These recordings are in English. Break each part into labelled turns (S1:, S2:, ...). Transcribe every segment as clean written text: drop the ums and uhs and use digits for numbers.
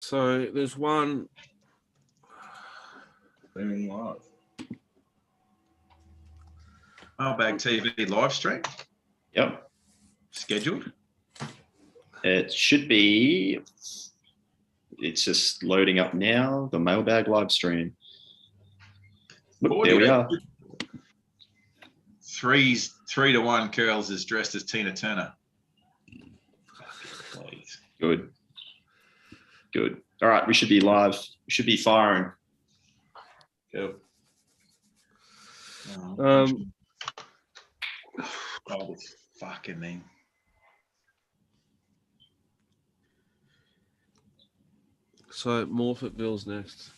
S1: So there's one.
S2: Streaming live.
S3: Mailbag TV live stream.
S4: Yep.
S3: Scheduled.
S4: It should be. It's just loading up now. The mailbag live stream. Look, there we are.
S3: 3-1. Curls is dressed as Tina Turner. Please.
S4: Good. Good. All right, we should be live. We should be firing.
S3: Cool. Oh, this fucking thing.
S1: So Morphettville's next.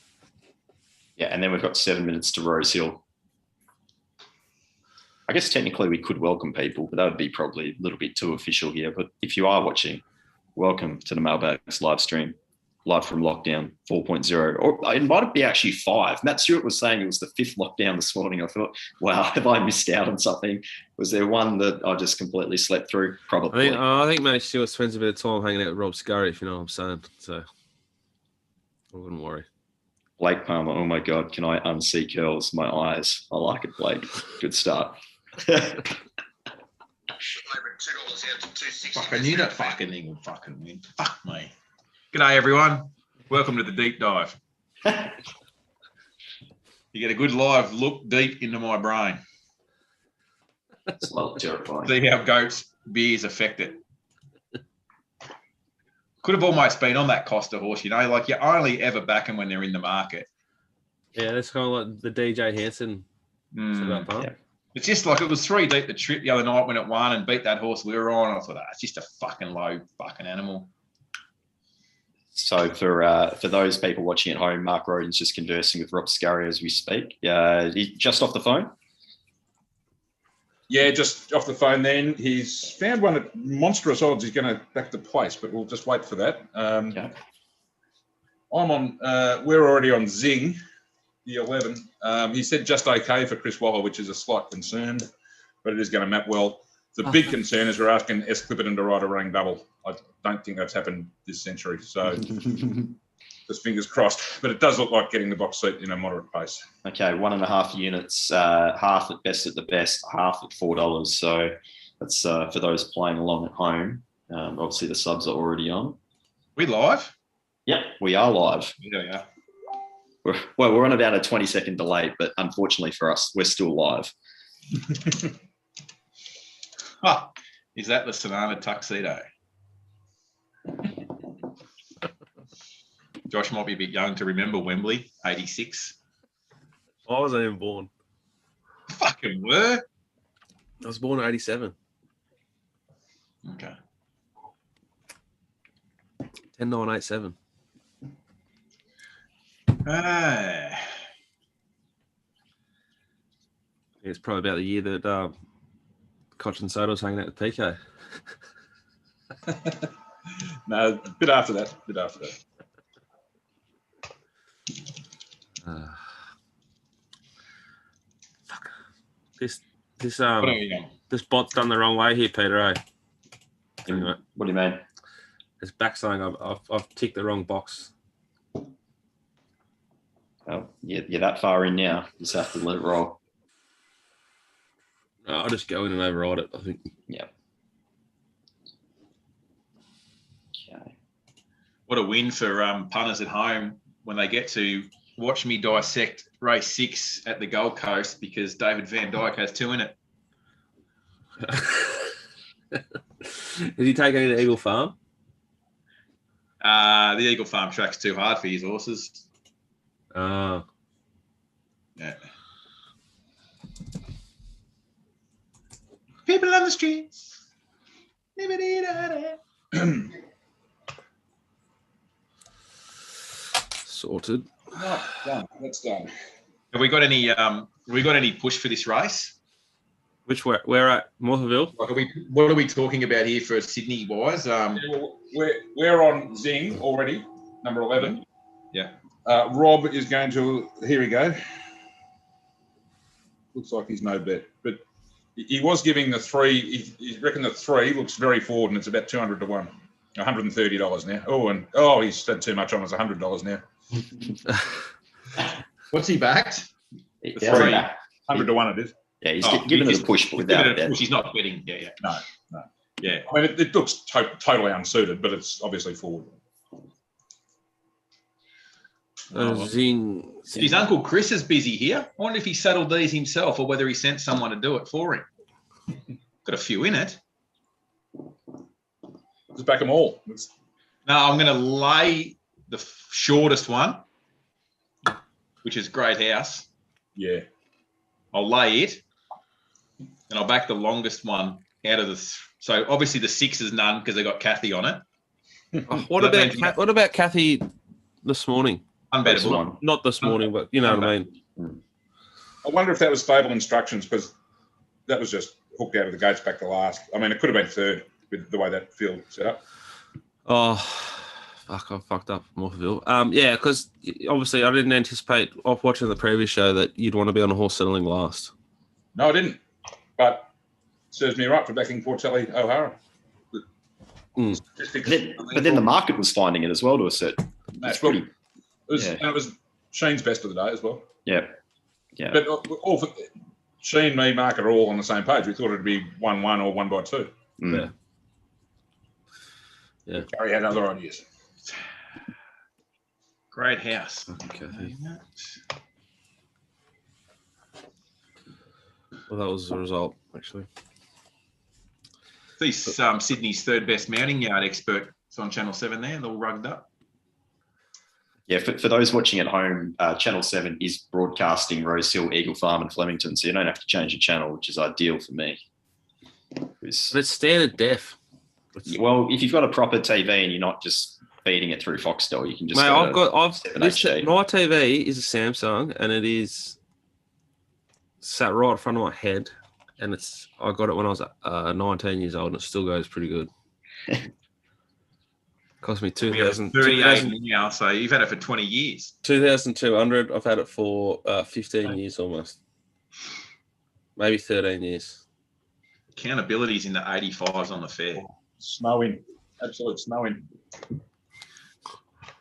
S4: Yeah, and then we've got 7 minutes to Rosehill. I guess technically we could welcome people, but that would be probably a little bit too official here. But if you are watching, welcome to the Mailbags live stream, live from lockdown 4.0. Or it might be actually 5. Matt Stewart was saying it was the 5th lockdown this morning. I thought, wow, have I missed out on something? Was there one that I just completely slept through? Probably.
S1: I think Matt Stewart spends a bit of time hanging out with Rob Scurry, if you know what I'm saying. So I wouldn't worry.
S4: Blake Palmer, oh my God, can I unsee curls? My eyes. I like it, Blake. Good start.
S3: Fuck, I knew that fucking thing would fucking win. Fuck me. G'day, everyone. Welcome to the deep dive. You get a good live look deep into my brain.
S4: It's a little terrifying.
S3: See how goats' beers affect it. Could have almost been on that Costa horse, you know, like you only ever back them when they're in the market.
S1: Yeah, that's kind of like the DJ Hansen setup, huh?
S4: Yeah.
S3: It's just like it was 3 deep the trip the other night when it won and beat that horse we were on. I thought, it's just a fucking low fucking animal.
S4: So for those people watching at home, Mark Roden's just conversing with Rob Scurry as we speak. He's just off the phone.
S2: Yeah, just off the phone then. He's found one at monstrous odds. He's going to back the place, but we'll just wait for that.
S4: Okay.
S2: We're already on Zing, the 11. He said just okay for Chris Waller, which is a slight concern, but it is going to map well. The big concern is we're asking S. Clipperton to ride a running double. I don't think that's happened this century, so just fingers crossed. But it does look like getting the box seat in a moderate pace.
S4: Okay, 1.5 units, half at best at the best, half at $4. So that's for those playing along at home. Obviously, the subs are already on.
S3: We live?
S4: Yep, we are live.
S3: Yeah, yeah.
S4: We're on about a 20-second delay, but unfortunately for us, we're still live.
S3: Is that the Sonata tuxedo? Josh might be a bit young to remember Wembley, 86.
S1: I wasn't even born.
S3: Fucking were.
S1: I was born in 87.
S3: Okay.
S1: 10-9-87. It's probably about the year that Koch and Soda was hanging out with PK.
S2: No, a bit after that.
S1: Fuck. This bot's done the wrong way here, Peter. Anyway,
S4: What do you mean?
S1: it's back saying I've ticked the wrong box.
S4: Oh, you're that far in now. You just have to let it roll.
S1: I'll just go in and override it, I think.
S4: Yeah. Okay.
S3: What a win for punters at home when they get to watch me dissect race 6 at the Gold Coast because David Van Dyke has 2 in it.
S1: Is he taking it to Eagle Farm?
S3: The Eagle Farm track's too hard for his horses.
S1: Oh.
S3: Yeah. People on the streets.
S1: Sorted.
S2: Right, done. That's done.
S3: Have we got any push for this race?
S1: Which where at Morphettville?
S3: Like, what are we talking about here for Sydney wise?
S2: We're on Zing already, number 11.
S3: Yeah.
S2: Rob is going to. Here we go. Looks like he's no bet, but he was giving the 3. He reckoned the 3 looks very forward, and it's about 200 to 1. $130 now. He's had too much on. It's $100 now.
S3: What's he backed?
S4: Yeah,
S2: 100 to 1 it is.
S4: Yeah, he's giving it a push, but without
S3: it a push. He's not betting. Yeah.
S2: No.
S3: Yeah.
S2: I mean, it looks totally unsuited, but it's obviously forward.
S1: Zing.
S3: His uncle Chris is busy here. I wonder if he settled these himself or whether he sent someone to do it for him. Got a few in it.
S2: Just back them all.
S3: No, I'm going to lay the shortest one, which is Great House.
S2: Yeah.
S3: I'll lay it, and I'll back the longest one out of the. So obviously the 6 is none because they got Kathy on it.
S1: What about Kathy this morning?
S3: Unbettable.
S1: Not this morning, but you know what I mean.
S2: I wonder if that was stable instructions because that was just hooked out of the gates back to last. I mean, it could have been third with the way that field set up.
S1: Oh, fuck! I fucked up Morpheville. Yeah, because obviously I didn't anticipate off watching the previous show that you'd want to be on a horse settling last.
S2: No, I didn't. But it serves me right for backing Portelli O'Hara.
S4: But then the market was finding it as well to a certain.
S2: It was Sheen's best of the day as well.
S4: Yeah.
S2: But Sheen, me, Mark are all on the same page. We thought it'd be 1-1 or 1-2.
S1: Yeah.
S2: Gary had other ideas.
S3: Great House.
S1: Okay. Well, that was the result, actually.
S3: He's Sydney's third best mounting yard expert. It's on Channel 7 there. They're all rugged up.
S4: Yeah, for those watching at home, Channel 7 is broadcasting Rosehill, Eagle Farm and Flemington, so you don't have to change the channel, which is ideal for me.
S1: But it's standard def.
S4: Well, if you've got a proper TV and you're not just feeding it through Foxtel, you can just.
S1: Mate, my TV is a Samsung, and it is sat right in front of my head, and I got it when I was 19 years old, and it still goes pretty good. Cost me 2,000.
S3: 38 now, so you've had it for 20 years.
S1: 2,200. I've had it for 15 years almost, maybe 13 years.
S3: Accountability's in the 85s on the fair.
S2: Snowing, absolute snowing.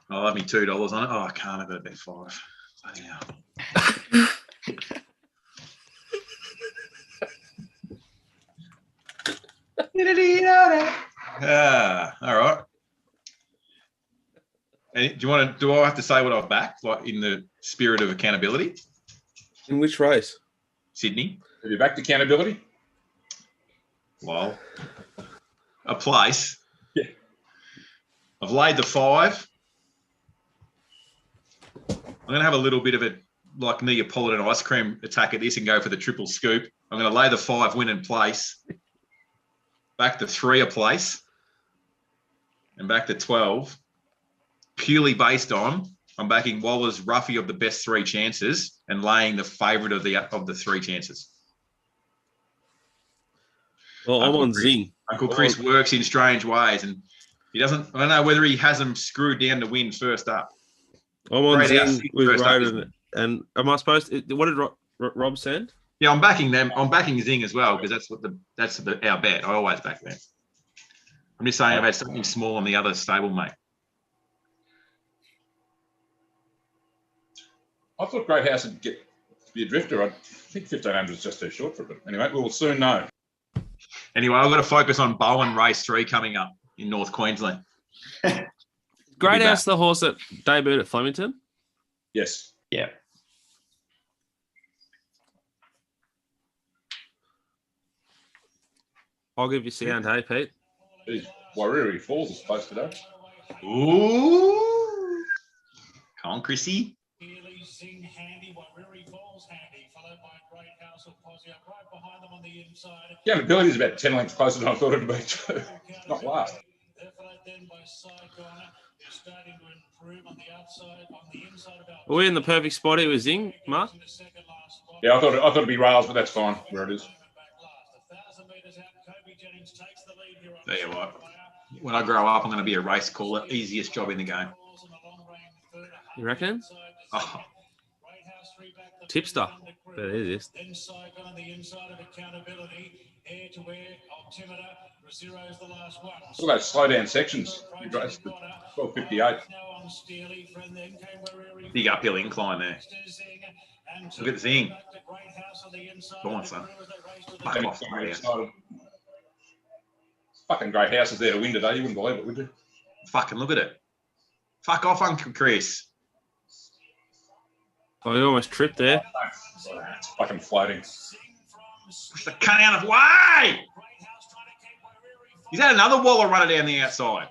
S3: I'll have me $2 on it. Oh, I can't have it at 5. Bloody hell. All right. Do I have to say what I've backed, like in the spirit of accountability?
S1: In which race?
S3: Sydney.
S2: Have you backed accountability?
S3: Well, a place.
S2: Yeah.
S3: I've laid the 5. I'm going to have a little bit of a like Neapolitan ice cream attack at this and go for the triple scoop. I'm going to lay the 5 win in place. Back to 3 a place. And back to 12. Purely based on I'm backing Waller's roughie of the best 3 chances and laying the favourite of the 3 chances.
S1: Well, I'm on Zing.
S3: Uncle Chris works in strange ways, and he doesn't. I don't know whether he has them screwed down to win first up.
S1: I'm on Zing with Roden, and am I supposed to? What did Rob send?
S3: Yeah, I'm backing them. I'm backing Zing as well because that's our bet. I always back them. I'm just saying I've had something small on the other stable, mate.
S2: I thought Great House would be a drifter. I think 1,500 is just too short for it. But anyway, we'll soon know.
S3: Anyway, I've got to focus on Bowen Race 3 coming up in North Queensland.
S1: Great House, the horse that debuted at Flemington?
S2: Yes.
S4: Yeah.
S1: I'll give you sound, hey, Pete.
S2: Geez, Wariri Falls is close today.
S3: Ooh. Come on, Chrissy.
S2: Accountability is about 10 lengths closer than I thought it would be too. Not last.
S1: Are we in the perfect spot here with Zing, Mark?
S2: Yeah, I thought it'd be rails, but that's fine where it is.
S3: Tell you what, when I grow up, I'm going to be a race caller. Easiest job in the game.
S1: You reckon?
S3: Oh,
S1: Tipster. There it is.
S2: Look at those slow down sections. 12:58.
S3: Big uphill incline there. Look at the thing. Go on, son. Fuck off, mate.
S2: Fucking great houses there to win today. You wouldn't believe it, would you?
S3: Fucking look at it. Fuck off, Uncle Chris.
S1: Oh, you almost tripped there.
S2: It's fucking floating.
S3: Push the cunt out of the way. He's had another waller runner down the outside.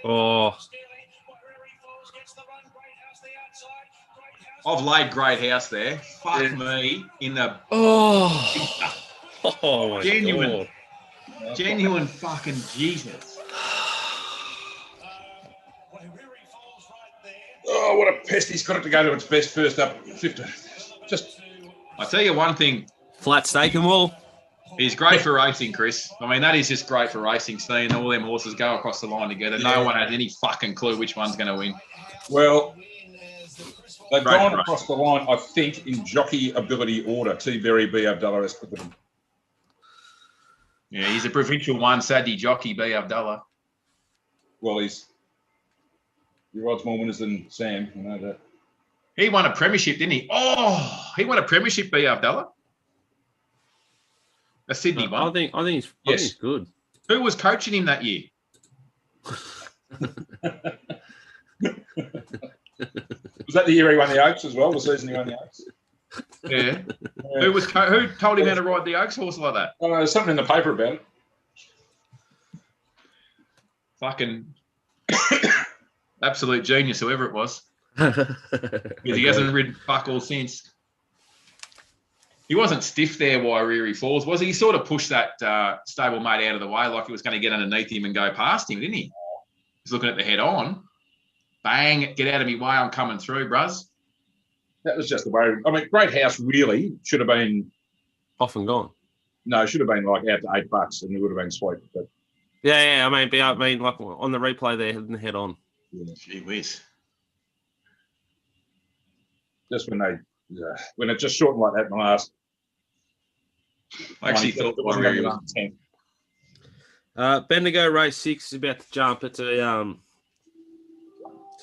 S1: Oh.
S3: I've laid great house there. Fuck me in the
S1: Oh. Oh my
S3: genuine,
S1: God.
S3: genuine fucking Jesus.
S2: Oh, what a pest. He's got it to go to its best first up. 50. Just.
S3: I tell you one thing.
S1: Flat staking wall.
S3: He's great for racing, Chris. I mean, that is just great for racing, seeing all them horses go across the line together.
S2: Yeah.
S3: No one has any fucking clue which one's going to win.
S2: Well, they've
S3: Great
S2: gone
S3: for
S2: across the line, I think, in jockey ability order. T. Berry, B. Abdullah, S. Clipperton.
S3: Yeah, he's a provincial one, Sadie jockey, B. Abdullah.
S2: Well, he rides more winners than Sam. I know that.
S3: He won a premiership, didn't he? Oh, he won a premiership, B. Abdullah. A Sydney one.
S1: I think he's good.
S3: Who was coaching him that year?
S2: Was that the year he won the Oaks as well? The season he won the Oaks?
S3: Yeah. Who told him how to ride the Oaks horse like that?
S2: Oh, there's something in the paper about it.
S3: Fucking absolute genius, whoever it was. Because he hasn't ridden fuck all since. He wasn't stiff there while Reary Falls, was he? He sort of pushed that stablemate out of the way like he was going to get underneath him and go past him, didn't he? He's looking at the head on. Bang, get out of me way, I'm coming through, bruz.
S2: That was just the way. I mean, Great House really should have been
S1: Off and gone.
S2: No, it should have been like out to $8 and it would have been sweet. But
S1: Yeah. I mean, like on the replay there, hitting the head on.
S2: yeah.
S3: Gee whiz.
S2: Just when it just shortened like that in the last.
S3: I actually thought
S2: it wasn't going to be 10.
S1: Bendigo race 6 is about to jump. It's a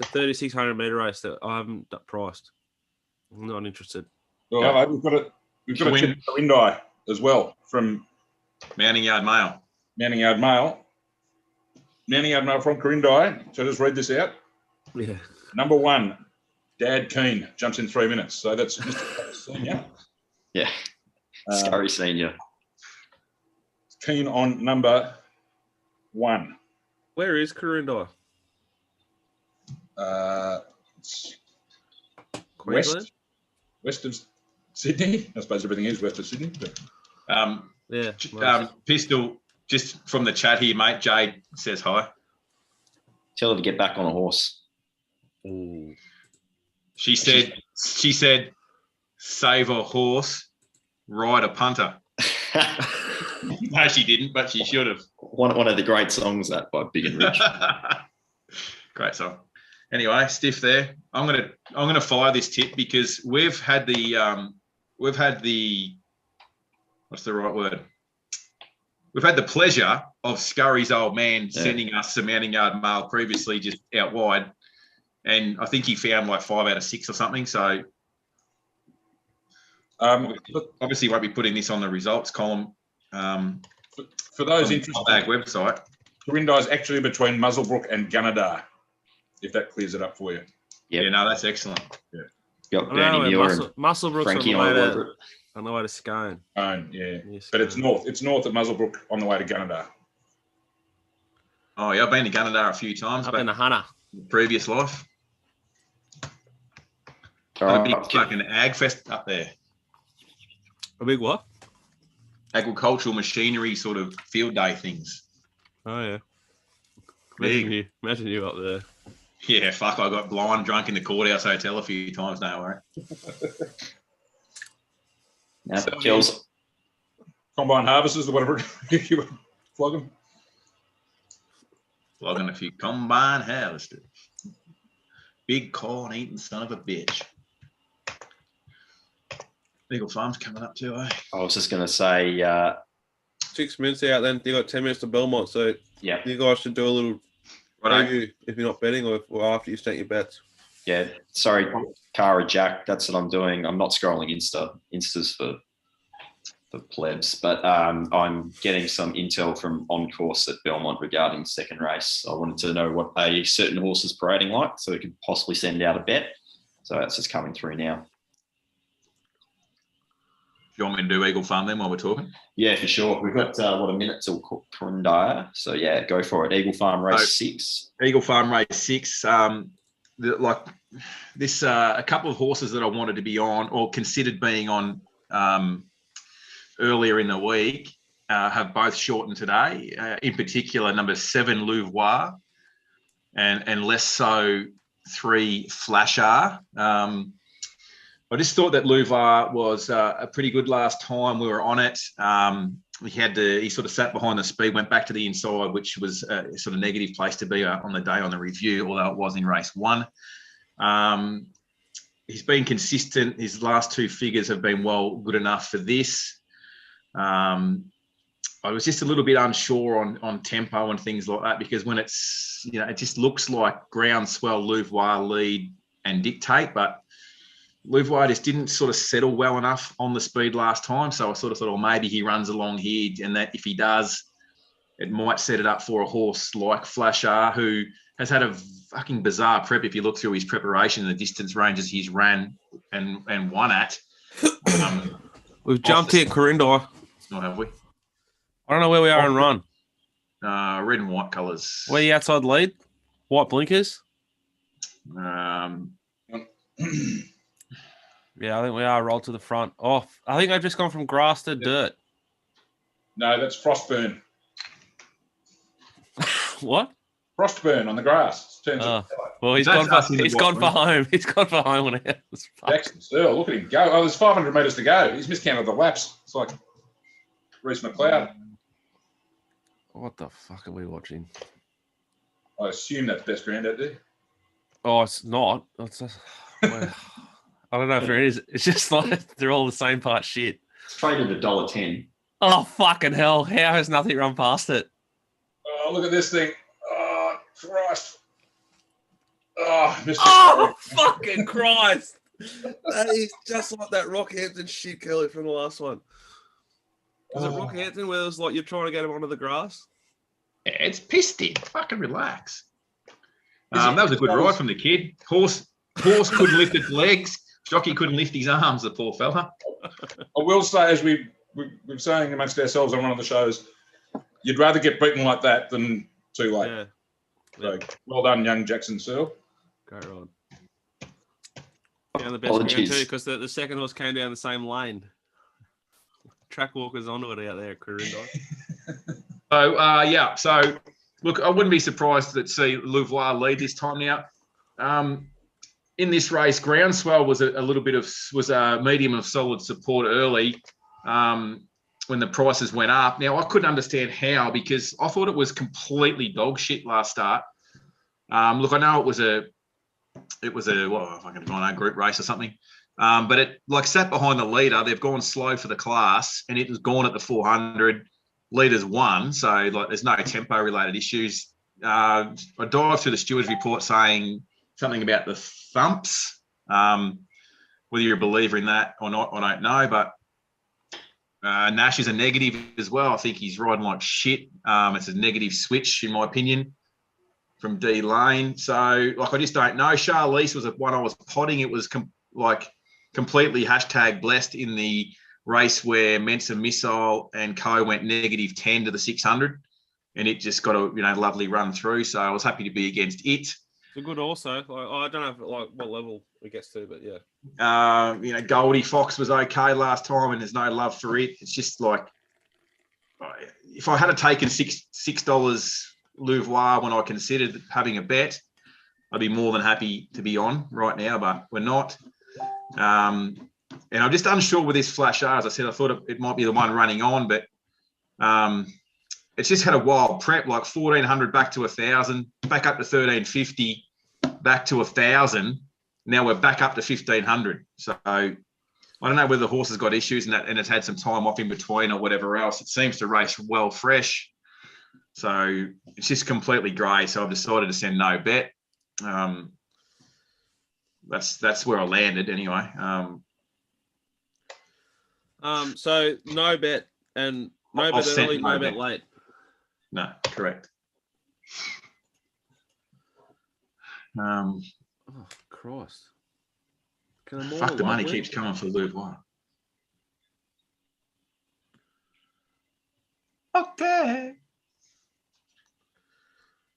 S1: 3,600 metre race that I haven't priced. I'm not interested.
S2: Well, yeah. We've got a tip for Indi as well from
S3: Mounting Yard Mail.
S2: Mounting Yard Mail from Corindi. So just read this out.
S1: Yeah.
S2: Number 1, Dad Keen jumps in 3 minutes. So that's Mr. Senior.
S4: Yeah. Scurry Senior.
S2: Keen on number 1.
S1: Where is Corindi? Queensland?
S2: West of Sydney. I suppose everything is west of Sydney. But.
S3: Pistol, just from the chat here, mate, Jade says hi.
S4: Tell her to get back on a horse.
S1: Ooh.
S3: She said, save a horse, ride a punter. No, she didn't, but she should have.
S4: One of the great songs, that, by Big and Rich.
S3: Great song. Anyway, stiff there. I'm gonna follow this tip because we've had the what's the right word? We've had the pleasure of Scurry's old man sending us some Mounting Yard Mail previously just out wide. And I think he found like 5 out of 6 or something. So obviously won't be putting this on the results column.
S2: For those interested,
S3: bag website.
S2: Corindi is actually between Muzzlebrook and Gunnedah, if that clears it up for you.
S4: Yep.
S3: Yeah, no, that's excellent.
S2: Yeah.
S4: Got Bernie Muir and
S1: Musselbrook's
S4: Frankie
S1: on the way to Scone.
S2: Yeah.
S1: Yes,
S2: But it's north. It's north of Muzzlebrook on the way to Gunnedah.
S3: Oh, yeah, I've been to Gunnedah a few times.
S1: Up in the Hunter.
S3: Previous life. A big fucking ag fest up there.
S1: A big what?
S3: Agricultural machinery sort of field day things.
S1: Oh, yeah.
S3: Big.
S1: Imagine you up there.
S3: Yeah, fuck, I got blind drunk in the courthouse hotel a few times, no worry.
S4: Kills.
S2: Combine harvesters or whatever you would flog them.
S3: Flogging a few combine harvesters. Big corn eating son of a bitch. Eagle Farm's coming up too, eh?
S4: I was just going to say,
S1: 6 minutes out, then you got 10 minutes to Belmont. So
S4: yeah,
S1: you guys should do a little
S3: Right.
S1: preview if you're not betting or after you've sent your bets.
S4: yeah. Sorry, Cara Jack. That's what I'm doing. I'm not scrolling Instas for plebs, but I'm getting some intel from on course at Belmont regarding second race. I wanted to know what a certain horse is parading like, so we could possibly send out a bet. So that's just coming through now.
S3: You want me to do Eagle Farm then while we're talking?
S4: Yeah, for sure. We've got a minute till Corundaya. So yeah, go for it. Eagle Farm race 6.
S3: Eagle Farm race 6. A couple of horses that I wanted to be on or considered being on earlier in the week have both shortened today. In particular, number 7 Louvois and less so 3 Flashar. I just thought that Louvois was a pretty good last time we were on it. He sort of sat behind the speed, went back to the inside, which was a sort of negative place to be on the day on the review, although it was in race 1. He's been consistent. His last 2 figures have been good enough for this. I was just a little bit unsure on tempo and things like that, because when it's, it just looks like groundswell, Louvois lead and dictate, but Louvois just didn't sort of settle well enough on the speed last time. So I sort of thought, maybe he runs along here, and that if he does, it might set it up for a horse like Flashar, who has had a fucking bizarre prep. If you look through his preparation and the distance ranges he's ran and won at.
S1: We've jumped here, Corindai.
S3: Not have we?
S1: I don't know where we are in run.
S3: Red and white colours.
S1: Where you outside lead? White blinkers? Yeah, I think we are rolled to the front. Oh, I think I've just gone from grass to dirt.
S2: No, that's Frostburn.
S1: What?
S2: Frostburn on the grass.
S1: Well, he's gone for home. He's gone for home on it.
S2: Jackson Searle, look at him go. Oh, there's 500 metres to go. He's miscounted the laps. It's like Reece McLeod.
S1: What the fuck are we watching?
S2: I assume that's best round out there.
S1: Oh, it's not. I don't know if it is. It's just like they're all the same part shit.
S4: Traded $1.10.
S1: Oh, fucking hell. How has nothing run past it?
S2: Oh, look at this thing. Oh, Christ. Oh, Mr.
S1: Oh, fucking Christ. That is just like that Rockhampton shit, Kelly, from the last one. Was it Rockhampton where it was like you're trying to get him onto the grass?
S3: Yeah, it's pissed in. Fucking relax. That was a good ride from the kid. Horse couldn't lift its legs. Jockey couldn't lift his arms, the poor fella.
S2: I will say, as we've saying amongst ourselves on one of the shows, you'd rather get beaten like that than too late.
S1: Yeah.
S2: So, well done, young Jackson Searle.
S1: Great ride. Down the best round too, because the second horse came down the same lane. Track walkers onto it out there at Corindai.
S3: So, look, I wouldn't be surprised to see Louvois lead this time now. In this race, Groundswell was a medium of solid support early when the prices went up. Now, I couldn't understand how, because I thought it was completely dog shit last start. Look, I know it was a group race or something. But it sat behind the leader. They've gone slow for the class, and it was gone at the 400. Leaders won, so there's no tempo related issues. I dived through the stewards report saying something about the thumps. Whether you're a believer in that or not, I don't know. But Nash is a negative as well. I think he's riding like shit. It's a negative switch, in my opinion, from D Lane. So, I just don't know. Charlize was one I was potting. It was completely #blessed in the race where Mensa Missile and Co went -10 to the 600, and it just got a lovely run through. So I was happy to be against it.
S1: It's a good also. I don't know what level it gets to, but yeah.
S3: Goldie Fox was okay last time, and there's no love for it. It's just if I had taken $6 Louvois when I considered having a bet, I'd be more than happy to be on right now, but we're not. And I'm just unsure with this Flashar. As I said, I thought it might be the one running on, but it's just had a wild prep, 1,400 back to 1,000, back up to 1,350, back to 1,000. Now we're back up to 1,500. So I don't know whether the horse has got issues and it's had some time off in between or whatever else. It seems to race well fresh. So it's just completely grey. So I've decided to send no bet. That's where I landed anyway.
S1: So no bet and no bet early, no bet late.
S3: No, correct.
S1: Oh Christ!
S3: Fuck, the money keeps coming for Louvois. Okay.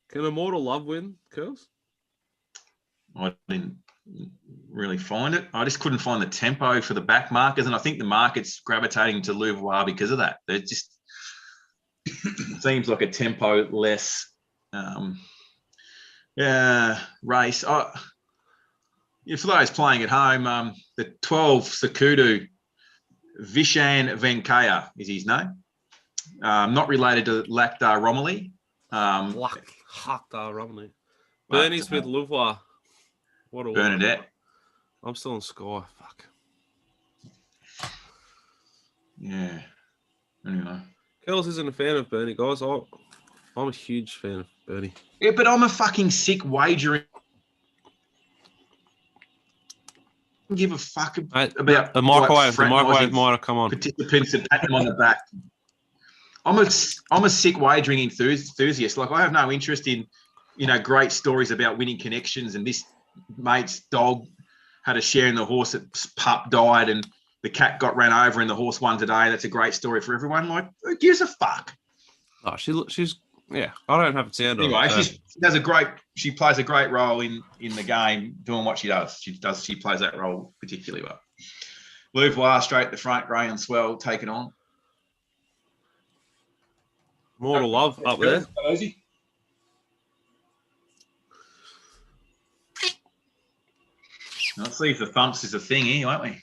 S1: Can Immortal Love win, Curls?
S3: I didn't really find it. I just couldn't find the tempo for the back markers, and I think the market's gravitating to Louvois because of that. It just seems like a tempo less race. For those playing at home, the 12 Sakudu, Vishan Venkaya is his name. Not related to Lakhdar Romilly.
S1: Lakhdar Romilly. Bernie's with Louvois. What a
S3: Bernadette.
S1: I'm still on Sky. Fuck.
S3: Yeah. Anyway.
S1: Kells isn't a fan of Bernie, guys. I'm a huge fan of Bernie.
S3: Yeah, but I'm a fucking sick wagering. Give a fuck about
S1: the microwave. The microwave might have come on.
S3: Participants and pat them on the back. I'm a sick wagering enthusiast. Like, I have no interest in, great stories about winning connections and this mate's dog had a share in the horse that pup died and the cat got ran over and the horse won today. That's a great story for everyone. Like, who gives a fuck?
S1: Oh, she's I don't have it sound on.
S3: Anyway, she plays a great role in the game doing what she does. She plays that role particularly well. Louvois straight the front, grey and swell, take it on.
S1: Mortal Love up there.
S3: Let's see if the thumps is a thing here, won't we?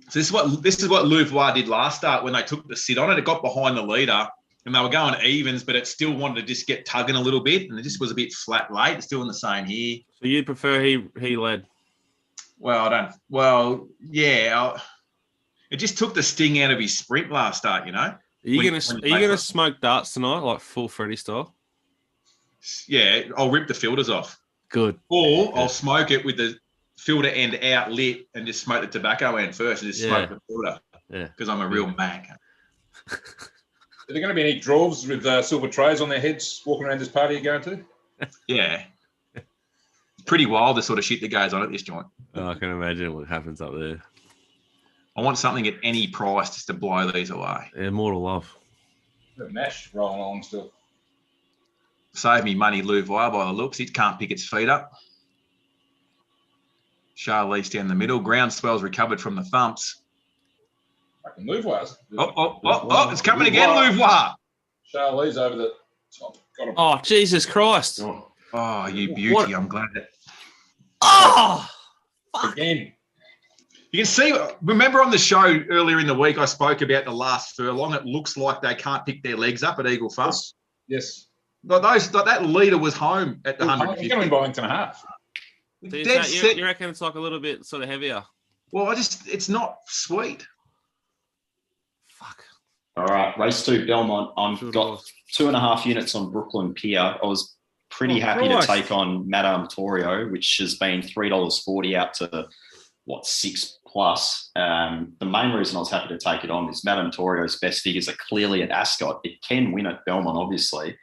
S3: So this is what Louvois did last start when they took the sit on it. It got behind the leader and they were going evens, but it still wanted to just get tugging a little bit, and it just was a bit flat late. It's still in the same here.
S1: So you'd prefer he led?
S3: Well, I don't. Well, yeah. It just took the sting out of his sprint last start. Are you gonna smoke darts tonight, like full Freddy style? Yeah, I'll rip the filters off.
S1: Good.
S3: Or I'll smoke it with the filter end out lit and just smoke the tobacco end first and just smoke the filter. Yeah. Because I'm a real mag.
S2: Are there going to be any dwarves with silver trays on their heads walking around this party you're going to?
S3: Yeah. Pretty wild, the sort of shit that goes on at this joint.
S1: Oh, I can imagine what happens up there.
S3: I want something at any price just to blow these away.
S1: Yeah, Mortal Love.
S2: Nash rolling along still.
S3: Save me money, Louvois, by the looks. It can't pick its feet up. Charlize down the middle. Groundswell's recovered from the thumps.
S2: Fucking Louvois.
S3: Oh, it's coming again, Louvois.
S2: Charlize over the top. Got him.
S1: Oh, Jesus Christ.
S3: Oh, you beauty. What? I'm glad that.
S1: Oh, fuck.
S2: Again.
S3: You can see, remember on the show earlier in the week, I spoke about the last furlong. It looks like they can't pick their legs up at Eagle Farm.
S2: Yes.
S3: That leader was home at the 150.
S2: He's going to be by length and a half.
S1: You reckon it's like a little bit sort of heavier?
S3: Well, it's not sweet.
S1: Fuck.
S4: All right, race 2, Belmont. I've got 2.5 units on Brooklyn Pier. I was pretty happy to take on Madame Torio, which has been $3.40 out to, 6+. The main reason I was happy to take it on is Madame Torio's best figures are clearly at Ascot. It can win at Belmont, obviously,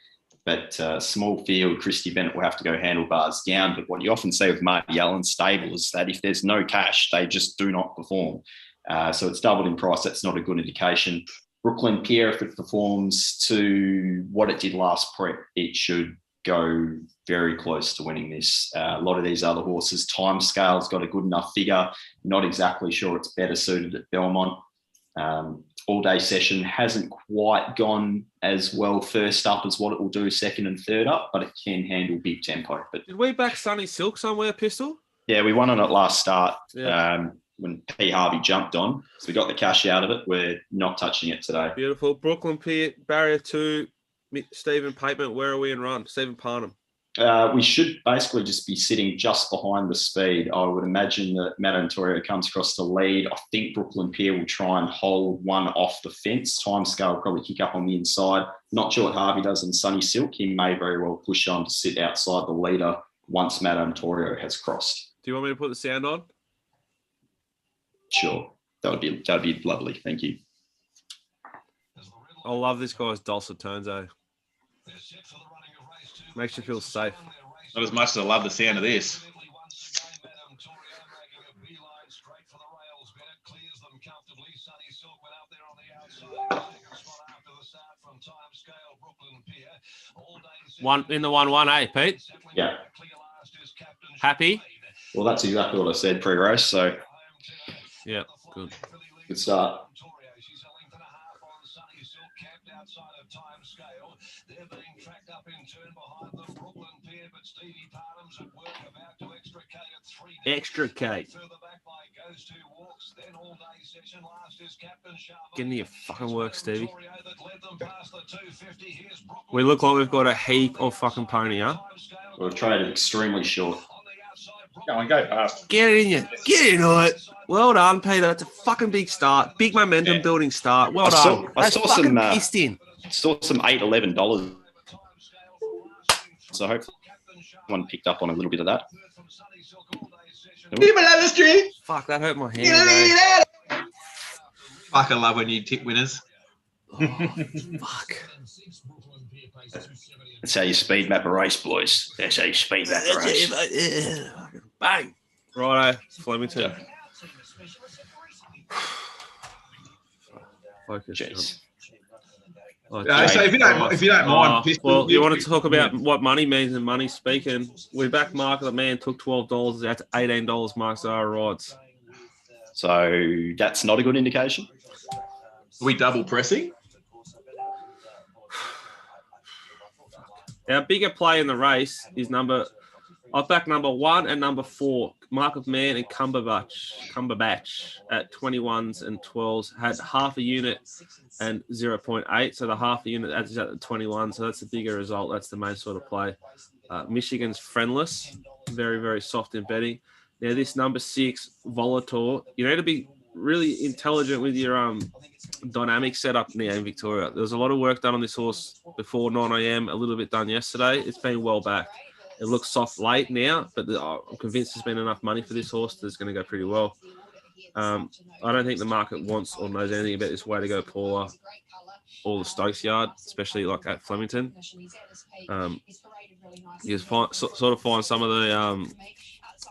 S4: but small field, Christy Bennett will have to go handlebars down. But what you often see with Marty Allen's stable is that if there's no cash, they just do not perform. So it's doubled in price. That's not a good indication. Brooklyn Pier, if it performs to what it did last prep, it should go very close to winning this. A lot of these other horses, Timescale's got a good enough figure. Not exactly sure it's better suited at Belmont. All-day session hasn't quite gone as well first up as what it will do second and third up, but it can handle big tempo. But
S1: did we back Sunny Silk somewhere, Pistol?
S4: Yeah, we won on it last start when P. Harvey jumped on. So we got the cash out of it. We're not touching it today.
S1: Beautiful. Brooklyn Pier, barrier 2. Stephen Pateman, where are we in run? Stephen Parnham.
S4: We should basically just be sitting just behind the speed. I would imagine that Matt Antorio comes across the lead. I think Brooklyn Pier will try and hold one off the fence. Timescale will probably kick up on the inside. Not sure what Harvey does in Sunny Silk. He may very well push on to sit outside the leader once Matt Antorio has crossed.
S1: Do you want me to put the sound on?
S4: Sure. That would be lovely. Thank you.
S1: I love this guy's dulcet tones, eh? Makes you feel safe.
S3: Not as much as I love the sound of this.
S1: One in the 1-1, eh, Pete?
S4: Yeah.
S1: Happy?
S4: Well, that's exactly what I said pre-race. So,
S1: yeah, good.
S4: Good start.
S1: Extricate. Get into your fucking work, Stevie. We look like we've got a heap of fucking pony, huh?
S4: We've traded extremely short.
S2: Go past.
S1: Get it in you. Get into it. Well done, Peter. That's a fucking big start. Big momentum building start. Well done.
S4: I saw some
S1: pissed in.
S4: Saw some $8-11. So hopefully someone picked up on a little bit of that.
S1: Fuck, that hurt my hand.
S3: Fuck, I love when you tip winners.
S1: Fuck.
S4: That's how you speed map a race, boys. That's how you speed map a race.
S1: Bang. Righto, Flemington. Focus.
S4: Jeez.
S3: So if you don't mind,
S1: well, you want to talk about what money means and money speaking. We back Mark the man took $12. That's $18. Mark Zara rides.
S4: So that's not a good indication.
S3: Are we double pressing?
S1: Our bigger play in the race is I've backed number 1 and number 4, Mark of Man and Cumberbatch at 21s and 12s, had half a unit and 0.8. So the half a unit adds at the 21. So that's the bigger result. That's the main sort of play. Michigan's friendless, very, very soft in betting. Now this number 6, Volator, you need to be really intelligent with your dynamic setup now in Victoria. There was a lot of work done on this horse before 9 a.m, a little bit done yesterday. It's been well backed. It looks soft late now, but I'm convinced there's been enough money for this horse that it's going to go pretty well. I don't think the market wants or knows anything about this way to go Paula or the Stokes yard, especially like at Flemington. You sort of find some of the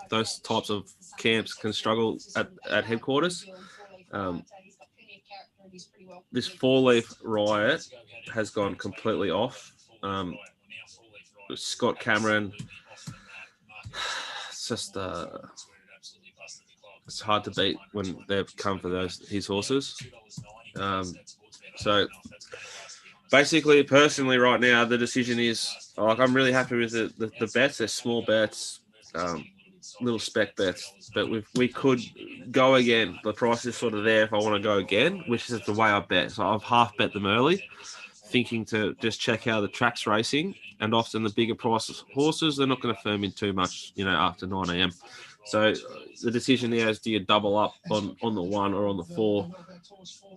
S1: those types of camps can struggle at headquarters. This 4-leaf riot has gone completely off. Scott Cameron, it's just it's hard to beat when they've come for his horses. So basically, personally, right now the decision is I'm really happy with the bets. They're small bets, little spec bets, but we could go again. The price is sort of there if I want to go again, which is the way I bet. So I've half bet them early, thinking to just check how the track's racing. And often the bigger price horses, they're not going to firm in too much, after 9 a.m. So the decision now is, do you double up on the 1 or on the 4?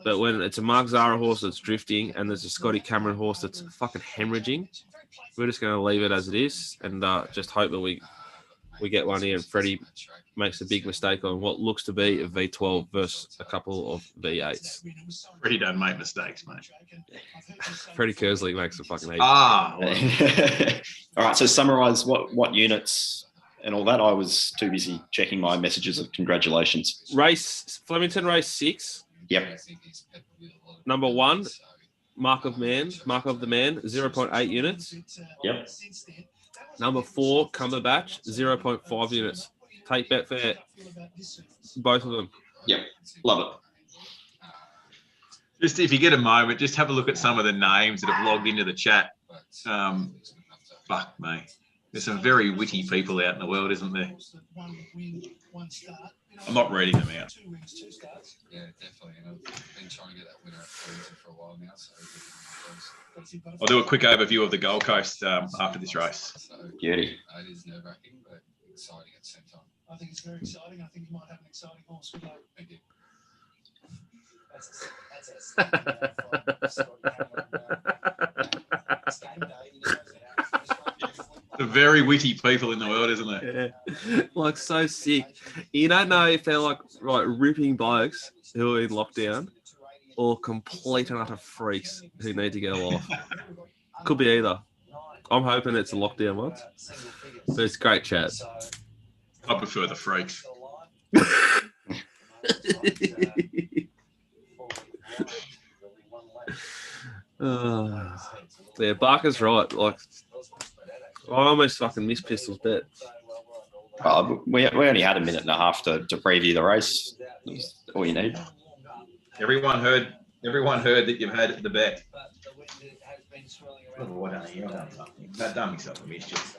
S1: But when it's a Mark Zara horse that's drifting and there's a Scotty Cameron horse that's fucking hemorrhaging, we're just going to leave it as it is and just hope that we get one here and Freddie makes a big mistake on what looks to be a V12 versus a couple of V8s.
S3: Freddie don't make mistakes, mate.
S1: Freddie Kersley makes a fucking 8.
S4: All right, so summarise what units and all that. I was too busy checking my messages of congratulations.
S1: Flemington race 6.
S4: Yep.
S1: Number 1, Mark of the Man, 0.8 units.
S4: Yep.
S1: Number 4, Cumberbatch, 0.5 units. Take bet for both of them.
S4: Yep, love it.
S3: Just if you get a moment, just have a look at some of the names that have logged into the chat. Fuck me. There's some very witty people out in the world, isn't there? I'm not reading them out.
S5: Yeah, definitely. And I've been trying to get that winner at Flemington for a while now. So
S3: I'll do a quick overview of the Gold Coast after this race.
S5: So,
S4: Beauty.
S5: it is nerve-wracking, but exciting at the same time.
S6: I think it's very exciting. I think you might have an exciting horse. Good luck.
S5: Thank you.
S3: The very witty people in the world, isn't there?
S1: Yeah. Like so sick. You don't know if they're like ripping blokes who are in lockdown or complete and utter freaks who need to go off. Could be either. I'm hoping it's a lockdown one. But it's great chat.
S3: I prefer the freaks.
S1: Yeah, Barker's right. Like, I almost fucking missed Pistol's bet.
S4: We only had a minute and a half to preview the race. That's all you need.
S3: Everyone heard that you've had the bet. Oh, what done you? I've done myself a mischief.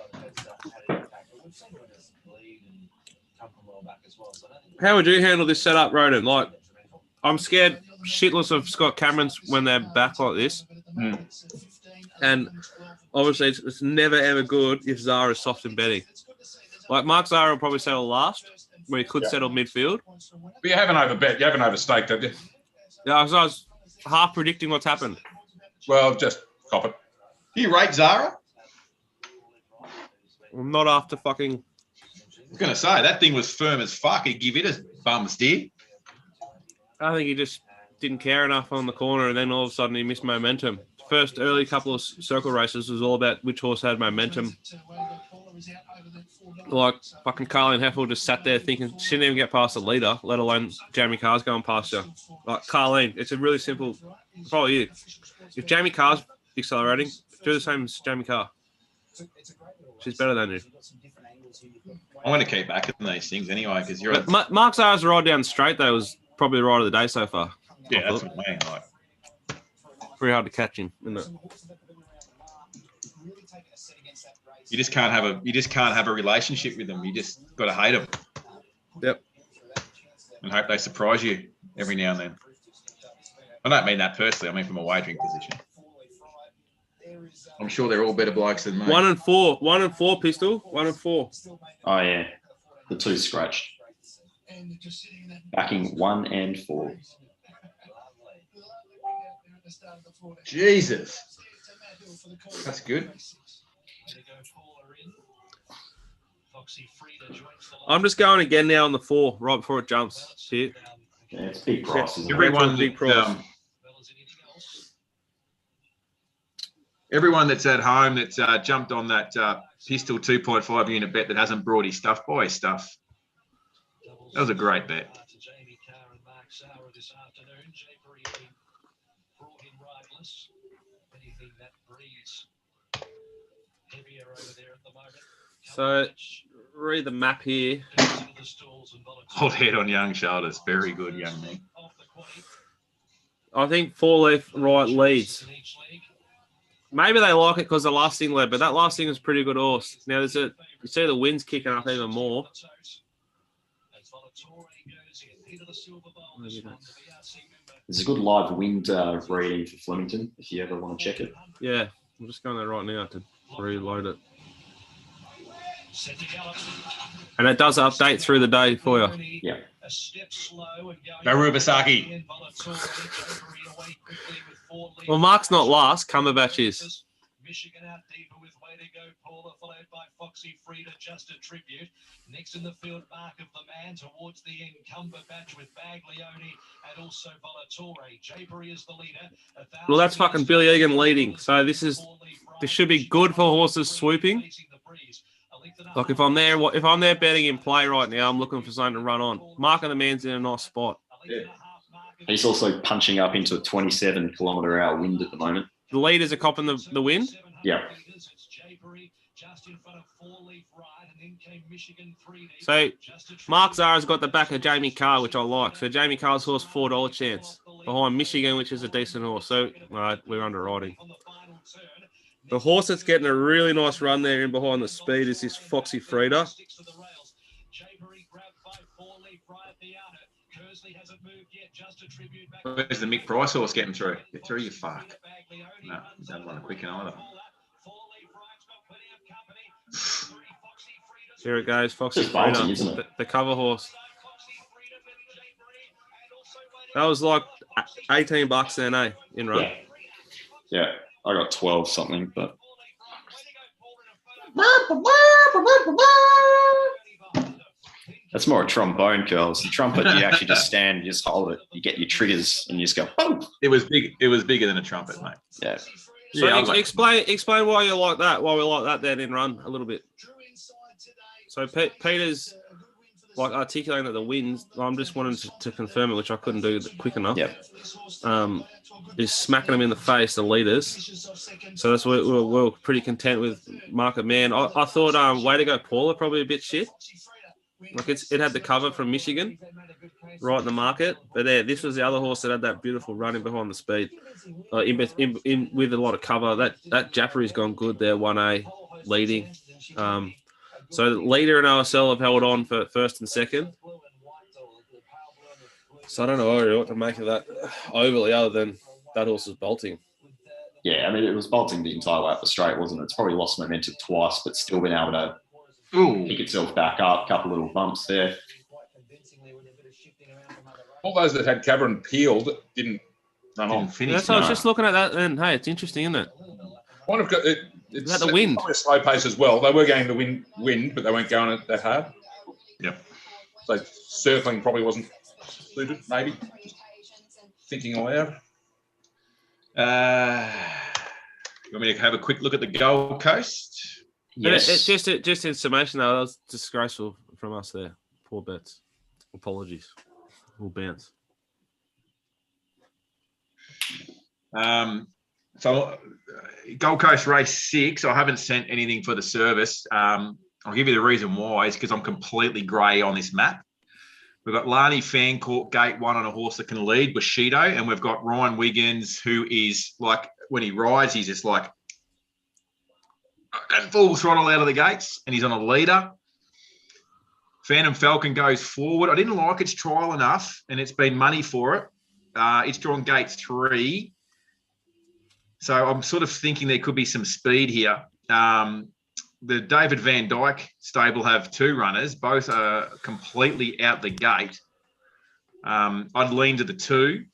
S1: How would you handle this setup, Roden? Like, I'm scared shitless of Scott Cameron's when they're back like this. And obviously, it's never, ever good if Zara's soft in betting. Like, Mark Zara will probably settle last, where he could settle midfield.
S2: But you haven't overbet. You haven't overstaked, have you?
S1: Yeah, I was half predicting what's happened.
S2: Well, just cop it.
S3: Do you rate Zara?
S1: I'm not after fucking...
S3: I was going to say, that thing was firm as fuck. He'd give it a bum steer.
S1: I think he just didn't care enough on the corner, and then all of a sudden he missed momentum. First early couple of circle races was all about which horse had momentum. Like fucking Carlin Heffel just sat there thinking she didn't even get past the leader, let alone Jamie Carr's going past you. Like Carlin, it's a really simple. Probably you. If Jamie Carr's accelerating, do the same as Jamie Carr. She's better than you.
S3: I'm going to keep backing these things anyway because you're.
S1: Mark Zara's ride down straight though was probably the ride of the day so far.
S3: Yeah, that's what I mean. Like.
S1: Pretty hard to catch him, isn't it?
S3: You just can't have a relationship with them. You just got to hate them.
S1: Yep.
S3: And hope they surprise you every now and then. I don't mean that personally. I mean from a wagering position. I'm sure they're all better blokes than me.
S1: 1 and 4. 1 and 4, Pistol. 1 and 4.
S4: Oh, yeah. The two scratched. Backing 1 and 4.
S3: Jesus. That's good.
S1: I'm just going again now on the 4, right before it jumps. Shit.
S4: Yeah, it's big price. Isn't it?
S3: Everyone that's at home that's jumped on that Pistol 2.5 unit bet that hasn't brought his stuff, buy his stuff. That was a great bet.
S1: So, read the map here.
S3: Hold head on young shoulders. Very good, young man.
S1: I think 4 left, right leads. Maybe they like it because the last thing led, but that last thing is pretty good horse. Now, you see the wind's kicking up even more.
S4: There's a good live wind reading for Flemington if you ever want to check it.
S1: Yeah, I'm just going there right now to reload it. And it does update through the day for you.
S4: Yeah.
S3: Go Rubasaki.
S1: Well, Mark's not last. Cumberbatch is.
S6: Michigan out deeper with way to go. Paula followed by Foxy Frida, just a tribute. Next in the field, Mark of the Man towards the end. Cumberbatch with Baglioni and also Volatore. Japery is the leader.
S1: Well, that's fucking Billy Egan leading. So this should be good for horses swooping. Like if I'm there betting in play right now, I'm looking for something to run on. Mark of the Man's in a nice spot.
S3: Yeah.
S4: He's also punching up into a 27-kilometre-hour wind at the moment.
S1: The leaders are copping the wind.
S4: Yeah.
S1: So Mark Zara's got the back of Jamie Carr, which I like. So Jamie Carr's horse $4 chance behind Michigan, which is a decent horse. So we're underwriting. The horse that's getting a really nice run there in behind the speed is this Foxy Frida.
S3: Where's the Mick Price horse getting through? Get through, you fuck. No, he doesn't run quick either.
S1: Here it goes, Foxy
S4: Just bolting,
S1: Frida,
S4: isn't it?
S1: the cover horse. That was like $18 then, eh? In run.
S4: Yeah. Yeah. I got 12 something, but that's more a trombone, girls. The trumpet, you actually just stand, you just hold it, you get your triggers, and you just go, boom.
S3: It was big. It was bigger than a trumpet, mate.
S4: Yeah.
S1: So
S3: Yeah,
S1: explain why you like that, why we like that then in run a little bit. So Peter's like articulating that the winds, I'm just wanting to confirm it, which I couldn't do quick enough.
S4: Yep.
S1: Is smacking them in the face, the leaders. So that's what we're pretty content with Market Man. I thought Way to Go Paula probably a bit shit. Like it had the cover from Michigan right in the market, but this was the other horse that had that beautiful running behind the speed, in with a lot of cover. That Jappery's gone good there, 1A leading. So the leader and OSL have held on for first and second. So I don't know what to make of that overly, other than that horse is bolting.
S4: Yeah, I mean, it was bolting the entire way up the straight, wasn't it? It's probably lost momentum twice, but still been able to pick itself back up. A couple little bumps there.
S2: All those that had cover and peeled didn't run on.
S1: That's why I was just looking at that, and hey, it's interesting, isn't it?
S2: One of it's
S1: About the wind.
S2: Probably a slow pace as well. They were going the wind, but they weren't going it that hard.
S3: Yep.
S2: So circling probably wasn't suited. Maybe just thinking aloud.
S3: You want me to have a quick look at the Gold Coast?
S1: Yes. It's just in summation though. That was disgraceful from us there. Poor bets. Apologies. We'll bounce.
S3: So Gold Coast race 6, I haven't sent anything for the service. I'll give you the reason why. Is because I'm completely grey on this map. We've got Lani Fancourt, gate 1 on a horse that can lead, Bushido, and we've got Ryan Wiggins, who is like, when he rides, he's just like full throttle out of the gates, and he's on a leader. Phantom Falcon goes forward. I didn't like its trial enough, and it's been money for it. It's drawn gate 3. So I'm sort of thinking there could be some speed here. The David Van Dyke stable have 2 runners. Both are completely out the gate. I'd lean to the 2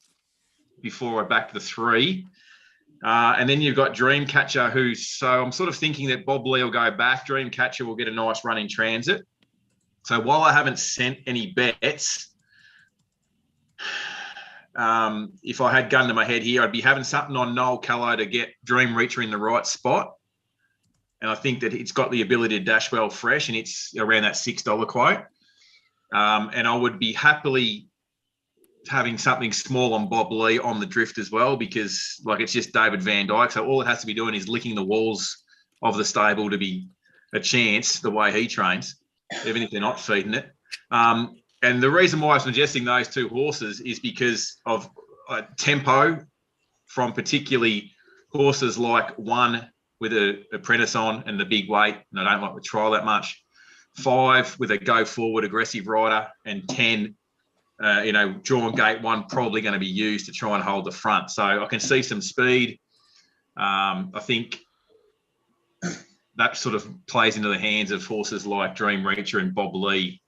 S3: before I back the 3. And then you've got Dreamcatcher, so I'm sort of thinking that Bob Lee will go back. Dreamcatcher will get a nice run in transit. So while I haven't sent any bets, if I had gun to my head here, I'd be having something on Noel Callow to get Dream Reacher in the right spot. And I think that it's got the ability to dash well fresh, and it's around that $6 quote. And I would be happily having something small on Bob Lee on the drift as well, because like it's just David Van Dyke. So all it has to be doing is licking the walls of the stable to be a chance the way he trains, even if they're not feeding it. And the reason why I'm suggesting those 2 horses is because of tempo from particularly horses like 1 with an apprentice on and the big weight, and I don't like the trial that much. 5 with a go forward aggressive rider, and 10, drawn gate 1 probably going to be used to try and hold the front. So I can see some speed. I think that sort of plays into the hands of horses like Dream Reacher and Bob Lee.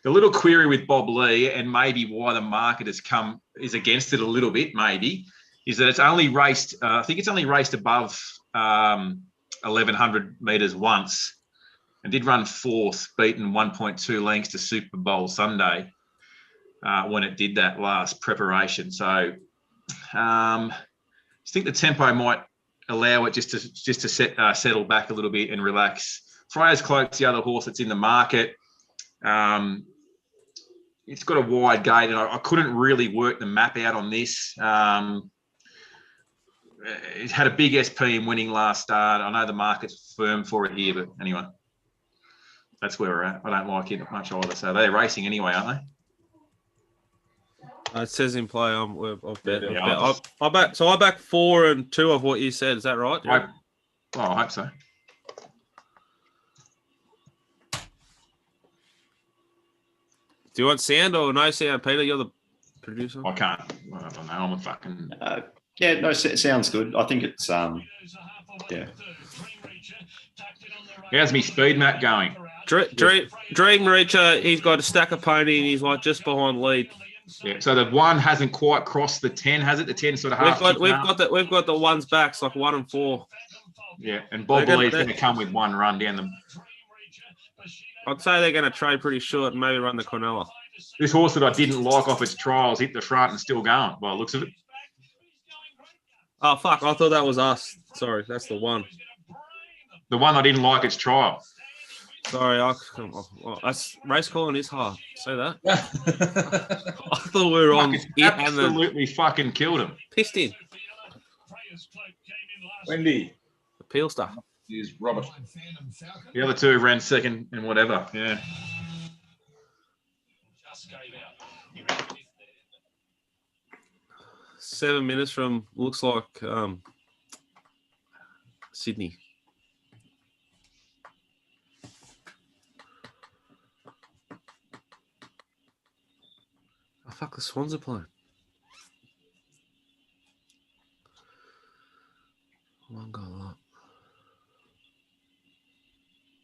S3: The little query with Bob Lee, and maybe why the market is against it a little bit, maybe, is that it's only raced, I think it's only raced above 1,100 metres once, and did run 4th, beaten 1.2 lengths to Super Bowl Sunday when it did that last preparation. So I think the tempo might allow it just to settle back a little bit and relax. Freya's Cloak's the other horse that's in the market. It's got a wide gate, and I couldn't really work the map out on this. It had a big SP in winning last start. I know the market's firm for it here, but anyway, that's where we're at. I don't like it much either. So they're racing anyway, aren't they?
S1: It says in play. I've bet.
S3: Yeah,
S1: I back 4 and 2 of what you said. Is that right?
S3: Oh, I hope so.
S1: Do you want sound or no sound, Peter? You're the producer.
S3: I can't. I don't know. I'm a fucking.
S4: Yeah, no, sounds good. I think it's yeah.
S3: How's me speed map going?
S1: Dream Reacher, he's got a stack of pony and he's like just behind lead.
S3: Yeah. So the 1 hasn't quite crossed the 10, has it? The 10 sort of half.
S1: We've got the ones back, it's like 1 and 4.
S3: Yeah, and Bob Lee's going to come with 1 run down them.
S1: I'd say they're going to trade pretty short and maybe run the Cornella.
S3: This horse that I didn't like off its trials hit the front and still going by the looks of it.
S1: Oh, fuck. I thought that was us. Sorry, that's the one.
S3: The one I didn't like its trial.
S1: Sorry, that's race calling is hard. Say that. I thought we were on it
S3: absolutely fucking killed him.
S1: Pissed in.
S2: Wendy.
S1: The peel stuff.
S2: Is Robert.
S3: The other 2 ran second and whatever. Yeah.
S1: 7 minutes from looks like Sydney. Oh fuck! The Swans are playing. One goal up.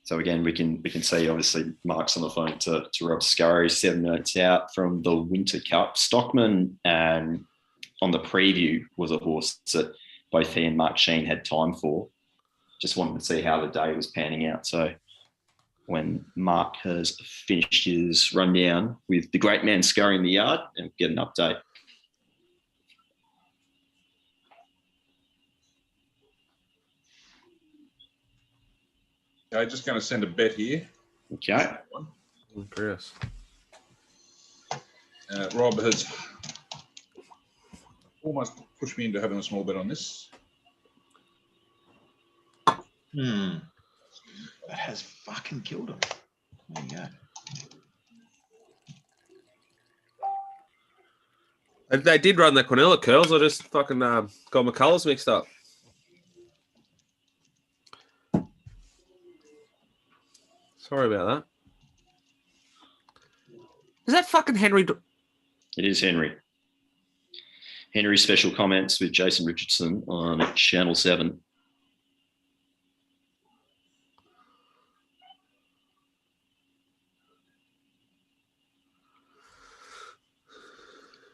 S4: So again, we can see obviously Mark's on the phone to Rob Scurry, 7 minutes out from the Winter Cup. Stockman on the preview was a horse that both he and Mark Sheen had time for. Just wanted to see how the day was panning out. So when Mark has finished his rundown with the great man Scurry in the yard, and get an update.
S2: I'm just going to send a bet here.
S4: Okay.
S1: Chris.
S2: Rob has almost pushed me into having a small bet on this.
S3: That has fucking killed him. There you go.
S1: They did run the Cornella curls. I just fucking got my colours mixed up. Sorry about that. Is that fucking Henry?
S4: It is Henry. Henry's special comments with Jason Richardson on Channel 7.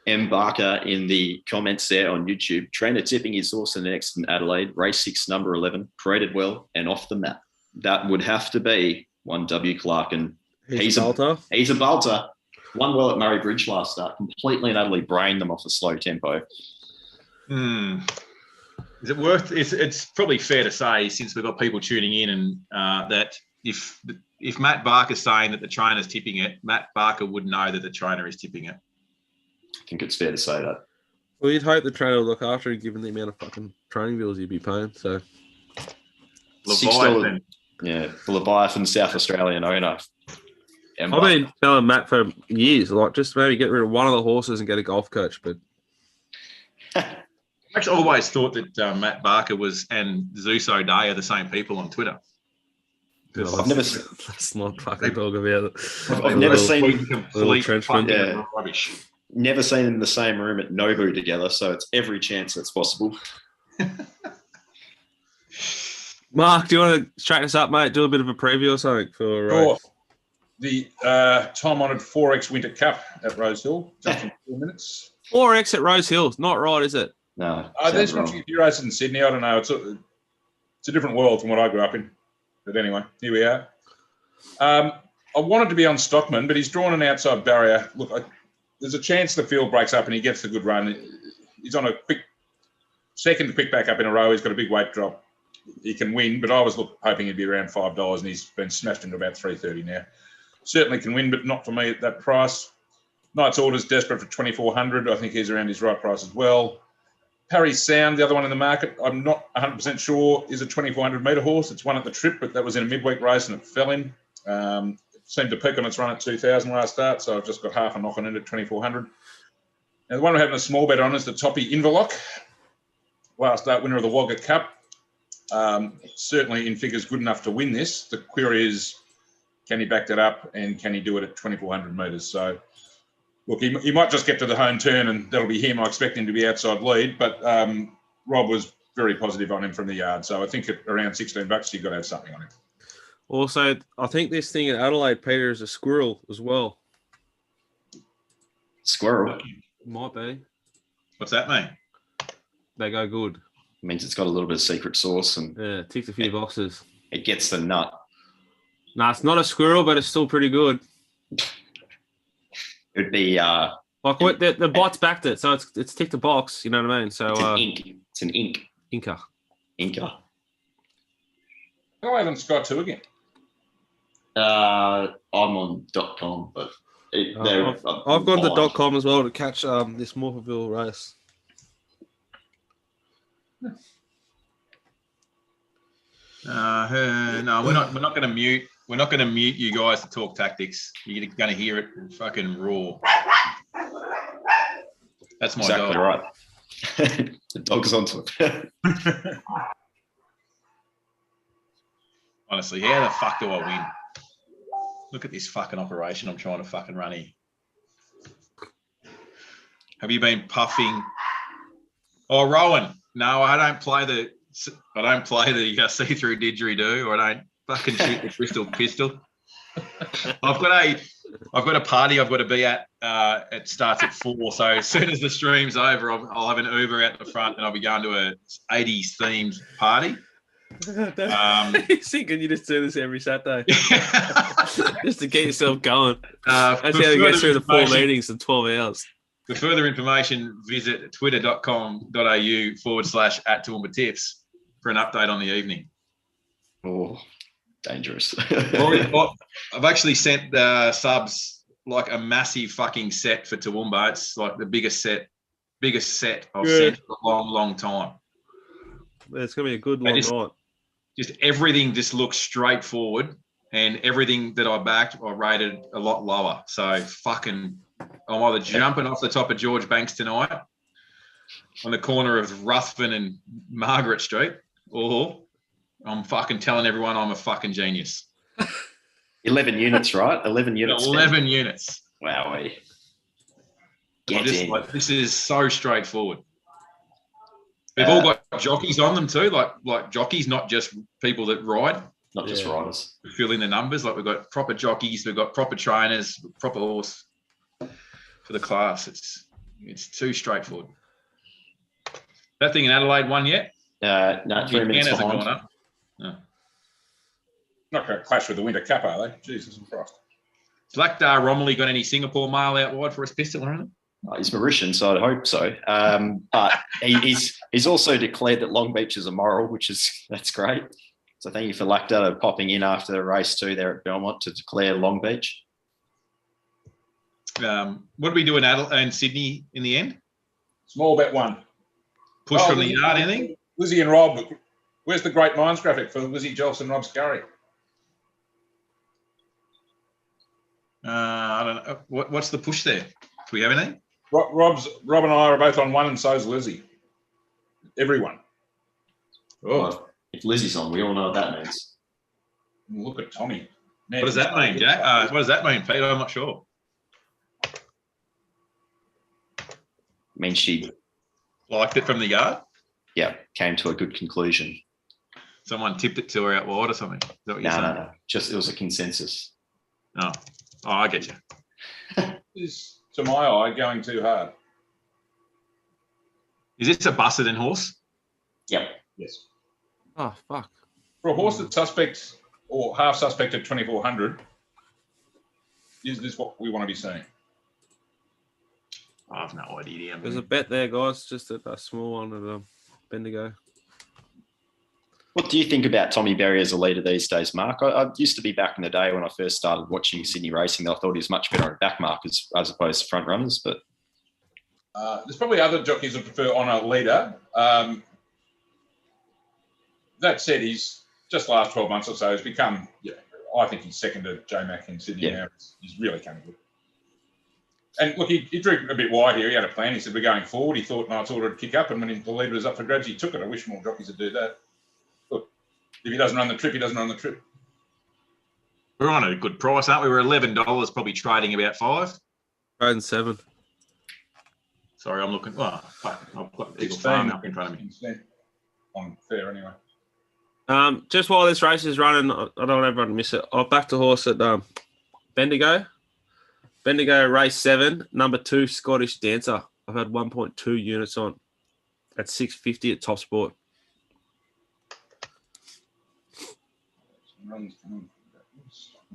S4: M. Barker in the comments there on YouTube. Trainer tipping his horse in the next in Adelaide. Race 6, number 11. Paraded well and off the map. That would have to be one W. Clark. And he's a bolter. Won well at Murray Bridge last start. Completely and utterly brained them off the slow tempo.
S3: Is it worth? It's probably fair to say, since we've got people tuning in, and that if Matt Barker's saying that the trainer's tipping it, Matt Barker would know that the trainer is tipping it.
S4: I think it's fair to say that.
S1: Well, you'd hope the trainer would look after him, given the amount of fucking training bills you'd be paying. So,
S3: Leviathan.
S4: Yeah, the Leviathan South Australian owner.
S1: I've been telling Matt for years, like, just maybe get rid of one of the horses and get a golf coach. But
S3: I actually always thought that Matt Barker and Zeus O'Day are the same people on Twitter.
S4: I've never.
S1: Let's not fucking talk about it.
S4: I've never seen
S3: complete
S4: rubbish. Never seen them in the same room at Nobu together, so it's every chance that's possible.
S1: Mark, do you want to straighten us up, mate? Do a bit of a preview or something for
S2: Sure. The time-honoured 4X Winter Cup at Rosehill, just in 4 minutes.
S1: 4X at Rosehill, not right, is it?
S4: No.
S2: There's a few races in Sydney. I don't know. It's a different world from what I grew up in. But anyway, here we are. I wanted to be on Stockman, but he's drawn an outside barrier. Look, there's a chance the field breaks up and he gets the good run. He's on a second quick back up in a row. He's got a big weight drop. He can win, but I was hoping he'd be around $5, and he's been smashed into about $3.30 now. Certainly can win, but not for me at that price. Knight's Order's desperate for $2,400. I think he's around his right price as well. Parry Sound, the other one in the market, I'm not 100% sure is a 2,400 metre horse. It's won at the Trip, but that was in a midweek race and it fell in. It seemed to peak on its run at 2,000 last start, so I've just got half a knock on it at 2,400. Now, the one we're having a small bet on is the Toppy Inverloch. Last start winner of the Wagga Cup. Certainly in figures good enough to win this. The query is, can he back that up and can he do it at 2,400 metres? So, look, he might just get to the home turn and that'll be him. I expect him to be outside lead, but Rob was very positive on him from the yard. So I think at around $16, you've got to have something on him.
S1: Also, I think this thing at Adelaide, Peter, is a squirrel as well.
S4: Squirrel.
S1: Might be.
S3: What's that mean?
S1: They go good.
S4: Means it's got a little bit of secret sauce and
S1: Yeah, ticks a few boxes.
S4: it gets the nut.
S1: Nah, it's not a squirrel, but it's still pretty good.
S4: It'd be
S1: Like the bot's backed it, so it's ticked a box. You know what I mean? So
S4: it's an ink. It's an ink.
S1: Inca.
S4: Inca.
S2: Why haven't Sky 2 again?
S4: I'm on .com, but
S1: I've gone to .com as well to catch this Morphettville race.
S3: No, we're not going to mute. We're not going to mute you guys to talk tactics. You're going to hear it fucking raw. That's my
S4: exactly
S3: dog.
S4: right. The dog's onto it.
S3: Honestly, how the fuck do I win? Look at this fucking operation I'm trying to fucking run here. Have you been puffing? Oh, Rowan. No, I don't play the see-through didgeridoo, or I don't fucking shoot the crystal pistol. I've got a party I've got to be at. It starts at 4. So as soon as the stream's over, I'll have an Uber out the front and I'll be going to a 80s themed party.
S1: Can you just do this every Saturday? Just to get yourself going. That's how you get through the 4 meetings in 12 hours.
S3: For further information, visit twitter.com.au/@ToowoombaTips for an update on the evening.
S4: Oh, dangerous.
S3: I've actually sent subs like a massive fucking set for Toowoomba. It's like the biggest set I've sent for a long, long time.
S1: It's going to be a good long night.
S3: Just everything just looks straightforward, and everything that I backed, I rated a lot lower. So fucking, I'm either jumping off the top of George Banks tonight on the corner of Ruthven and Margaret Street, or I'm fucking telling everyone I'm a fucking genius.
S4: 11 units, right? 11 units.
S3: 11 units.
S4: Wow. Get in.
S3: Like, this is so straightforward. They've all got jockeys on them too, like jockeys, not just people that ride.
S4: Not just riders.
S3: Fill in the numbers. Like we've got proper jockeys, we've got proper trainers, proper horse for the class. It's too straightforward. That thing in Adelaide won yet?
S4: No, 3 minutes
S3: hasn't
S4: behind.
S3: gone up. No.
S2: Not going to clash with the Winter Cup, are they? Jesus Christ.
S3: Has Lakhdar Romilly got any Singapore mail out wide for his pistol or anything?
S4: He's Mauritian, so I'd hope so. But he's also declared that Long Beach is immoral, that's great. So thank you for Lakhdar popping in after the race too there at Belmont to declare Long Beach.
S3: What did we do in Adelaide and Sydney in the end?
S2: Small bet 1.
S3: Push from the yard, anything?
S2: Lizzie and Rob. Where's the Great Minds graphic for Lizzie, Jolson, and Rob Scurry?
S3: I don't know. What's the push there? Do we have anything?
S2: Rob and I are both on 1, and so's Lizzie. Everyone.
S4: Oh, if Lizzie's on, we all know what that means.
S2: Look at Tommy. Man,
S3: What does that mean, Jack? What does that mean, Pete? I'm not sure.
S4: Means she
S3: Liked it from the yard?
S4: came to a good conclusion.
S3: Someone tipped it to her out wide or something? Is that what you're saying?
S4: No. Just it was a consensus.
S3: Oh, I get you.
S2: Is, to my eye, going too hard.
S3: Is this a busted in horse?
S4: Yep.
S2: Yes.
S1: Oh, fuck.
S2: For a horse that's suspect or half suspect at 2,400, is this what we want to be seeing?
S3: I have no idea.
S1: There's a bet there, guys. Just a small one at Bendigo.
S4: What do you think about Tommy Berry as a leader these days, Mark? I used to be back in the day when I first started watching Sydney racing. I thought he was much better on back markers as opposed to front runners. But
S2: there's probably other jockeys that prefer on a leader. That said, he's just last 12 months or so has become, I think he's second to J-Mac in Sydney now. He's really coming good. And look, he drew a bit wide here. He had a plan. He said, we're going forward. He thought Knight's Order would kick up. And when the leader was up for grabs, he took it. I wish more jockeys would do that. Look, If he doesn't run the trip, he doesn't run the trip.
S3: We're on a good price, aren't we? We're $11, probably trading about 5.
S1: Trading 7.
S3: Sorry, I'm looking. Well, I've got Eagle
S2: 16
S3: Farm up in front of me.
S2: On fair anyway.
S1: Just while this race is running, I don't want everyone to miss it. I'll back the horse at Bendigo. Bendigo race 7, number 2, Scottish Dancer. I've had 1.2 units on at 650 at Top Sport.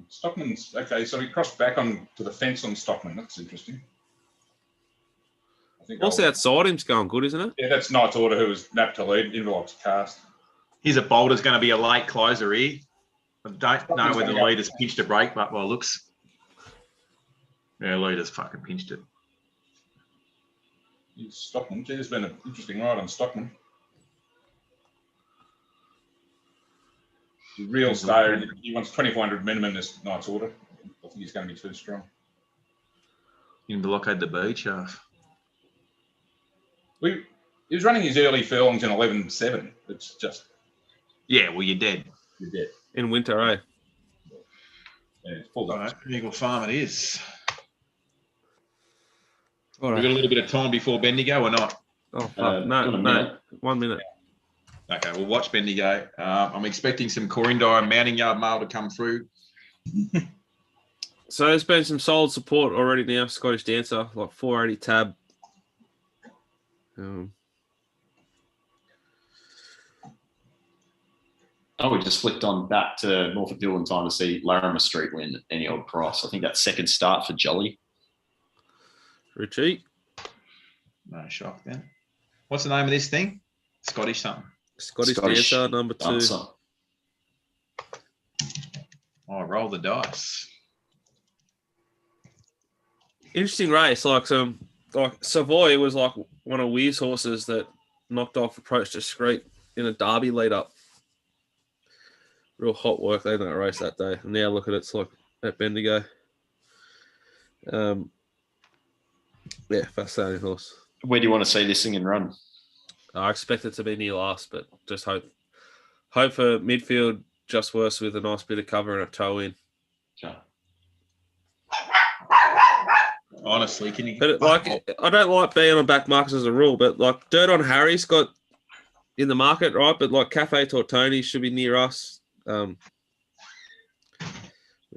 S2: Stockman's okay, so he crossed back on to the fence on Stockman. That's interesting. I think
S1: Also outside him's going good, isn't it?
S2: Yeah, that's Knight's Order, who was napped to lead. Envelope's cast.
S3: He's a Boulder's going to be a late closer here. I don't know whether the leader's pinched a break, but well, looks. Yeah, leader's fucking pinched it.
S2: Stockman. Gee, there's been an interesting ride on Stockman. The real star, he wants 2,400 minimum this Knight's Order. I think he's going to be too strong.
S3: In blockade the beach,
S2: He was running his early furlongs in 11.7. It's just...
S3: Yeah, well, you're dead.
S2: You're dead.
S1: In winter, eh?
S2: Yeah, it's pulled up.
S3: Right, Eagle Farm it is.
S1: All
S3: We've got a little bit of time before Bendigo or not?
S1: Oh, fuck. No. 1 minute.
S3: Okay, we'll watch Bendigo. I'm expecting some Corindai and Mounting Yard mail to come through.
S1: So there's been some solid support already now. Scottish Dancer, like 480 tab.
S4: We just flicked on back to Norfolk Hill in time to see Larimer Street win at any old price. I think that's second start for Jolly.
S1: Richie.
S3: No shock then. What's the name of this thing? Scottish something.
S1: Scottish Dancer, number 2.
S4: Dancer.
S3: Oh, roll the dice.
S1: Interesting race. Like Savoy was like one of Weir's horses that knocked off Approach Discreet in a derby lead up. Real hot work they did that race that day. And now look at it's like at Bendigo. Yeah, fascinating horse.
S4: Where do you want to see this thing and run?
S1: I expect it to be near last, but just hope for midfield just worse with a nice bit of cover and a toe in.
S4: Okay.
S3: Honestly, can you?
S1: But I don't like being on back markers as a rule, but like Dirt on Harry's got in the market, right? But like Cafe Tortoni should be near us, which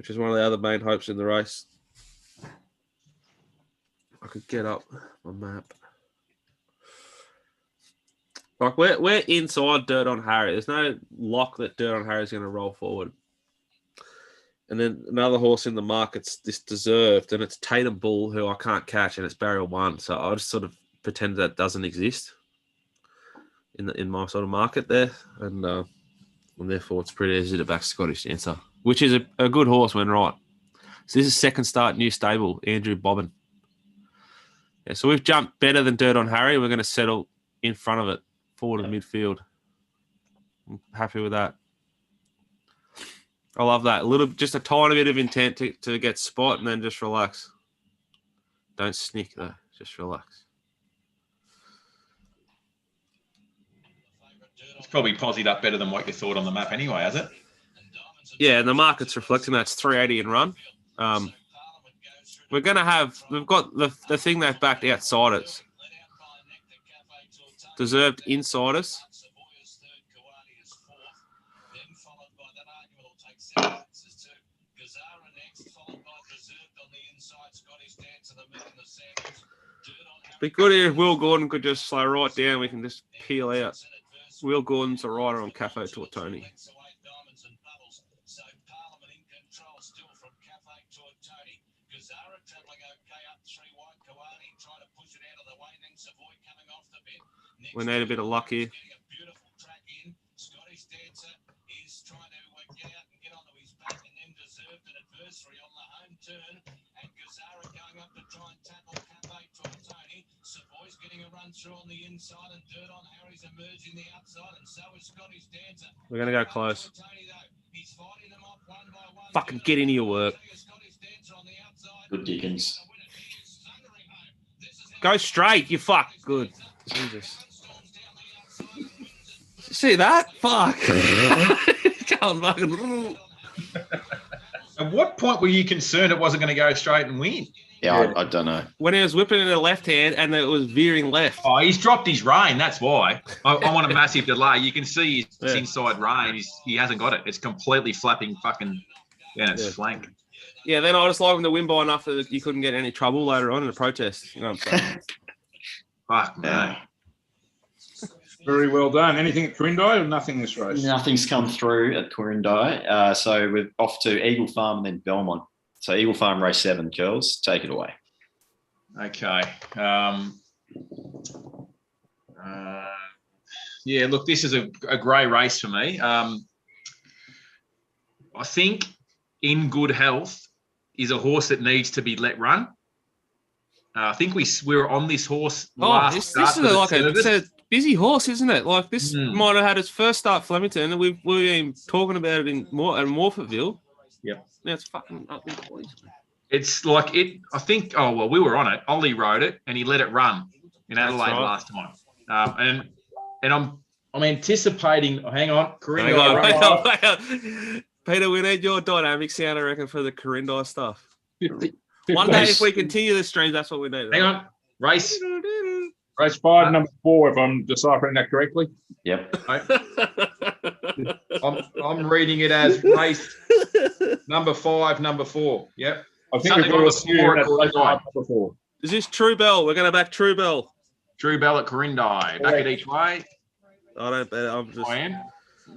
S1: is one of the other main hopes in the race. I could get up my map. Like we're inside Dirt on Harry. There's no lock that Dirt on Harry is going to roll forward. And then another horse in the market's this Deserved, and it's Tatum Bull, who I can't catch, and it's barrier 1. So I'll just sort of pretend that doesn't exist in my sort of market there, and therefore it's pretty easy to back Scottish Dancer, which is a good horse when right. So this is second start, new stable, Andrew Bobbin. Yeah, so we've jumped better than Dirt on Harry. We're going to settle in front of it, forward of midfield. I'm happy with that. I love that. Just a tiny bit of intent to get spot and then just relax. Don't snick though. Just relax.
S3: It's probably posied up better than what you thought on the map anyway, has it?
S1: Yeah, and the market's reflecting that. It's 380 and run. We've got the thing they've backed outsiders. Deserved insiders. Be good if Will Gordon could just slow right down. We can just peel out. Will Gordon's a rider on Cafe Tortoni. We need a bit of luck here. We're going to go close. Fucking get into your work.
S4: Good Dickens.
S1: Go straight, you fuck. Good. Jesus. See that? Fuck. going fucking.
S3: At what point were you concerned it wasn't going to go straight and win?
S4: Yeah, I don't know.
S1: When he was whipping in the left hand and it was veering left.
S3: Oh, he's dropped his rein. That's why. I want a massive delay. You can see his inside rein. He hasn't got it. It's completely flapping fucking down its flank.
S1: Yeah, then I just like him to win by enough that you couldn't get any trouble later on in the protest. You know what I'm saying?
S3: Fuck, man.
S2: Very well done. Anything at Quirindi or nothing this race?
S4: Nothing's come through at Quirindi. So we're off to Eagle Farm and then Belmont. So Eagle Farm race 7, girls, take it away.
S3: Okay. Yeah, look, this is a grey race for me. I think In Good Health is a horse that needs to be let run. I think we were on this horse last
S1: this
S3: start.
S1: is like it's a busy horse, isn't it? Like this might have had its first start Flemington, and we've been talking about it at Morphettville.
S3: Yep.
S1: Now it's fucking up in the boys.
S3: It's like it. I think. Oh well, we were on it. Ollie rode it, and he let it run in Adelaide last time. And I'm anticipating. Hang on,
S1: hang on. Peter, we need your dynamic sound, I reckon, for the Quirindi stuff. One day, if we continue the stream, that's what we need.
S3: Hang on, race
S2: 5, number 4, if I'm deciphering that correctly.
S4: Yep.
S3: I'm reading it as race number 5, number 4. Yep.
S2: I think we've got to assume that's race 5, number 4.
S1: Is this True Bell? We're going to back True Bell.
S3: True Bell at Quirindi. Back it each way.
S1: I don't bet.
S3: I am.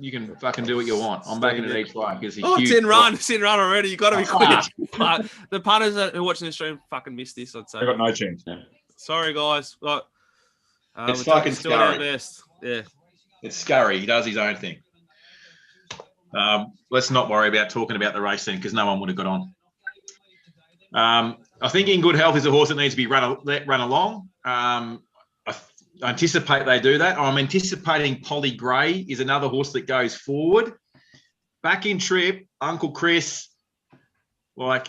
S3: You can fucking do what you want. I'm backing it each way because
S1: it's in run. It's in run already. You got to be quick. The punters that are watching the stream fucking missed this. I'd say.
S2: They've got no chance. Yeah.
S1: Sorry, guys.
S3: It's fucking
S1: still our best. Yeah.
S3: It's scurry. He does his own thing. Let's not worry about talking about the race then because no one would have got on. I think In Good Health is a horse that needs to be let run along. I anticipate they do that. I'm anticipating Polly Gray is another horse that goes forward. Back in trip, Uncle Chris, I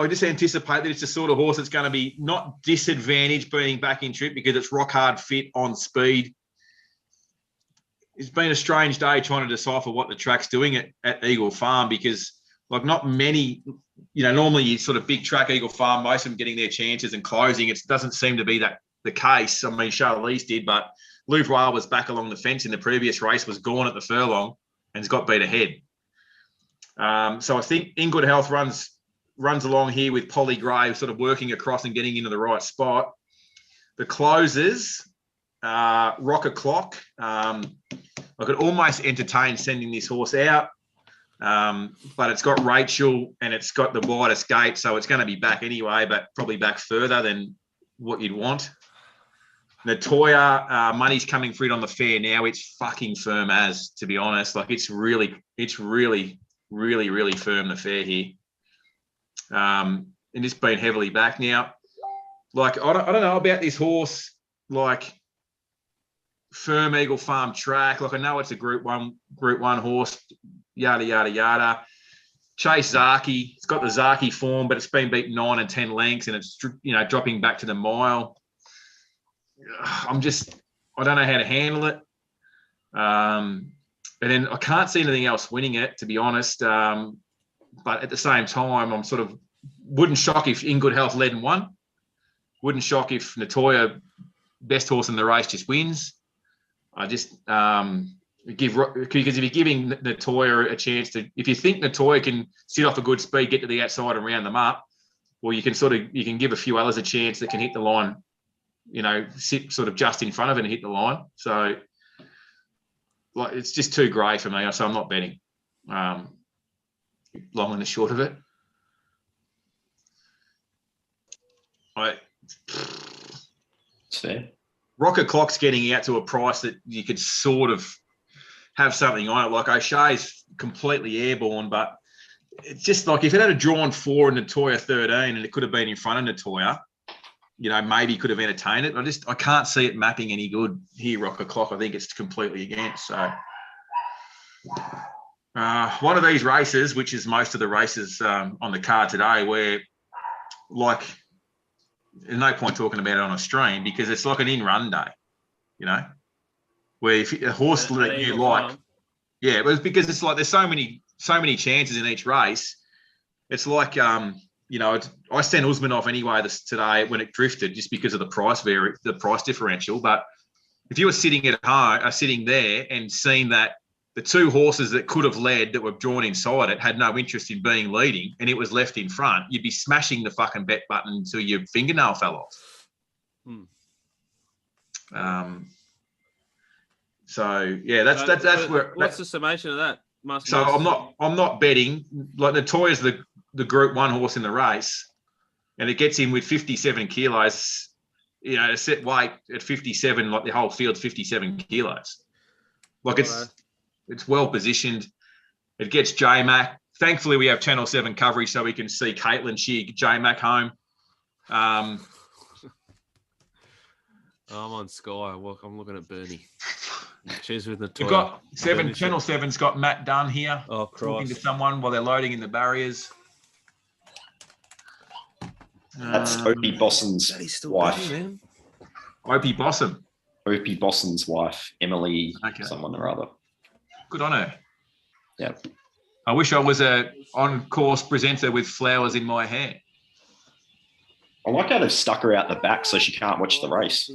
S3: just anticipate that it's the sort of horse that's going to be not disadvantaged being back in trip because it's rock hard fit on speed. It's been a strange day trying to decipher what the track's doing at Eagle Farm because not many, normally you sort of big track Eagle Farm, most of them getting their chances and closing. It doesn't seem to be that the case. I mean, Charlize did, but Louvroy was back along the fence in the previous race, was gone at the furlong and has got beat ahead. So I think In Good Health runs along here with Polly Gray sort of working across and getting into the right spot. The closers, Rock O'Clock. I could almost entertain sending this horse out, but it's got Rachel and it's got the widest gate, so it's going to be back anyway, but probably back further than what you'd want. Natoya, money's coming for it on the fair now. It's fucking firm as, to be honest. It's really, really firm, the fair here. And it's been heavily back now. I don't know about this horse, firm Eagle Farm track. I know it's a Group 1 horse, yada, yada, yada. Chase Zaki, it's got the Zaki form, but it's been beaten 9 and 10 lengths and it's, dropping back to the mile. I don't know how to handle it. And then I can't see anything else winning it, to be honest. But at the same time, I'm wouldn't shock if In Good Health led and won. Wouldn't shock if Natoya, best horse in the race, just wins. I just because if you're giving Natoya a chance to, if you think Natoya can sit off a good speed, get to the outside and round them up, well, you can give a few others a chance that can hit the line, sit sort of just in front of it and hit the line. So it's just too grey for me. So I'm not betting. Long and the short of it.
S4: It's fair.
S3: Rocket Clock's getting out to a price that you could sort of have something on it. O'Shea's completely airborne, but it's just if it had a drawn 4 and Natoya 13 and it could have been in front of Natoya, maybe could have entertained it. I can't see it mapping any good here, Rocket Clock. I think it's completely against. So one of these races, which is most of the races on the card today, where there's no point talking about it on a stream because it's like an in-run day, where if a horse that you like, Yeah, it was because it's like there's so many chances in each race. It's like I sent Usman off anyway today when it drifted just because of the price differential. But if you were sitting at home, sitting there and seeing that the two horses that could have led that were drawn inside it had no interest in being leading and it was left in front, you'd be smashing the fucking bet button until your fingernail fell off. So yeah, that's where.
S1: What's the summation of that?
S3: I'm not betting. Like Natoya's the Group 1 horse in the race, and it gets in with 57 kilos. A set weight at 57, like the whole field's 57 kilos. Like it's well positioned. It gets J-Mac. Thankfully, we have Channel 7 coverage so we can see Caitlin Shear J-Mac home.
S1: I'm on Sky. I'm looking at Bernie. She's with Natoya.
S3: You've got Channel 7's got Matt Dunn here talking to someone while they're loading in the barriers.
S4: That's Opie Bosson's wife.
S1: Man.
S3: Opie Bosson.
S4: Opie Bosson's wife, Emily, someone or other.
S3: Good on her.
S4: Yeah.
S3: I wish I was a on-course presenter with flowers in my hair.
S4: I like how they've stuck her out the back so she can't watch the race.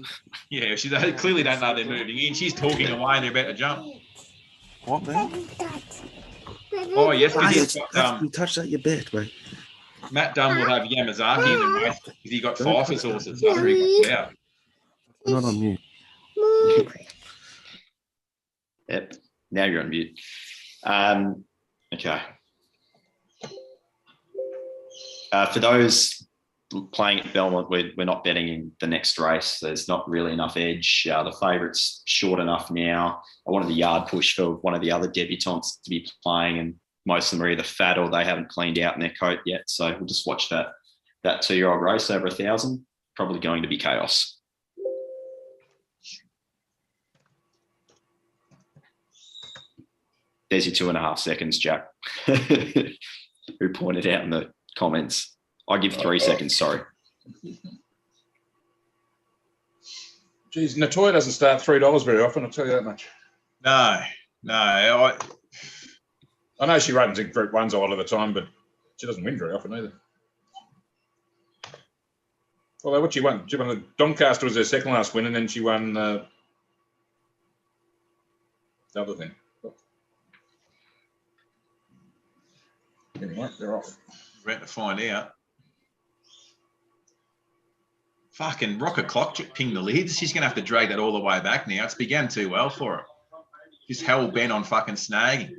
S3: Yeah, they clearly don't know they're moving in. She's talking away and they're about to jump.
S7: What, man?
S3: Oh, yes, because
S7: you touched that your bed, mate.
S3: Matt Dunn will have Yamazaki in the race because he got Pfeiffer's horses after he got out.
S7: Not on mute.
S4: Yep. Now you're on mute. Okay. For those playing at Belmont, we're not betting in the next race. There's not really enough edge. The favourite's short enough now. I wanted the yard push for one of the other debutantes to be playing, and most of them are either fat or they haven't cleaned out in their coat yet. So we'll just watch that 2-year-old race over 1,000. Probably going to be chaos. There's your 2.5 seconds, Jack, who pointed out in the comments. I give 3 seconds, sorry.
S2: Geez, Natoya doesn't start $3 very often, I'll tell you that much.
S3: No.
S2: I know she runs in Group 1s a lot of the time, but she doesn't win very often either. Although what she won Doncaster was her second last win, and then she won the other thing. Anyway, they're off.
S3: We're about to find out. Fucking Rocket Clock pinged the lids. She's going to have to drag that all the way back now. It's began too well for her. Just hell bent on fucking snagging.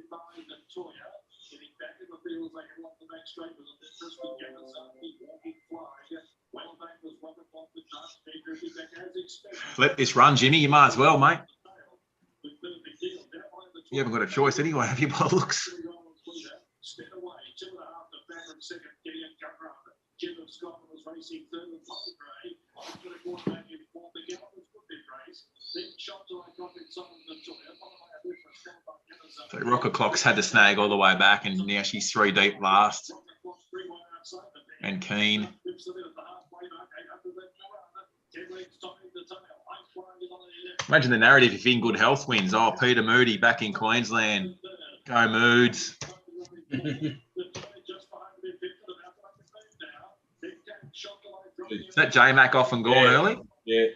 S3: Let this run, Jimmy. You might as well, mate. You haven't got a choice anyway, have you, by the looks? So Rocket Clock's had to snag all the way back, and now she's 3 deep last. And Keen. Imagine the narrative if In Good Health wins. Oh, Peter Moody back in Queensland. Go Moods. Is that J-Mac off and gone early?
S2: Yeah.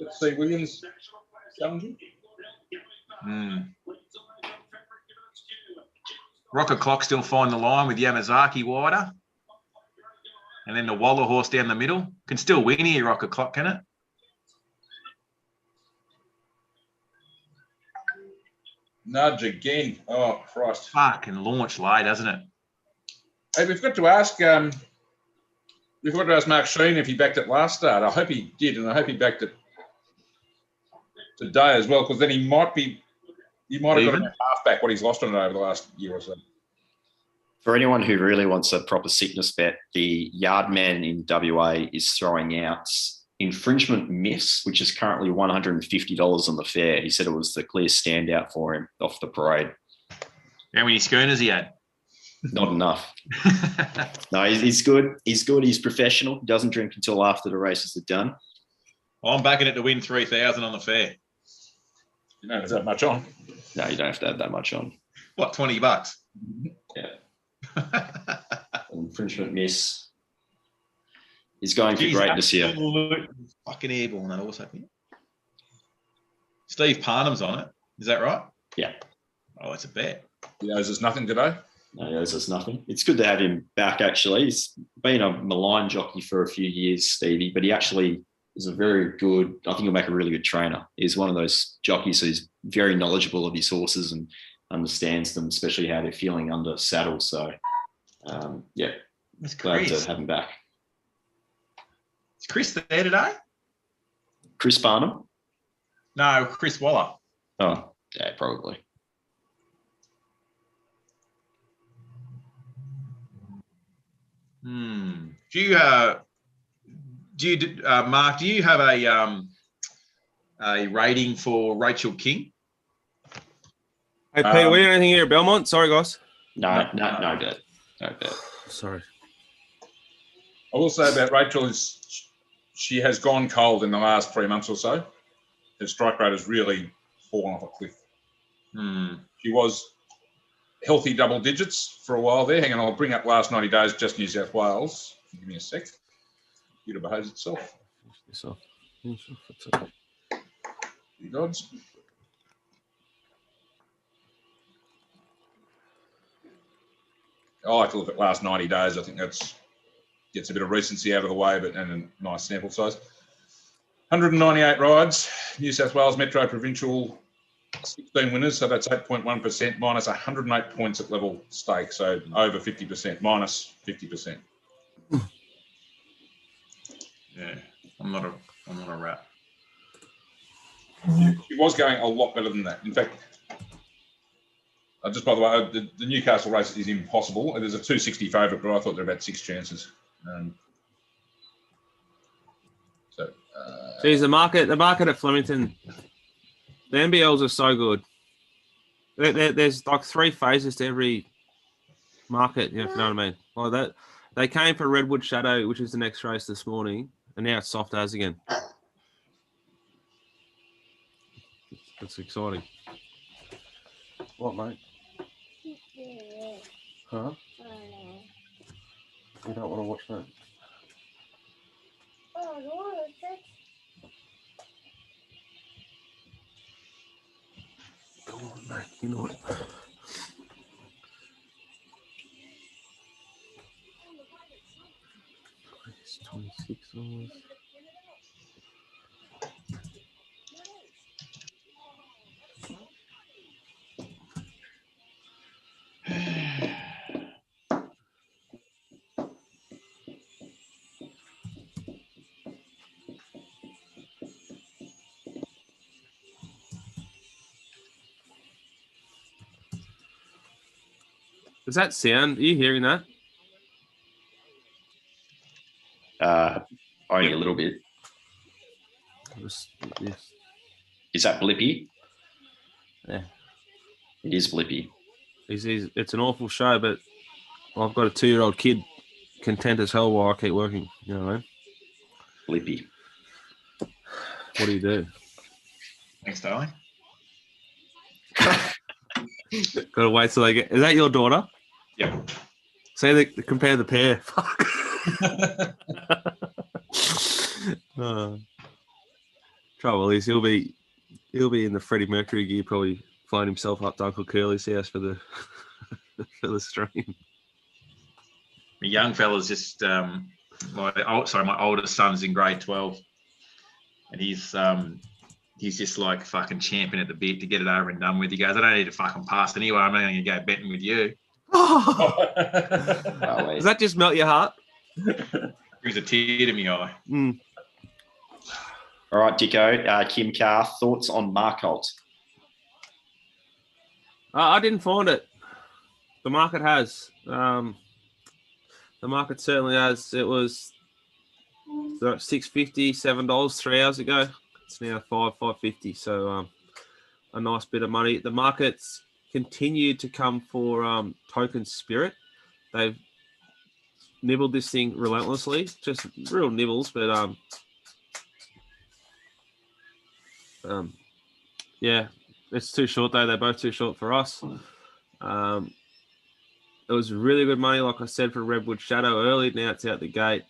S2: Let's see, Williams challenging.
S3: Rocket Clock still find the line with Yamazaki wider. And then the Waller horse down the middle. Can still win here, Rocket Clock, can it?
S2: Nudge again. Oh, Christ.
S3: Fucking launch late, hasn't it?
S2: Hey, we've got to ask Mark Sheen if he backed it last start. I hope he did, and I hope he backed it today as well, because then he might have got about half back what he's lost on it over the last year or so.
S4: For anyone who really wants a proper sickness bet, the Yardman in WA is throwing out Infringement Miss, which is currently $150 on the fair. He said it was the clear standout for him off the parade.
S3: How many schooners he had?
S4: Not enough. No, he's good. He's good. He's professional. He doesn't drink until after the races are done.
S3: I'm backing it to win 3,000 on the fair.
S2: You know, there's that much on.
S4: No, you don't have to add that much on.
S3: What, $20?
S4: Yeah. Infringement miss. He's going for greatness here.
S3: Fucking airborne that also. Steve Parnham's on it. Is that right?
S4: Yeah.
S3: Oh, it's a bet.
S2: He owes us nothing today.
S4: No, he owes us nothing. It's good to have him back, actually. He's been a maligned jockey for a few years, Stevie, but he actually is a very good, I think he'll make a really good trainer. He's one of those jockeys who's very knowledgeable of his horses and understands them, especially how they're feeling under saddle. So, yeah,
S3: That's
S4: glad
S3: Chris.
S4: to have him back.
S3: Is Chris there today?
S4: Chris Barnum?
S3: No, Chris Waller.
S4: Oh, yeah, probably.
S3: Do you, Mark? Do you have a rating for Rachel King?
S1: Hey, Peter, we doing anything here at Belmont? Sorry, guys.
S4: No bet. No bet.
S1: Sorry.
S2: I will say about Rachel is she has gone cold in the last 3 months or so. Her strike rate has really fallen off a cliff. She was healthy double digits for a while there. Hang on, I'll bring up last 90 days, just New South Wales. Give me a sec. Computer behaves itself. You gods. I like to look at last 90 days. I think that's gets a bit of recency out of the way, but and a nice sample size. 198 rides. New South Wales Metro Provincial, 16 winners, so that's 8.1%, minus 108 points at level stake, so over 50%, minus 50%.
S3: Yeah, I'm not a rat.
S2: She was going a lot better than that. In fact, just by the way, the Newcastle race is impossible. There's a 260 favourite, but I thought there were about 6 chances.
S1: Geez, the market at Flemington, the NBLs are so good. There's like 3 phases to every market, if you know what I mean. Like that, they came for Redwood Shadow, which is the next race this morning, and now it's soft as again. It's exciting.
S7: What, mate? Huh? You don't want to watch that? Come on, mate. You know it. It's $26.
S1: Does that sound? Are you hearing that?
S4: Only a little bit.
S1: Yes.
S4: Is that blippy?
S1: Yeah.
S4: It is blippy.
S1: It's an awful show, but I've got a 2-year-old kid content as hell while I keep working. You know what I mean?
S4: Blippy.
S1: What do you do?
S3: Thanks, darling.
S1: Got to wait till they get. Is that your daughter?
S3: Yep.
S1: Say they compare the pair. Fuck. Trouble is, he'll be in the Freddie Mercury gear, probably flying himself up to Uncle Curly's house for the for the stream.
S3: My young fella's just my oldest son's in grade 12, and he's just like fucking champing at the bit to get it over and done with. He goes, I don't need to fucking pass anyway. I'm not going to go betting with you.
S1: Does that just melt your heart?
S3: Brings a tear to my eye.
S4: All right, Dicko. Kim Carr, thoughts on Marcolt?
S1: I didn't find it. The market has. The market certainly has. It was $6.50, $7 3 hours ago. It's now $5.50. So a nice bit of money. The market's continued to come for Token Spirit. They've nibbled this thing relentlessly, just real nibbles, but Yeah, it's too short though. They're both too short for us. It was really good money, like I said, for Redwood Shadow early. Now it's out the gate.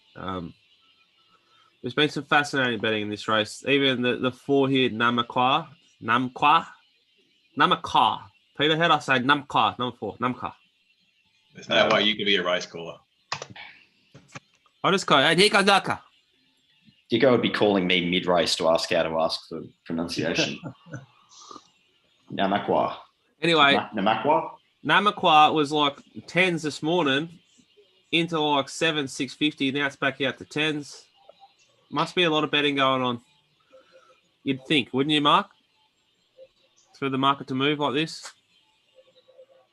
S1: There's been some fascinating betting in this race. Even the 4 here, Namaqua. Peter, how do I say Namqa? Number 4, Namqa.
S3: There's no way you could be a race caller.
S1: I just call it Hikadaka.
S4: Dicko would be calling me mid-race to ask how to ask for pronunciation. Namakwa.
S1: Anyway,
S4: Namakwa?
S1: Namaqua was like 10s this morning into like 650. Now it's back out to 10s. Must be a lot of betting going on. You'd think, wouldn't you, Mark? For the market to move like this?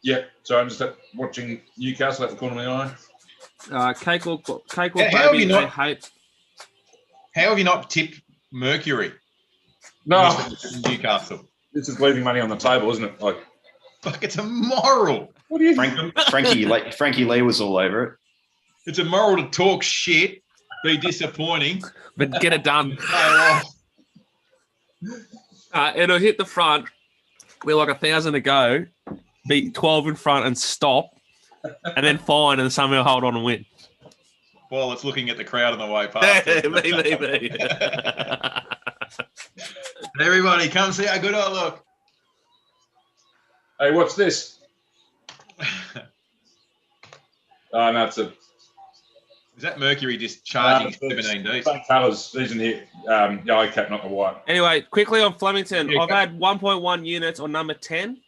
S2: Yeah, so I'm just watching Newcastle at the corner of my eye.
S1: Cakewalk
S3: How have
S1: Baby,
S3: you not-
S1: they hate.
S3: How have you not tipped Mercury?
S2: No,
S3: Newcastle.
S2: this is leaving money on the table, isn't it? Like,
S3: Fuck, it's immoral.
S2: what do you
S4: Frankie Lee was all over it.
S3: It's immoral to talk shit, be disappointing.
S1: But get it done.
S3: Oh,
S1: It'll hit the front with like 1,000 to go, be 12 in front and stop, and then fine and somehow hold on and win.
S3: while it's looking at the crowd on the way past.
S1: Me.
S3: Everybody, come see how good I look.
S2: Hey, what's this? Oh, no, it's a
S3: Is that Mercury just charging 17 Ds?
S2: same colours. These in here, yellow cap, not the white.
S1: Anyway, quickly on Flemington,
S3: Yeah,
S1: I've had 1.1 units on number 10.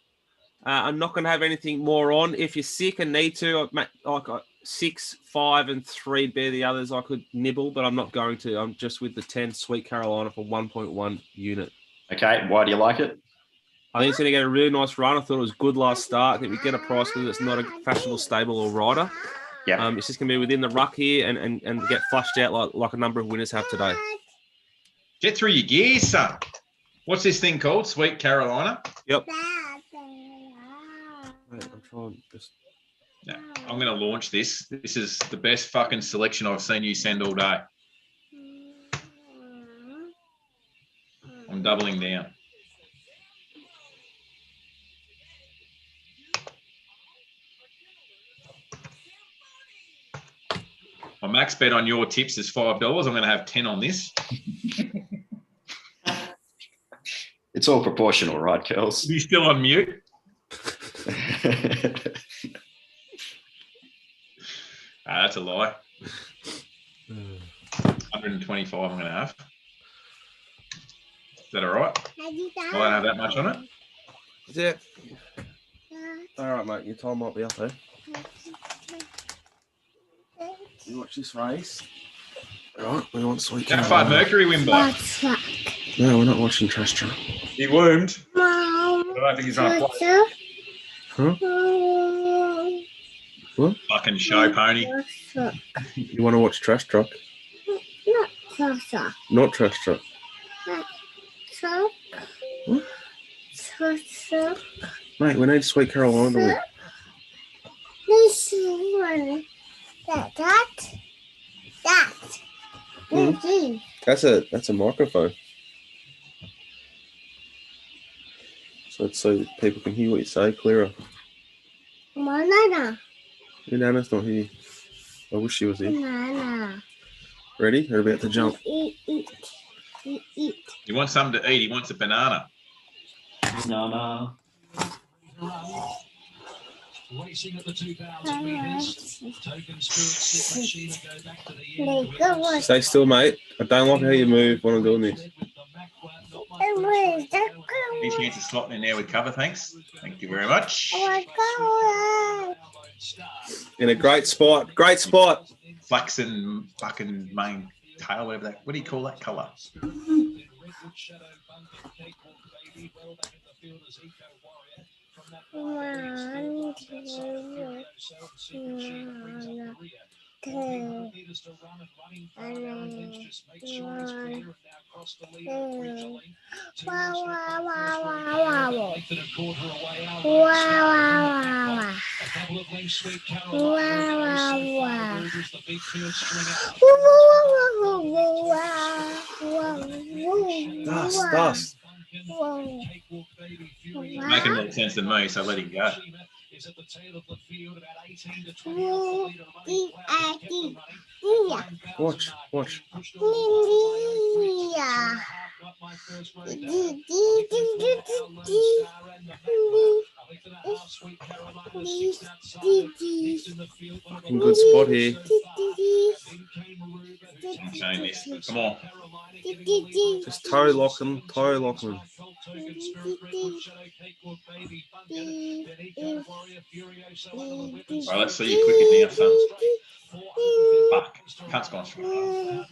S1: I'm not going to have anything more on. If you're sick and need to, I've got 6, 5, and 3 bear the others. I could nibble, but I'm not going to. I'm just with the 10 Sweet Carolina for 1.1 unit.
S4: Okay, why do you like it?
S1: I think it's going to get a really nice run. I thought it was good last start. I think we get a price because it's not a fashionable stable or rider.
S4: Yeah.
S1: It's just going to be within the ruck here and get flushed out like a number of winners have today.
S3: Get through your gears, son. What's this thing called? Sweet Carolina?
S1: Yep. Wait, I'm trying just...
S3: No, I'm going to launch this. This is the best fucking selection I've seen you send all day. I'm doubling down. My max bet on your tips is $5. I'm going to have 10 on this.
S4: It's all proportional, right, Kels?
S3: Are you still on mute? That's a lie. 125 I'm going to have. Is that all right? I don't have that much on it.
S1: Yeah. All right, mate. Your time might be up there. You watch this race. All right, we want Sweet
S3: How far Mercury win by?
S1: No, we're not watching Trash Truck.
S2: He loomed. I don't think he's going to play.
S1: Huh? What?
S3: Fucking show pony.
S1: You want to watch Trash Truck? Not Trash Truck. What? Mate, we need Sweet Carolina to win. That's a microphone. So people can hear what you say clearer. Your Nana's not here. I wish she was here. Ready? They're about to jump.
S3: He wants something to eat. He wants a banana.
S4: No.
S6: Racing at the 2,000 metres. Token Spirit Machine go back to the end.
S1: Stay still, mate. I don't like how you move when I'm doing this.
S3: These hands are slotting in there with cover, thanks. Thank you very much.
S1: In a great spot. Great spot.
S3: Flaxen fucking mane tail, whatever that. What do you call that colour?
S1: Dust.
S3: Making more sense than me, so let him go.
S6: Is at the tail of the field, about 18 to 20 off the lead of the main
S7: Watch, watch. Fucking good spot here.
S3: Showing this. Come on.
S7: Just toe lock him, toe lock him.
S3: Right, let's see you quick it now, son. Fuck. Cunt's gone through.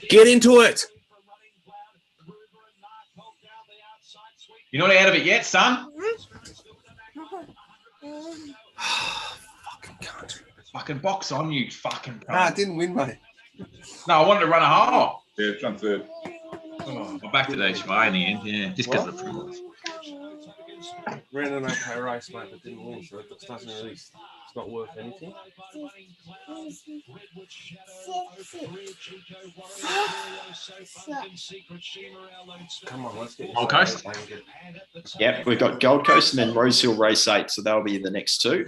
S1: Get into it.
S3: You're not out of it yet, son?
S7: Fucking cunt.
S3: Fucking box on, you fucking cunt.
S7: Nah, it didn't win, mate.
S3: No, I wanted to run a hole.
S2: Yeah, jump third.
S3: Oh, I backed it each way in the end, yeah, just because of the privilege.
S7: Ran an okay race, mate, but didn't win, so it doesn't really, it's not worth anything. Come on, let's get
S3: Gold Coast?
S4: Yep, we've got Gold Coast and then Rosehill race 8, so that'll be the next two.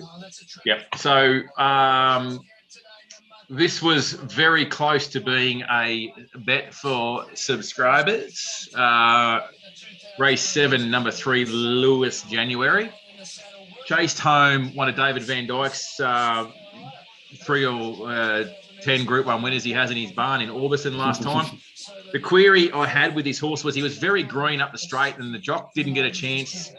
S3: Yep. So this was very close to being a bet for subscribers. Race 7, number 3, Lewis January. Chased home one of David Van Dyke's 3 or 10 Group 1 winners he has in his barn in Orbison last time. The query I had with his horse was he was very green up the straight and the jock didn't get a chance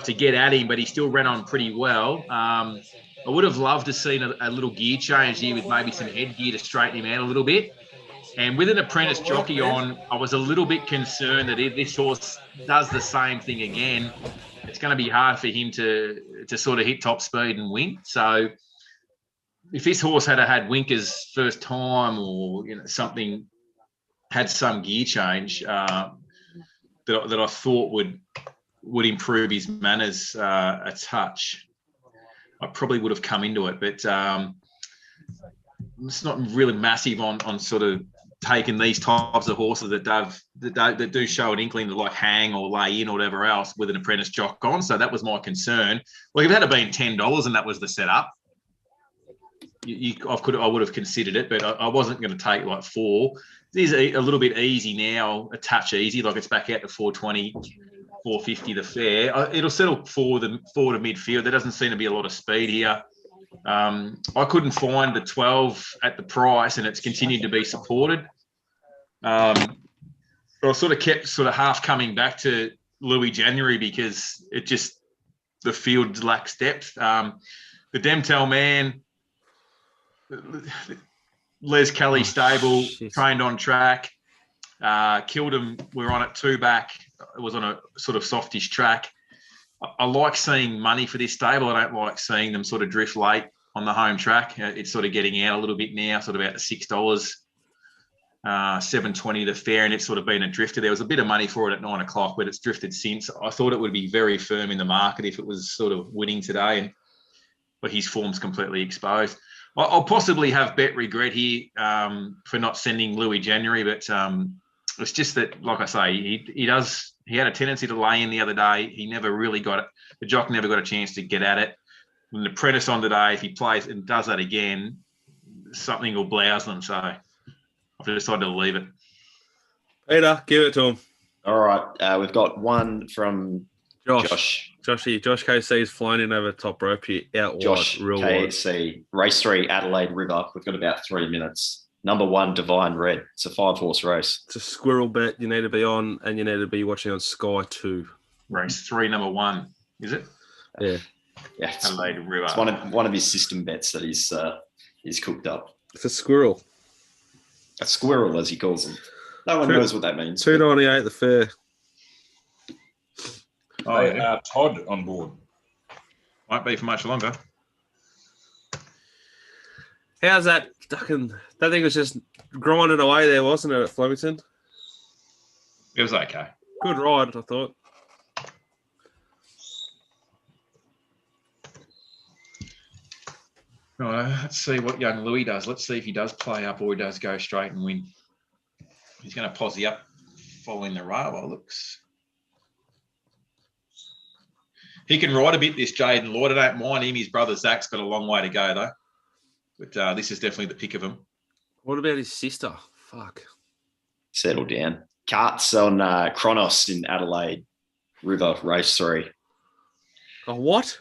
S3: to get at him, but he still ran on pretty well. I would have loved to have seen a little gear change here with maybe some head gear to straighten him out a little bit. And with an apprentice jockey on, I was a little bit concerned that if this horse does the same thing again, it's going to be hard for him to sort of hit top speed and win. So if this horse had Winker's first time or something, had some gear change that I thought would improve his manners a touch, I probably would have come into it. But it's not really massive on sort of taking these types of horses that do show an inkling to like hang or lay in or whatever else with an apprentice jock on. So that was my concern. Like if it had been $10 and that was the setup, I would have considered it, but I wasn't going to take like 4. It is a little bit easy now, a touch easy. Like it's back out to 420, 450 the fair. It'll settle forward to midfield. There doesn't seem to be a lot of speed here. I couldn't find the 12 at the price, and it's continued to be supported. But I sort of kept half coming back to Louis January because the field lacks depth. The Demtel man, Les Kelly stable, trained on track, killed him. We're on it 2 back. It was on a sort of softish track. I like seeing money for this stable. I don't like seeing them sort of drift late on the home track. It's sort of getting out a little bit now, sort of about $6, $7.20 the fair, and it's sort of been a drifter. There was a bit of money for it at 9 o'clock, but it's drifted since. I thought it would be very firm in the market if it was sort of winning today, but his form's completely exposed. I'll possibly have bet regret here for not sending Louis January, but it's just that, like I say, he had a tendency to lay in the other day. He never really got it. The jock never got a chance to get at it. With an apprentice on today, if he plays and does that again, something will blouse them. So I've decided to leave it.
S1: Peter, give it to him.
S4: All right. We've got one from Josh.
S1: Josh KC's flown in over top rope here, out
S4: Josh
S1: wide, real
S4: KC, race 3, Adelaide River. We've got about 3 minutes. Number 1, Divine Red. It's a 5-horse race.
S1: It's a squirrel bet you need to be on, and you need to be watching on Sky 2.
S3: Race 3, number 1, is it?
S1: Yeah.
S4: Yeah, it's
S3: Adelaide River.
S4: It's one of his system bets that he's cooked up.
S1: It's a squirrel.
S4: A squirrel, as he calls them. No one knows what that means.
S1: $2.98 the fair.
S3: Oh, yeah.
S2: Todd on board.
S3: Won't be for much longer.
S1: How's that? That thing was just grinding away there, wasn't it, at Flemington?
S3: It was okay.
S1: Good ride, I thought.
S3: Right, let's see what young Louis does. Let's see if he does play up or he does go straight and win. He's going to posse up following the rail. Looks. He can ride a bit, this Jaden Lord. I don't mind him. His brother Zach's got a long way to go, though. But this is definitely the pick of him.
S1: What about his sister? Fuck.
S4: Settle down. Carts on Kronos in Adelaide River, race 3.
S1: Oh, what?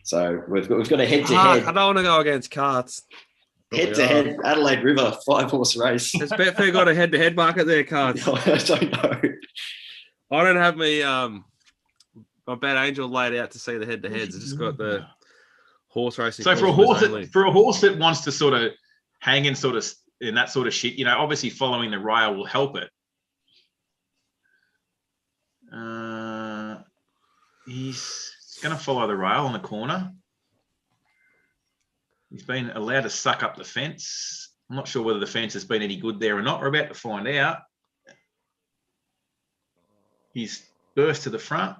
S4: So we've got a
S1: Fuck,
S4: head-to-head.
S1: I don't want to go against carts.
S4: Head-to-head Adelaide River 5-horse race.
S1: Has Betfair got a head-to-head market there, carts?
S4: I don't know.
S1: I don't have my bad angel laid out to see the head-to-heads. I just got the horse racing.
S3: So for a horse that wants to sort of hang in sort of in that sort of shit, you know, obviously following the rail will help it. He's going to follow the rail on the corner. He's been allowed to suck up the fence. I'm not sure whether the fence has been any good there or not. We're about to find out. He's burst to the front.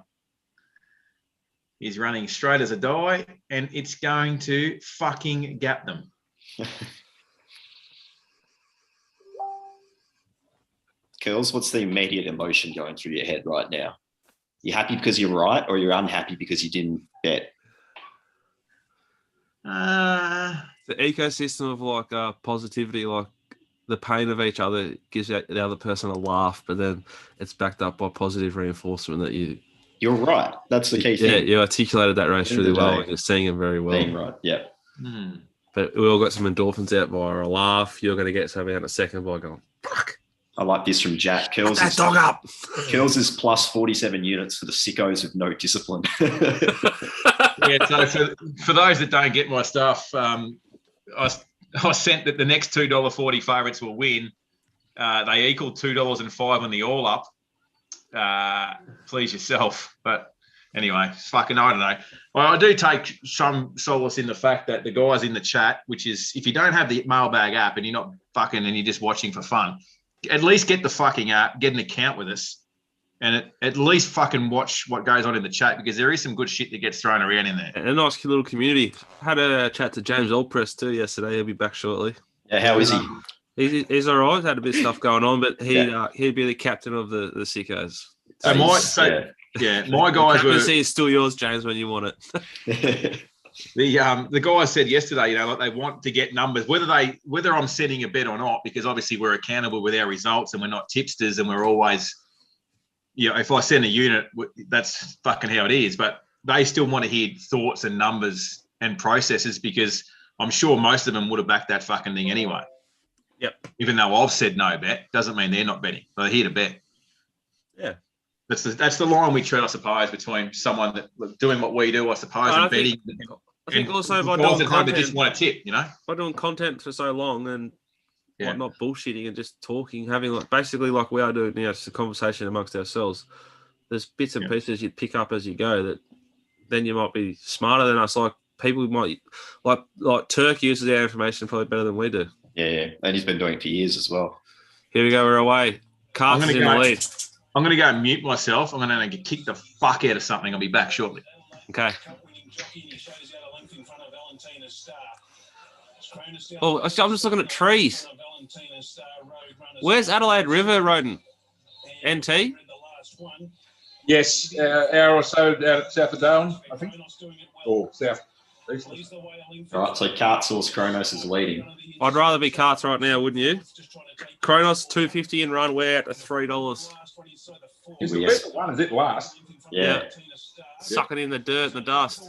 S3: He's running straight as a die, and it's going to fucking gap them.
S4: Curls, what's the immediate emotion going through your head right now? You happy because you're right, or you're unhappy because you didn't bet?
S1: The ecosystem of like positivity, like the pain of each other gives the other person a laugh, but then it's backed up by positive reinforcement that
S4: you're right. That's the key thing.
S1: Yeah, you articulated that race really well. You're seeing it very well.
S4: Being right, yeah.
S1: But we all got some endorphins out via a laugh. You're going to get something out in a second by going, fuck.
S4: I like this from Jack. Curls
S1: that dog up.
S4: Curls is plus 47 units for the sickos with no discipline.
S3: Yeah, so for those that don't get my stuff, I sent that the next $2.40 favourites will win. They equal $2.05 on the all up. Please yourself. But anyway, fucking, I don't know. Well, I do take some solace in the fact that the guys in the chat, which is if you don't have the mailbag app and you're not fucking and you're just watching for fun, at least get the fucking app, get an account with us, and at least fucking watch what goes on in the chat, because there is some good shit that gets thrown around in there.
S1: And a nice little community. Had a chat to James Allpress too yesterday. He'll be back shortly.
S4: Yeah, how is he?
S1: He's all right. Had a bit of stuff going on, but he'd be the captain of the sickos.
S3: So my guys were.
S1: Captaincy is still yours, James, when you want it.
S3: The guys said yesterday, you know, like they want to get numbers, whether I'm setting a bet or not, because obviously we're accountable with our results and we're not tipsters, and we're always, you know, if I send a unit, that's fucking how it is. But they still want to hear thoughts and numbers and processes, because I'm sure most of them would have backed that fucking thing anyway.
S1: Yep.
S3: Even though I've said no bet, doesn't mean they're not betting. They're here to bet.
S1: Yeah.
S3: That's the line we tread, I suppose, between someone that doing what we do, I suppose, and betting.
S1: I think also by
S3: doing
S1: doing content,
S3: they just want a tip, you know,
S1: by doing content for so long and not bullshitting and just talking, having like basically like we are doing now, just a conversation amongst ourselves. There's bits and pieces you pick up as you go that then you might be smarter than us. Like people might like Turk uses our information probably better than we do.
S4: Yeah, and he's been doing it for years as well.
S1: Here we go, we're away. Carter's in the lead.
S3: I'm going to go and mute myself. I'm going to get kicked the fuck out of something. I'll be back shortly.
S1: Okay. Oh, I'm just looking at trees. Where's Adelaide River, Roden? NT?
S2: Yes, hour or so out south of Darwin, I think. Or south east.
S4: All right, so Cartsource Kronos is leading.
S1: I'd rather be Carts right now, wouldn't you? Kronos $2.50 and run. We're at $3.
S2: Is the best one? Is it last?
S4: Yeah.
S1: Suck it in the dirt and the dust.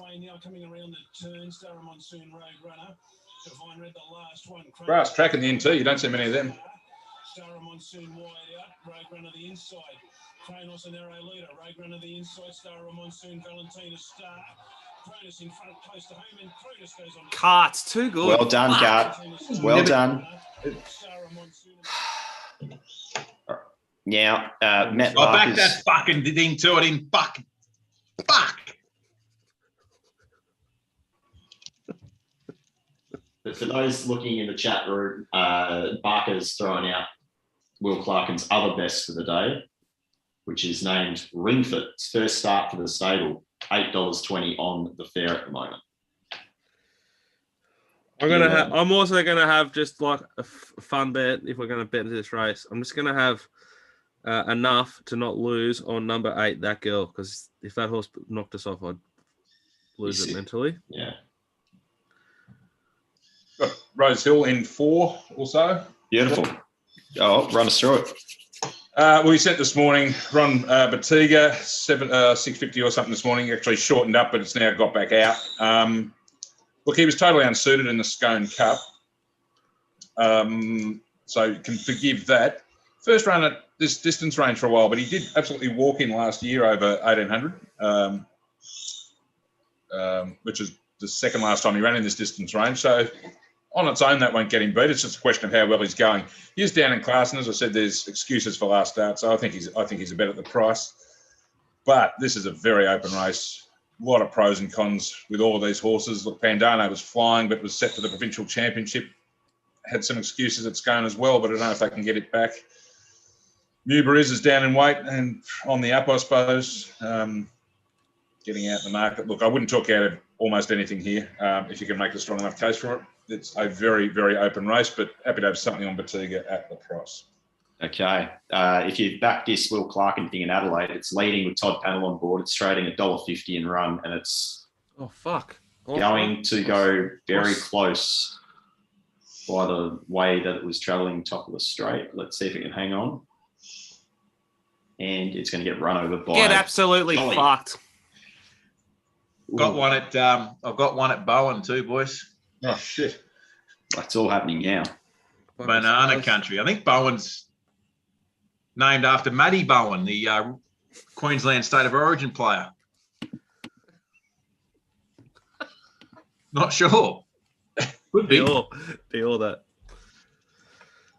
S2: Grass track in the NT. You don't see many of them.
S1: Carts, too good.
S4: Well done, Cart. Well done. Now, Matt
S3: I
S4: Barker's...
S3: backed that fucking thing too. I didn't fuck.
S4: But for those looking in the chat room, Barker's throwing out Will Clarken's other best for the day, which is named Ringford's first start for the stable, $8.20 on the fair at the moment.
S1: I'm also gonna have just like a fun bet if we're gonna bet into this race. I'm just gonna have enough to not lose on number 8, That Girl, because if that horse knocked us off, I'd lose it mentally.
S4: Yeah.
S2: Got Rosehill in 4 or so.
S4: Beautiful. Oh, run us through it.
S2: We sent this morning, Ron Batiga, 650 or something this morning. He actually shortened up, but it's now got back out. Look, he was totally unsuited in the Scone Cup. So you can forgive that. First run at this distance range for a while, but he did absolutely walk in last year over 1800, which is the second last time he ran in this distance range. So on its own, that won't get him beat. It's just a question of how well he's going. He's down in class, and as I said, there's excuses for last start. So I think he's a bet at the price. But this is a very open race. A lot of pros and cons with all of these horses. Look, Pandano was flying, but was set for the provincial championship. Had some excuses at Scone as well, but I don't know if they can get it back. Newberry's is down in weight and on the up, I suppose. Getting out in the market. Look, I wouldn't talk out of almost anything here if you can make a strong enough case for it. It's a very, very open race, but happy to have something on Batiga at the price.
S4: Okay. If you back this Will Clarkin thing in Adelaide, it's leading with Todd Panel on board. It's trading $1.50 in run, and it's going to go very close by the way that it was travelling top of the straight. Let's see if it can hang on. And it's going to get run over by...
S1: Get absolutely fucked.
S3: Got one at I've got one at Bowen too, boys.
S2: Oh shit!
S4: That's all happening now.
S3: Banana country. I think Bowen's named after Matty Bowen, the Queensland State of Origin player. Not sure. Could be.
S1: Deal that.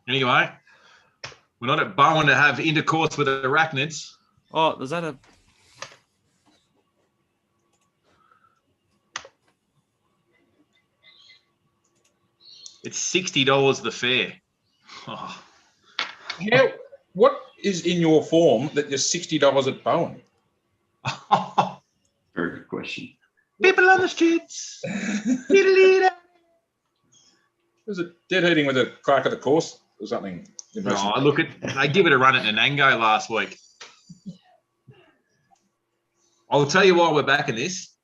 S3: Anyway, we're not at Bowen to have intercourse with arachnids.
S1: Oh, does that have...
S3: It's $60 the fare. Oh.
S2: Yeah, what is in your form that you're $60 at Bowen?
S4: Very good question.
S3: People on the streets.
S2: Was it dead heating with a clerk of the course or something?
S3: No, look at they give it a run at Nanango last week. I'll tell you why we're backing this.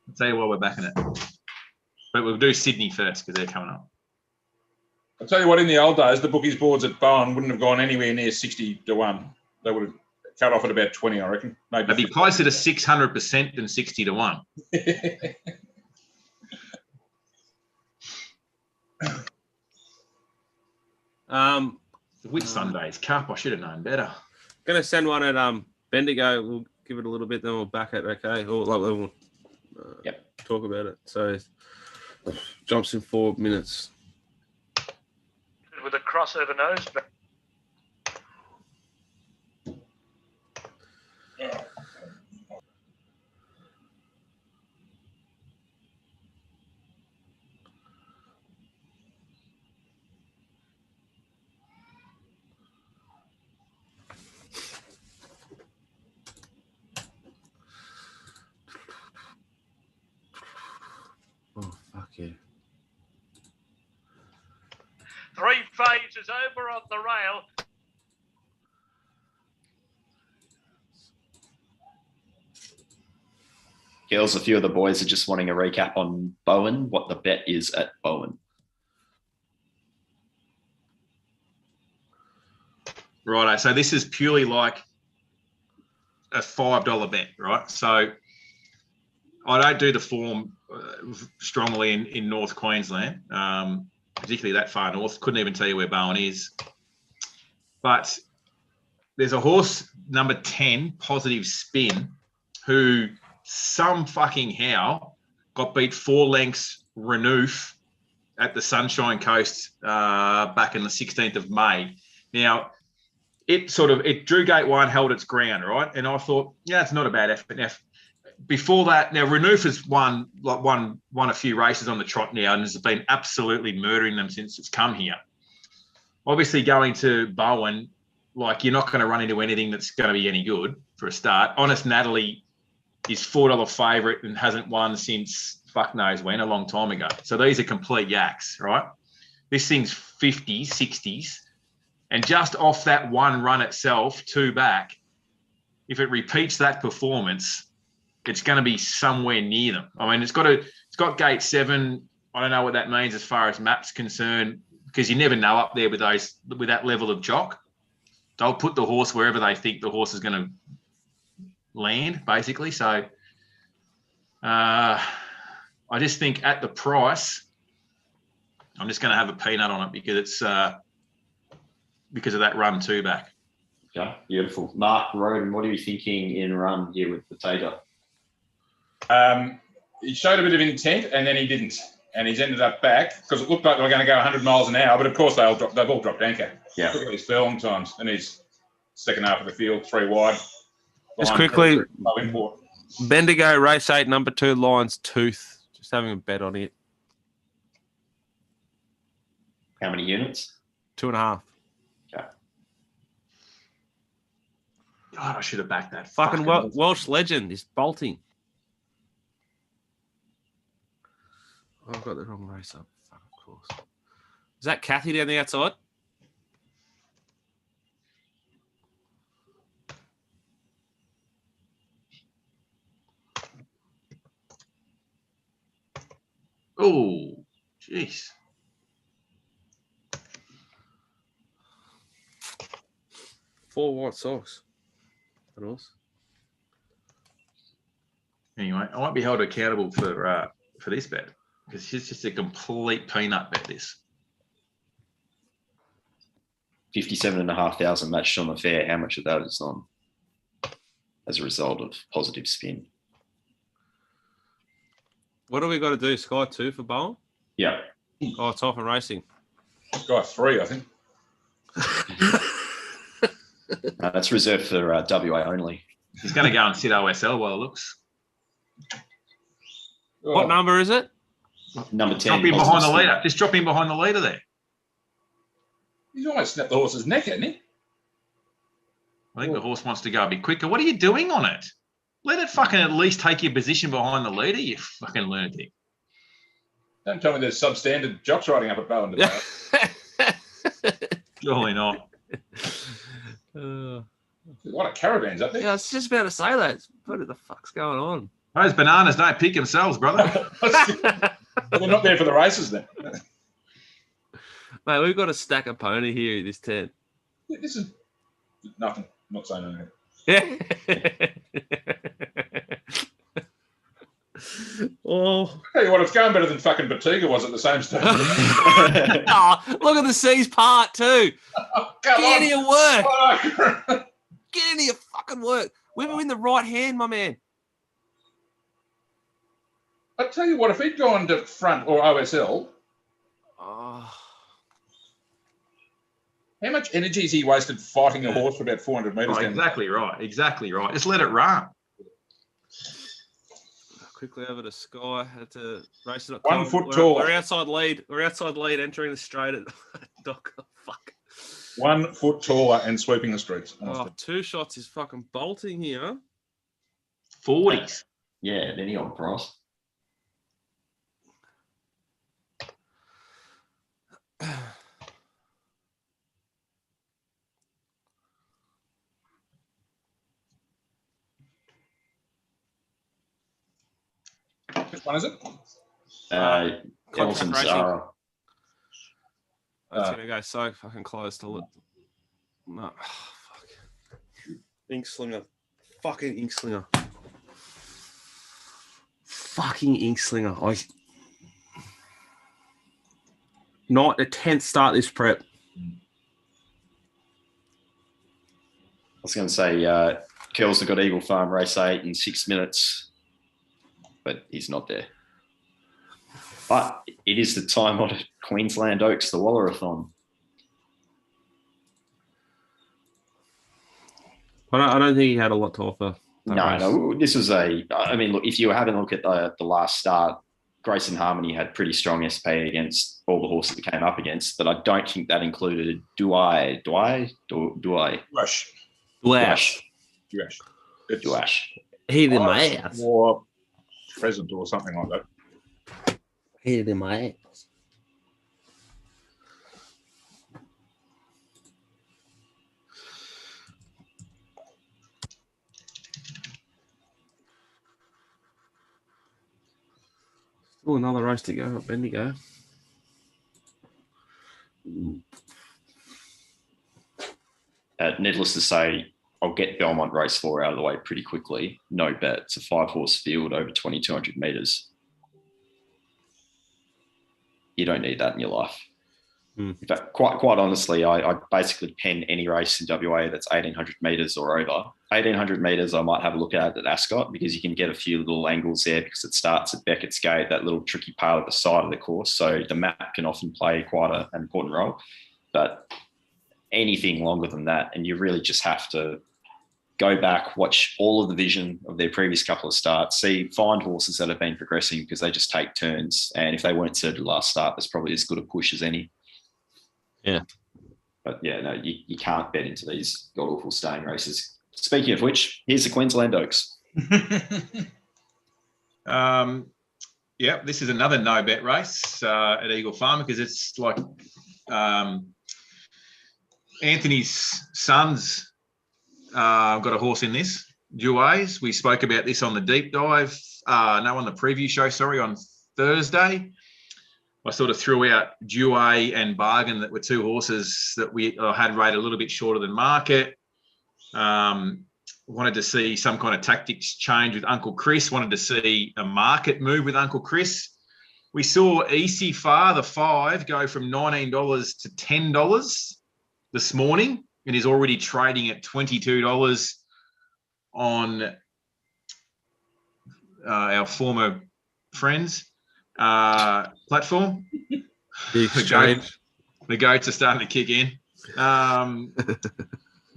S3: I'll tell you why we're backing it. But we'll do Sydney first because they're coming up.
S2: I'll tell you what, in the old days, the bookies boards at Bowen wouldn't have gone anywhere near 60 to 1. They would have cut off at about 20, I reckon. Maybe
S3: they'd be closer to 600% than 60 to 1. Which Sundays? Cup, I should have known better.
S1: Gonna send one at Bendigo. We'll give it a little bit, then we'll back it, okay? Or like we'll talk about it. So jumps in 4 minutes.
S6: With a crossover nose.
S1: Oh, fuck yeah.
S6: 3 phases over on the rail.
S4: Girls, a few of the boys are just wanting a recap on Bowen, what the bet is at Bowen.
S3: Righto. So this is purely like a $5 bet, right? So I don't do the form strongly in North Queensland, particularly that far north. Couldn't even tell you where Bowen is. But there's a horse, number 10, Positive Spin, who some fucking how got beat 4 lengths Renouf at the Sunshine Coast back in the 16th of May. Now, it drew gate 1, held its ground, right? And I thought, yeah, it's not a bad effort. Now, before that, now Renouf has won a few races on the trot now and has been absolutely murdering them since it's come here. Obviously, going to Bowen, like you're not going to run into anything that's going to be any good for a start. Honest Natalie is $4 favourite and hasn't won since fuck knows when, a long time ago. So these are complete yaks, right? This thing's 50s, 60s. And just off that one run itself, 2 back, if it repeats that performance, it's going to be somewhere near them. I mean, it's got gate 7. I don't know what that means as far as map's concerned, because you never know up there with that level of jock. They'll put the horse wherever they think the horse is going to land, basically. So I just think at the price, I'm just going to have a peanut on it because it's because of that run 2 back.
S4: Yeah, beautiful. Mark Roden, what are you thinking in run here with Potato?
S2: He showed a bit of intent and then he didn't. And he's ended up back because it looked like they were going to go 100 miles an hour, but of course they've all dropped anchor.
S4: Yeah.
S2: Look at these furlong times. And he's second half of the field, 3 wide.
S1: Just quickly,
S2: Import.
S1: Bendigo, race 8, number 2, Lions Tooth. Just having a bet on it.
S4: How many units?
S1: 2.5.
S4: Okay.
S3: God, I should have backed that.
S1: Fucking Welsh legend is bolting. Oh, I've got the wrong race up. Fuck, of course. Is that Kathy down the outside?
S3: Oh, jeez.
S1: Four white socks. What else?
S3: Anyway, I won't be held accountable for this bet because it's just a complete peanut bet. This
S4: 57,500 matched on the fair. How much of that is on as a result of positive spin?
S1: What do we got to do? Sky 2 for Bowen?
S4: Yeah.
S1: Oh, it's off and racing.
S2: Sky 3, I think.
S4: That's reserved for WA only.
S3: He's going to go and sit OSL while it looks.
S1: What number is it?
S4: Number 10.
S3: Drop him behind the leader. Just drop him behind the leader there.
S2: He's almost snapped the horse's neck, hasn't he?
S3: I think the horse wants to go a bit quicker. What are you doing on it? Let it fucking at least take your position behind the leader, you fucking lunatic.
S2: Don't tell me there's substandard jocks riding up at Bowen today.
S3: Surely not.
S2: There's a lot of caravans up there.
S1: Yeah, I was just about to say that. What the fuck's going on?
S3: Those bananas don't pick themselves, brother.
S2: They're not there for the races then.
S1: Mate, we've got a stack of pony here at this tent.
S2: Yeah, this is nothing. I'm not saying anything.
S1: Yeah. Oh.
S2: Tell you what, it's going better than fucking Batiga was at the same stage.
S1: Oh, look at the C's part too.
S2: Oh,
S1: Get into your work.
S2: Oh.
S1: Get into your fucking work. We were in the right hand, my man.
S2: I tell you what, if he'd gone to front or OSL,
S1: Oh.
S2: how much energy has he wasted fighting a horse for about 400 metres?
S3: Oh, exactly right. Exactly right. Just let it run.
S1: Quickly over to Sky. Had to race it up.
S2: 1 foot taller.
S1: We're outside lead. We're outside lead, entering the straight at Doc. Oh, fuck.
S2: 1 foot taller and sweeping the streets.
S1: Oh, 2 shots is fucking bolting here.
S3: 40s.
S4: Yeah, any odd price.
S2: Which one is it?
S4: Elton
S1: racing.
S4: Zara.
S1: That's gonna go so fucking close to look. No, fuck. Ink slinger. Fucking ink slinger. Fucking ink slinger. Not a 10th start this prep.
S4: I was going to say, Kells have got Eagle Farm race 8 in 6 minutes, but he's not there. But it is the time on Queensland Oaks, the Wallerathon.
S1: I don't think he had a lot to offer.
S4: No, this was I mean, look, if you were having a look at the last start, Grace and Harmony had pretty strong SP against all the horses that came up against, but I don't think that included Duai.
S2: Rush.
S4: Duash.
S1: He the man.
S2: Or Pheasant or something like that.
S1: Hit it in my ass. Still another race to go at Bendigo.
S4: Needless to say, I'll get Belmont race 4 out of the way pretty quickly. No bet. It's a 5-horse field over 2,200 metres. You don't need that in your life. In fact, quite honestly, I basically pen any race in WA that's 1,800 metres or over. 1,800 metres, I might have a look at Ascot because you can get a few little angles there because it starts at Beckett's Gate, that little tricky part at the side of the course. So the map can often play quite an important role. But anything longer than that, and you really just have to go back, watch all of the vision of their previous couple of starts, find horses that have been progressing because they just take turns. And if they weren't suited last start, there's probably as good a push as any.
S1: Yeah.
S4: But yeah, no, you can't bet into these god-awful staying races. Speaking of which, here's the Queensland Oaks.
S3: Yeah, this is another no-bet race at Eagle Farm because it's like Anthony's son's got a horse in this, Duays. We spoke about this on the deep dive, on the preview show, on Thursday. I sort of threw out Duay and Bargain that were two horses that we had rated a little bit shorter than market. Wanted to see some kind of tactics change with Uncle Chris. Wanted to see a market move with Uncle Chris. We saw Easy Far, the 5, go from $19 to $10 this morning and is already trading at $22 on our former friends platform.
S1: The exchange.
S3: The goats are starting to kick in.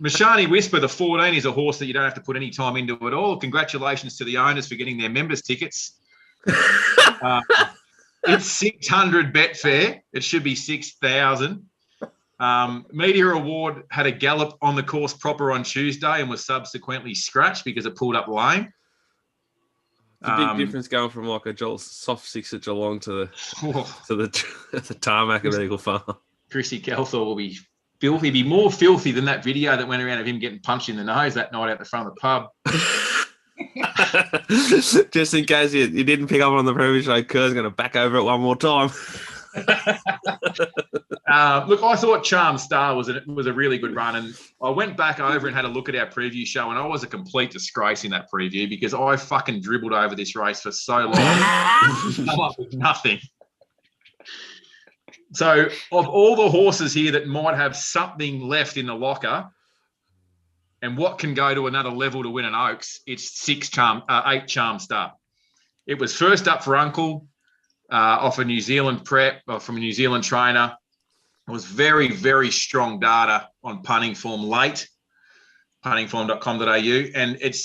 S3: Mashani Whisper, the 14, is a horse that you don't have to put any time into at all. Congratulations to the owners for getting their members' tickets. It's 600 Betfair. It should be 6,000. Media Award had a gallop on the course proper on Tuesday and was subsequently scratched because it pulled up lame.
S1: It's a big difference going from like a soft 6 at Geelong to the tarmac of Eagle Farm. Chrissy
S3: Kelthor will be filthy. He'd be more filthy than that video that went around of him getting punched in the nose that night out the front of the pub.
S1: Just in case you didn't pick up on the previous show, Kerr's going to back over it one more time.
S3: Look, I thought Charm Star was a really good run, and I went back over and had a look at our preview show, and I was a complete disgrace in that preview because I fucking dribbled over this race for so long. Come up with nothing. So, of all the horses here that might have something left in the locker, and what can go to another level to win an Oaks, it's 8 Charm Star. It was first up for Uncle. Off a New Zealand prep from a New Zealand trainer. It was very, very strong data on punting form late, puntingform.com.au, and it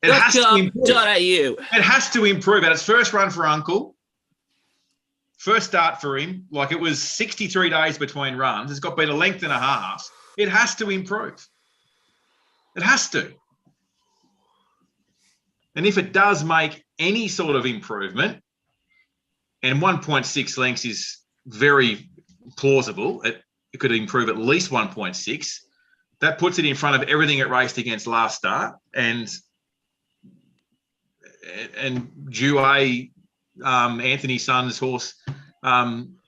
S3: has to improve. It has to improve. At its first run for Uncle, first start for him, like it was 63 days between runs. It's got been a length and a half. It has to improve. It has to. And if it does make any sort of improvement, and 1.6 lengths is very plausible. It could improve at least 1.6. That puts it in front of everything it raced against last start. And Duay, Anthony's son's horse,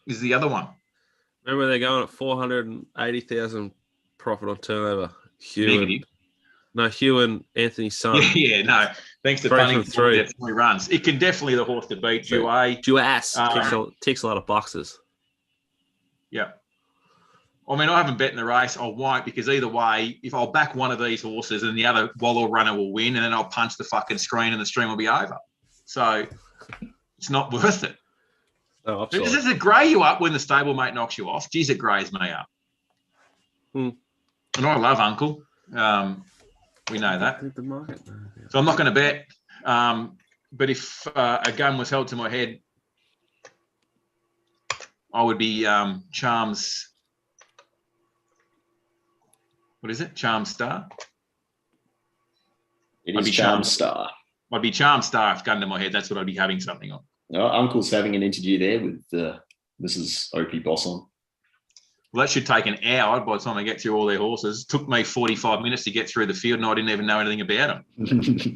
S3: is the other one.
S1: Remember they're going at 480,000 profit on turnover.
S3: Hugh
S1: and Anthony's son.
S3: Yeah, no. Thanks to punting, 3 definitely runs. It can definitely the horse to beat.
S1: Duas ticks a lot of boxes.
S3: Yeah. I mean, I haven't bet in the race. I won't because either way, if I'll back one of these horses and the other Wallow runner will win, and then I'll punch the fucking screen and the stream will be over. So it's not worth it.
S1: Oh,
S3: does it grey you up when the stablemate knocks you off? Geez, it greys me up. And I love Uncle. We know that. So I'm not going to bet. But if a gun was held to my head, I would be Charms. What is it? Charm Star?
S4: It is Charm Star.
S3: I'd be Charm Star if gun to my head. That's what I'd be having something on.
S4: Uncle's having an interview there with Mrs. Opie Bosson.
S3: Well, that should take an hour by the time I get through all their horses. It took me 45 minutes to get through the field, and I didn't even know anything about them.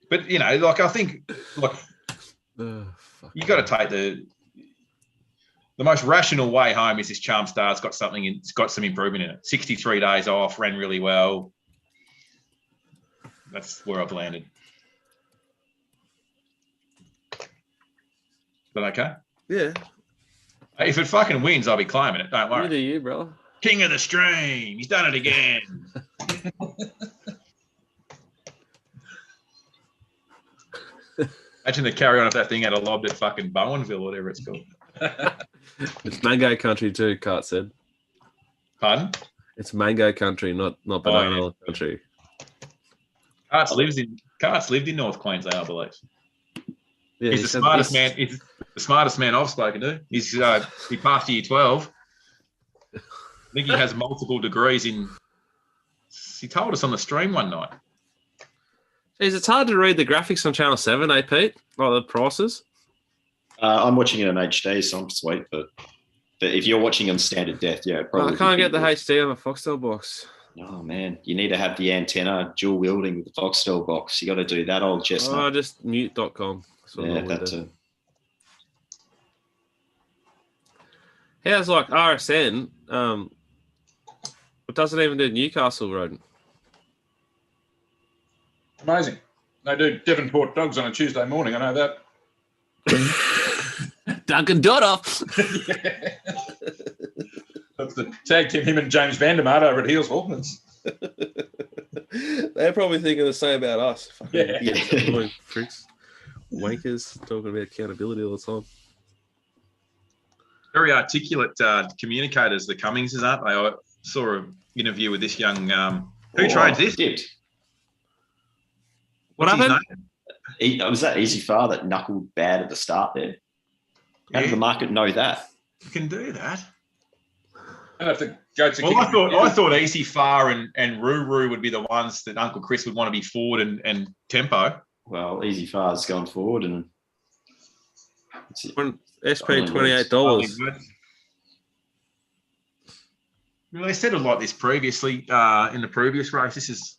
S3: But, you know, like, I think, like, you got to take the most rational way home is this Charm Star's got something, it's got some improvement in it. 63 days off, ran really well. That's where I've landed. But okay?
S1: Yeah.
S3: If it fucking wins, I'll be claiming it. Don't worry.
S1: You do you, bro.
S3: King of the stream. He's done it again. Imagine the carry on if that thing had a lobbed at fucking Bowenville, whatever it's called.
S1: It's mango country too, Cart said.
S3: Pardon?
S1: It's mango country, not banana country.
S3: Carts lived in North Queensland, I believe.
S1: Yeah,
S3: he's the smartest man. He's the smartest man I've spoken to. He passed year 12. I think he has multiple degrees in. He told us on the stream one night.
S1: Jeez, it's hard to read the graphics on Channel 7, eh, Pete? Like the prices.
S4: I'm watching it in HD, so I'm sweet. But if you're watching on standard depth, yeah, probably.
S1: I can't get the HD on a Foxtel box.
S4: Oh man, you need to have the antenna dual wielding with the Foxtel box. You got to do that, old chestnut.
S1: Oh, just mute.com.
S4: Yeah, that too.
S1: How's like RSN? It doesn't even do Newcastle Road.
S2: Amazing. They do Devonport dogs on a Tuesday morning. I know that.
S1: Duncan Dodoff.
S2: That's the tag team, him and James Vandermart over at Healesville.
S1: They're probably thinking the same about us.
S2: Yeah.
S1: Pricks. Wankers talking about accountability all the time.
S3: Very articulate communicators, the Cummingses, aren't they? I saw an interview with this young. Who trains this?
S1: What happened?
S4: Was that Easy Far that knuckled bad at the start there? How did the market know that?
S3: You can do that.
S2: I have to go to.
S3: Well, I thought Easy Far and Ruru would be the ones that Uncle Chris would want to be forward and tempo.
S4: Well, Easy Far's gone forward and
S1: SP $28.
S3: Well, they settled like this previously in the previous race. This is.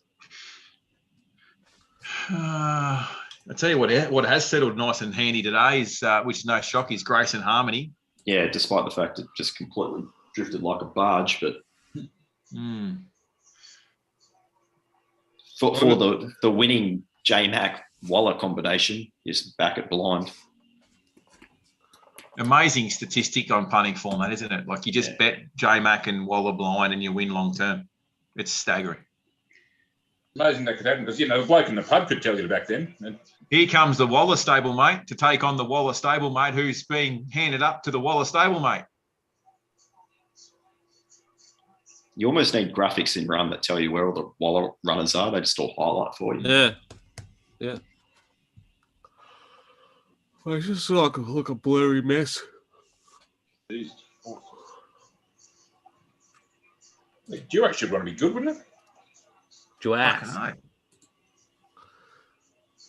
S3: I tell you what has settled nice and handy today is, which is no shock, is Grace and Harmony.
S4: Yeah, despite the fact it just completely drifted like a barge, but for the winning J-Mac Waller combination is back at blind.
S3: Amazing statistic on punting format, isn't it? Like you just bet J-Mac and Waller blind and you win long term. It's staggering.
S2: Amazing that could happen because, you know, the bloke in the pub could tell you back then.
S3: Here comes the Waller stablemate to take on the Waller stablemate who's being handed up to the Waller stablemate.
S4: You almost need graphics in run that tell you where all the Waller runners are. They just all highlight for you.
S1: Yeah. Yeah. It's just like a blurry mess.
S2: Duax should want to be good, wouldn't it?
S1: Duax.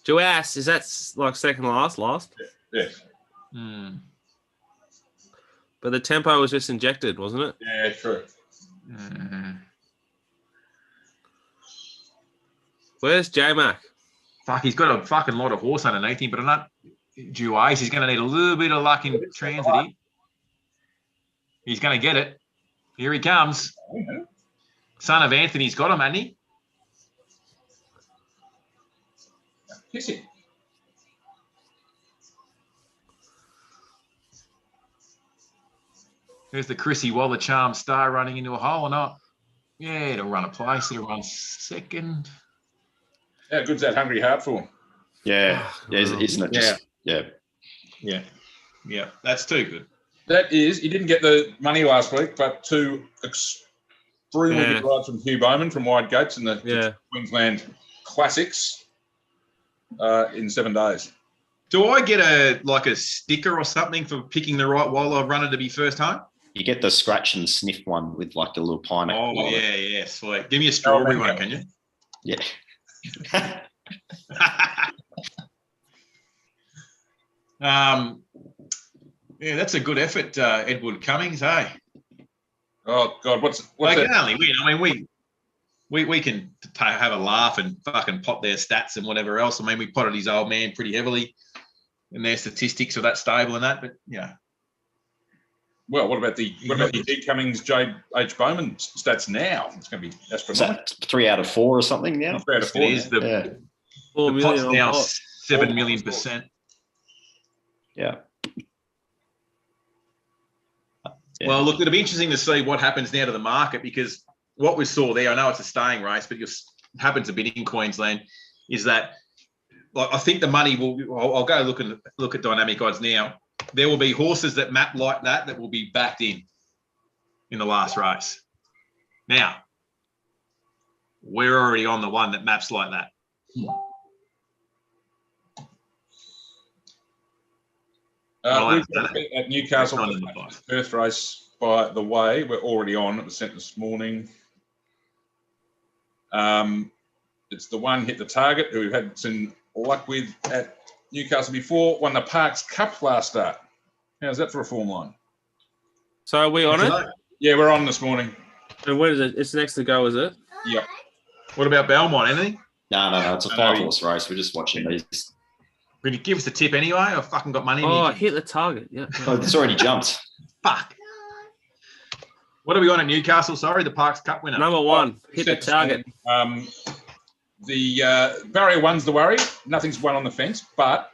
S1: Duax, is that like second last?
S2: Yes.
S1: But the tempo was just injected, wasn't it?
S2: Yeah, true.
S1: Where's J-Mac?
S3: Fuck, he's got a fucking lot of horse underneath him, but I'm not Duace. He's going to need a little bit of luck in transit here. He's going to get it. Here he comes. Son of Anthony's got him, hasn't he?
S2: Kiss him.
S3: There's the Chrissy Waller Charm Star running into a hole or not. Yeah, it'll run a place. It'll run second.
S2: How good's that Hungry Heart for?
S4: Yeah, isn't it? Just,
S3: yeah. That's too good.
S2: That is, he didn't get the money last week, but two extremely good rides from Hugh Bowman from Wide Gates in the Queensland Classics in 7 days.
S3: Do I get a sticker or something for picking the right Waller runner to be first home?
S4: You get the scratch and sniff one with like the little pineapple.
S3: Oh, yeah, sweet. Give me a strawberry one, can you?
S4: Yeah.
S3: Yeah, that's a good effort, Edward Cummings, hey?
S2: Oh God, what's
S3: They
S2: that?
S3: can only win. I mean, we can have a laugh and fucking pot their stats and whatever else. I mean, we potted his old man pretty heavily in their statistics of that stable and that, but yeah.
S2: Well, what about the G Cummings J H Bowman stats now? It's going to be
S4: Is
S2: astronomical.
S4: that 3 out of 4 or something now?
S2: 3 out of 4.
S3: It is.
S4: Yeah.
S3: The pot's
S1: on
S3: now
S1: pot.
S3: 7 million%.
S4: Yeah.
S3: Well, look, it'll be interesting to see what happens now to the market, because what we saw there, I know it's a staying race, but it happens a bit in Queensland, is that like, I think the money will. I'll go look at dynamic odds now. There will be horses that map like that will be backed in the last race. Now, we're already on the one that maps like that.
S2: We've got at Newcastle, the Perth race, by the way, we're already on. It was sent this morning. It's the one hit the target who we've had some luck with at Newcastle before, won the Parks Cup last start. How's that for a form line?
S1: So are we on it?
S2: Yeah, we're on this morning.
S1: And when is it? It's next to go, is it?
S2: Yep.
S3: What about Belmont, anything?
S4: No. It's a 5-horse race. We're just watching these.
S3: Can you give us a tip anyway? I've fucking got money.
S1: Oh, hit the target. Yeah.
S4: Oh, it's already jumped.
S3: Fuck. What are we on at Newcastle? Sorry, the Parks Cup winner.
S1: Number 1, hit the target.
S2: The barrier 1's the worry. Nothing's won on the fence, but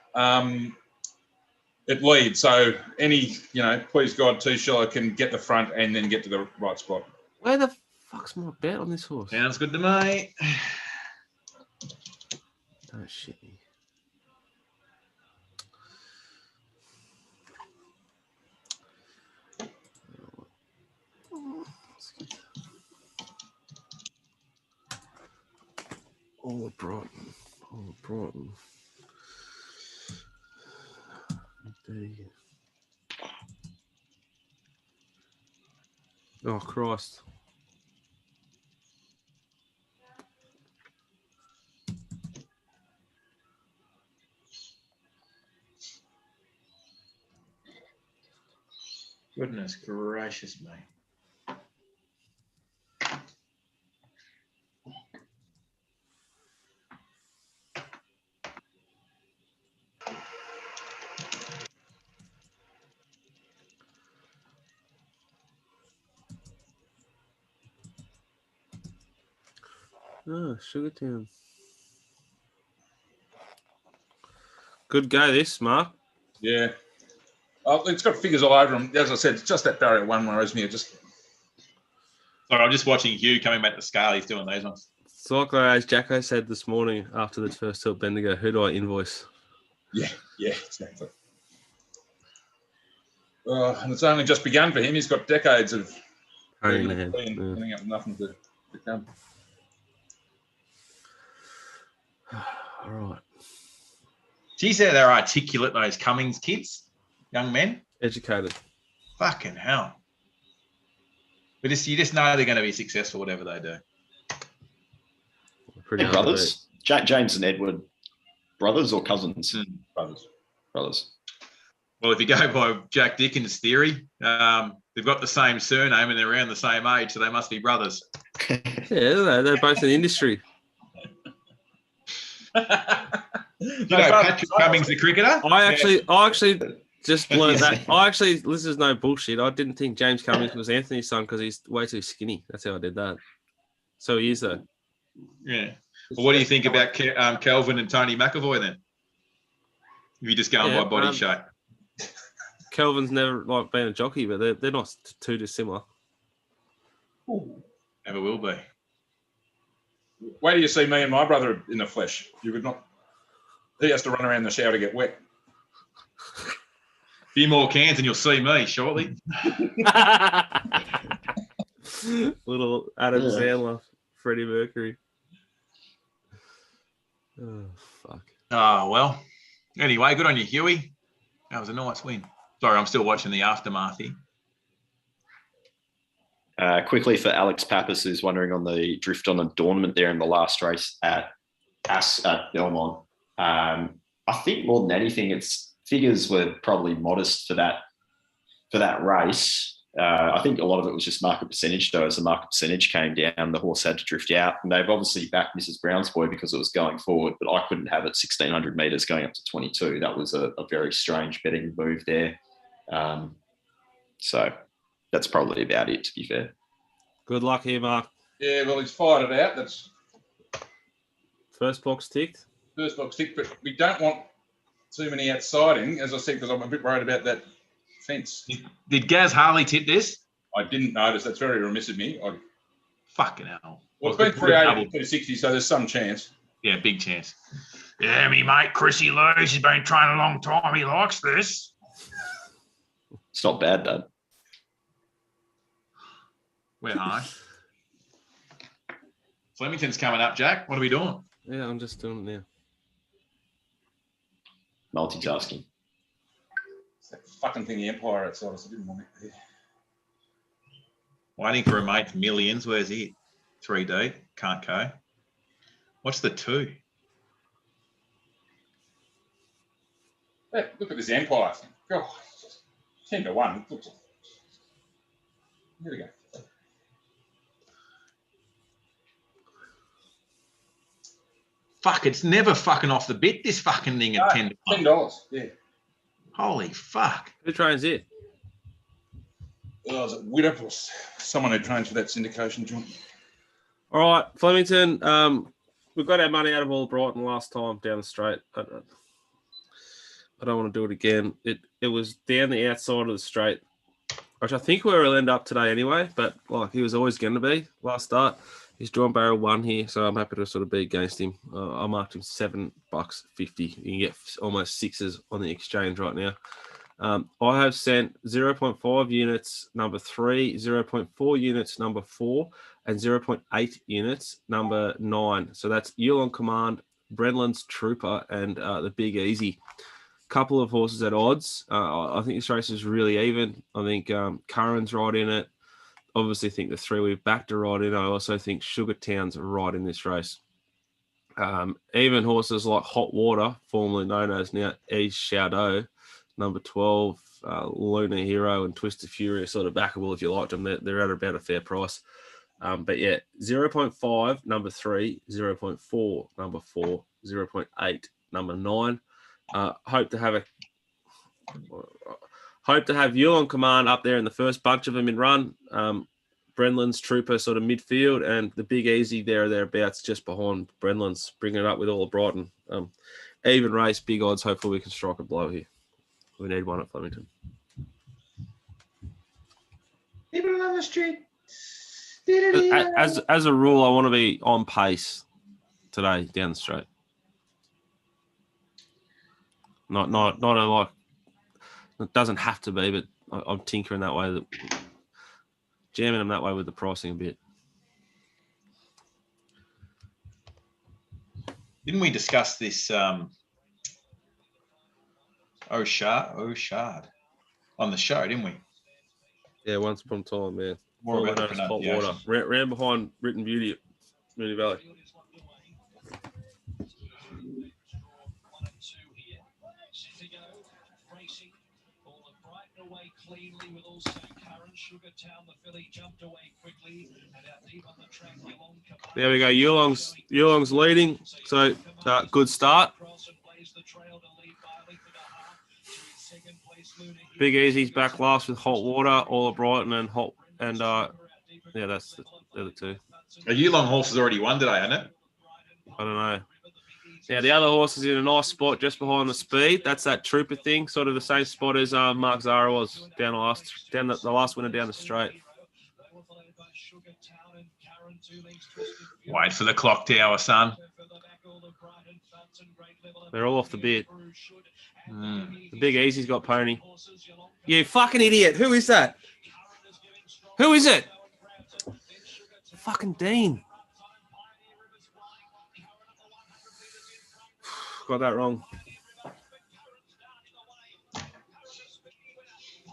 S2: it leads. So any, please God, two-shiller can get the front and then get to the right spot.
S1: Where the fuck's my bet on this horse?
S3: Sounds good to me.
S1: Don't shit me. Oh, Brighton. Oh, Christ.
S3: Goodness gracious me.
S1: Oh, Sugartown. Good go, this, Mark.
S2: Yeah. Oh, it's got figures all over them. As I said, it's just that barrier 1 worries me.
S3: Sorry, I'm just watching Hugh coming back to scale. He's doing those ones.
S1: It's like as Jacko said this morning after the first tilt Bendigo, who do I invoice?
S2: Yeah, exactly. And it's only just begun for him. He's got decades of ending up with nothing to come.
S1: All right.
S3: Geez, they're articulate, those Cummings kids, young men.
S1: Educated.
S3: Fucking hell. But you just know they're going to be successful, whatever they do.
S1: Pretty
S4: brothers. James and Edward, brothers or cousins? Brothers.
S3: Well, if you go by Jack Dickens' theory, they've got the same surname and they're around the same age, so they must be brothers.
S1: Yeah, they're both in the industry.
S3: You know Patrick Cummings, the cricketer?
S1: I actually just learned that. This is no bullshit. I didn't think James Cummings was Anthony's son because he's way too skinny. That's how I did that. So he is though.
S3: Yeah. Well, what do you think about Kelvin and Tony McAvoy then? If you just go by body shape.
S1: Kelvin's never been a jockey, but they're not too dissimilar.
S3: Never will be.
S2: Wait till you see me and my brother in the flesh. You would not. He has to run around the shower to get wet.
S3: A few more cans and you'll see me shortly.
S1: Little Adam Sandler, Freddie Mercury. Oh, fuck.
S3: Oh, well. Anyway, good on you, Huey. That was a nice win. Sorry, I'm still watching the aftermath here.
S4: Quickly for Alex Pappas, who's wondering on the drift on adornment there in the last race at at Belmont. I think more than anything, its figures were probably modest for that race. I think a lot of it was just market percentage, though. As the market percentage came down, the horse had to drift out. And they've obviously backed Mrs. Brown's Boy because it was going forward, but I couldn't have it 1,600 metres going up to 22. That was a very strange betting move there. So that's probably about it, to be fair.
S1: Good luck here, Mark.
S2: Yeah, well, he's fired it out. That's
S1: first box ticked.
S2: First box ticked, but we don't want too many outsiding, as I said, because I'm a bit worried about that fence.
S3: Did Gaz Harley tip this?
S2: I didn't notice. That's very remiss of me.
S3: Fucking hell.
S2: Well, it's been 380, 360, so there's some chance.
S3: Yeah, big chance. Yeah, me mate, Chrissy Lewis, he's been training a long time. He likes this.
S4: It's not bad, Dad.
S3: Where are Flemington's coming up, Jack. What are we doing?
S1: Yeah, I'm just doing it now.
S4: Multitasking.
S2: It's that fucking thing, the Empire outside us. I didn't want it there.
S3: Waiting for a mate for millions. Where's he? 3D. Can't go. What's the 2?
S2: Hey, look at this Empire thing. God, 10-1. Here we go.
S3: Fuck, it's never fucking off the bit, this fucking thing at $10.
S2: $10, yeah.
S3: Holy fuck.
S1: Who trains it?
S2: Oh, was it Widopus? Someone who trains for that syndication joint.
S1: All right, Flemington. We got our money out of all Brighton last time down the straight. I don't want to do it again. It was down the outside of the straight, which I think where he'll end up today anyway, but like he was always going to be last start. He's drawn barrel 1 here, so I'm happy to sort of be against him. I marked him $7.50. You can get almost 6s on the exchange right now. I have sent 0.5 units number 3, 0.4 units number 4, and 0.8 units number 9. So that's Yulon Command, Brenland's Trooper, and the Big Easy. Couple of horses at odds. I think this race is really even. I think Curran's right in it. Obviously think the 3 we've backed are right in. I also think Sugartown's right in this race. Even horses like Hot Water, formerly known as now East Shadow, number 12, Lunar Hero and Twisted Fury are sort of backable if you liked them. They're at about a fair price. But yeah, 0.5, number 3, 0.4, number 4, 0.8, number 9. Hope to have you on command up there in the first bunch of them in run. Brenland's Trooper sort of midfield, and the Big Easy thereabouts just behind Brenland's, bringing it up with all of Brighton. Even race, big odds. Hopefully we can strike a blow here. We need one at Flemington.
S3: People on the street.
S1: As a rule, I want to be on pace today down the straight. Not a like. It doesn't have to be, but I'm tinkering that way, jamming them that way with the pricing a bit.
S3: Didn't we discuss this Oshard on the show, didn't we?
S1: Yeah, once upon a time, man.
S3: More about the
S1: Hot Water. Ran behind Written Beauty at Moonee Valley.
S6: Cleanly with also Curran, Sugartown, the filly jumped away quickly and out deep on the track.
S1: There we go. Yulong's leading, so good start. Big Easy's back last with Hot Water, All of Brighton and yeah, that's the other 2.
S3: A Yulong horse has already won today, hasn't it?
S1: I don't know. Yeah, the other horse is in a nice spot just behind the speed. That's that Trooper thing, sort of the same spot as Mark Zara was down the last winner down the straight.
S3: Wait for the clock tower, son.
S1: They're all off the bit. The Big Easy's got pony. You fucking idiot. Who is that? Who is it? Fucking Dean. Got that wrong. I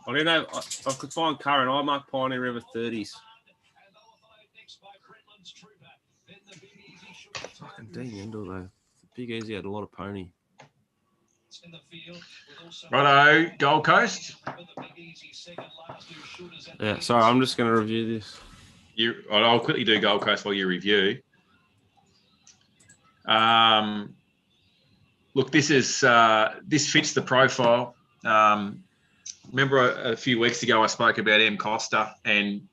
S1: didn't know. I could find Curran. I marked Pioneer River 30s. Fucking Dean Endel though. Big Easy had a lot of pony.
S3: Righto, Gold Coast.
S1: Yeah, sorry, I'm just going to review this.
S3: I'll quickly do Gold Coast while you review. Look, this fits the profile. Remember a few weeks ago I spoke about M Costa and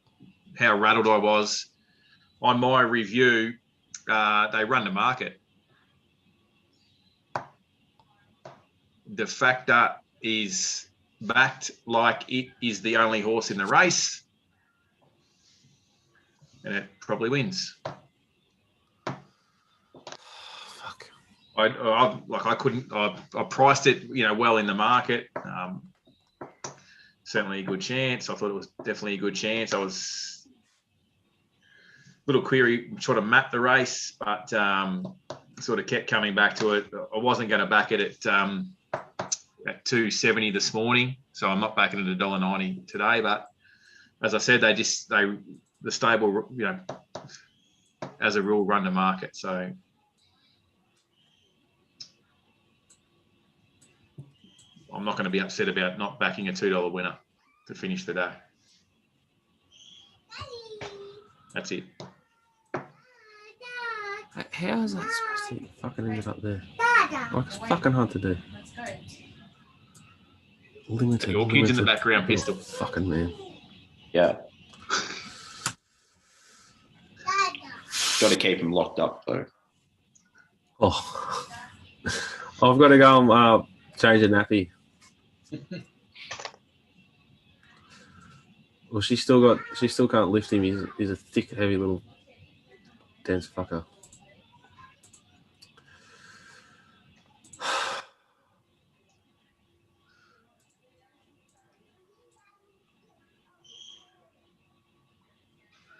S3: how rattled I was. On my review, they run the market. The factor is backed like it is the only horse in the race, and it probably wins.
S1: Fuck.
S3: I priced it, well in the market. Certainly a good chance. I thought it was definitely a good chance. I was a little query, trying to map the race, but sort of kept coming back to it. I wasn't going to back it at $2.70 this morning, so I'm not backing it at $1.90 today. But as I said, the stable, as a rule, run the market. So I'm not going to be upset about not backing a $2 winner to finish the day. That's it.
S1: How is that supposed to fucking end up there? Like, it's fucking hard to do. Limited.
S3: Your kids in the background, Pistol.
S1: Fucking man.
S4: Yeah. Got to keep him locked up, though.
S1: Oh. I've got to go and change a nappy. Well, she still can't lift him. He's a thick, heavy little dense fucker.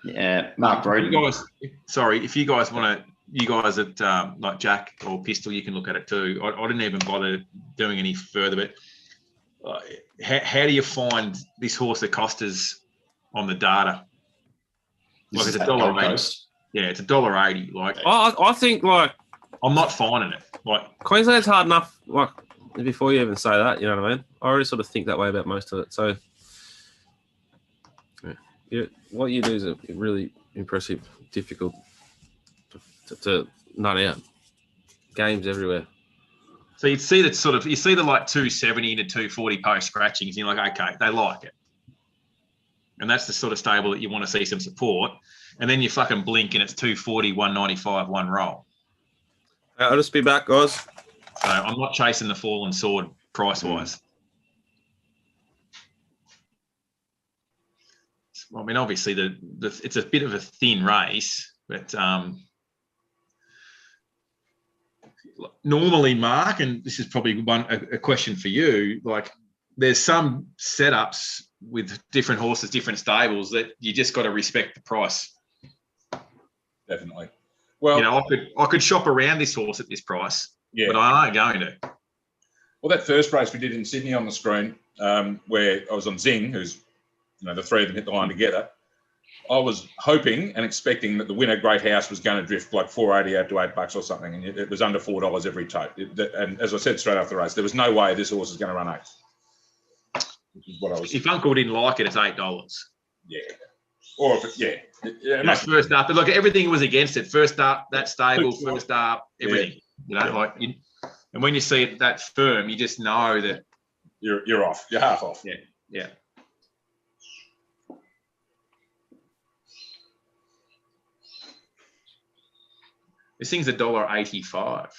S4: Yeah, Mark Broden.
S3: If you guys want to, you guys at like Jack or Pistol, you can look at it too. I didn't even bother doing any further, but how do you find this horse that Costa's on the data? Like it's $1.80. Yeah, it's $1.80. Like
S1: I think like
S3: I'm not finding it. Like
S1: Queensland's hard enough. Like before you even say that, you know what I mean? I already sort of think that way about most of it. So yeah, what you do is a really impressive, difficult to nut out. Games everywhere.
S3: So you see the like 270 to 240 post scratchings, and you're like, okay, they like it. And that's the sort of stable that you want to see some support. And then you fucking blink and it's 240, 195, one roll.
S1: I'll just be back, guys.
S3: So I'm not chasing the fallen sword price-wise. I mean, obviously it's a bit of a thin race, but normally, Mark, and this is probably a question for you, like there's some setups with different horses, different stables that you just got to respect the price.
S2: Definitely. Well,
S3: I could shop around this horse at this price,
S2: yeah,
S3: but I ain't going to.
S2: Well, that first race we did in Sydney on the screen, where I was on Zing, who's, the three of them hit the line together. I was hoping and expecting that the winner, Great House, was going to drift like $4.80 out to $8 or something, and it was under $4 every tote. And as I said straight after the race, there was no way this horse is going to run $8. Which is what I was.
S3: If Uncle didn't like it, it's $8.
S2: Yeah. Or if
S3: That's first up. But look, everything was against it. First up, that stable, first up, everything.
S2: Yeah.
S3: And when you see it that firm, you just know that
S2: you're off. You're half off.
S3: Yeah. This thing's $1.85.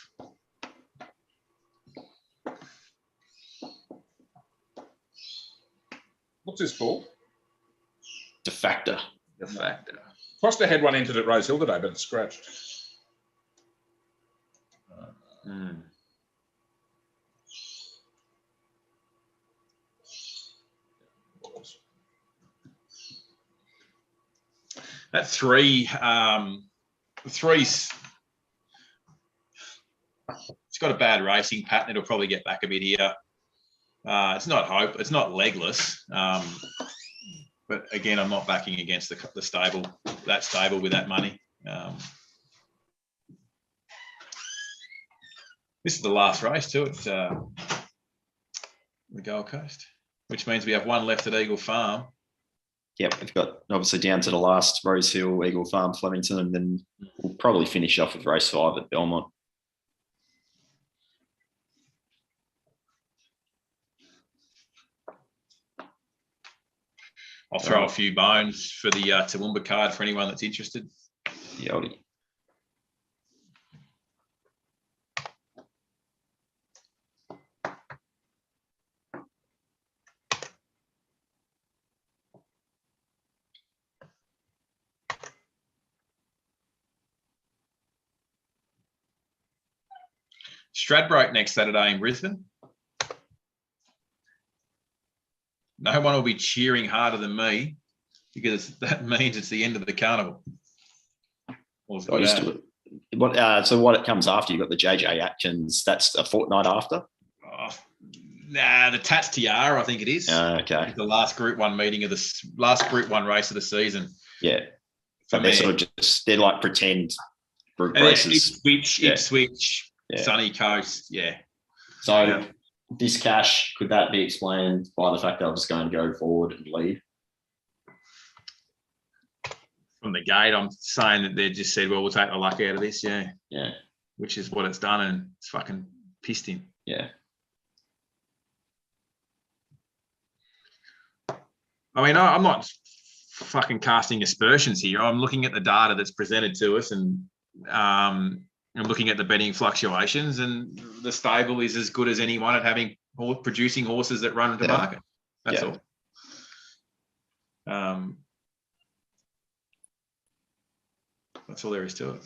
S2: What's this called?
S4: The Factor.
S3: The Factor.
S2: Costa had one entered at Rosehill today, but it's scratched.
S3: That three's it's got a bad racing pattern. It'll probably get back a bit here. It's not legless. But again, I'm not backing against the stable, that stable with that money. This is the last race too at the Gold Coast, which means we have one left at Eagle Farm.
S4: Yep, we've got obviously down to the last Rosehill, Eagle Farm, Flemington, and then we'll probably finish off with race 5 at Belmont.
S3: I'll throw a few bones for the Toowoomba card for anyone that's interested.
S4: Yeah,
S3: Stradbroke next Saturday in Brisbane. No one will be cheering harder than me because that means it's the end of the carnival.
S4: So what it comes after? You've got the JJ Atkins. That's a fortnight after.
S3: The Tats Tiara, I think it is.
S4: Okay.
S3: The last Group 1 meeting of the last Group 1 race of the season.
S4: Yeah. But they're sort of they're like pretend group
S3: and
S4: races.
S3: Ipswich, Sunny Coast. Yeah.
S4: So this cash, could that be explained by the fact that I was going to go forward and lead?
S3: From the gate, I'm saying that they just said, well, we'll take the luck out of this. Yeah.
S4: Yeah.
S3: Which is what it's done, and it's fucking pissed him.
S4: Yeah.
S3: I mean, I'm not fucking casting aspersions here. I'm looking at the data that's presented to us, and I'm looking at the betting fluctuations, and the stable is as good as anyone at producing horses that run to market. That's all. That's all there is to it.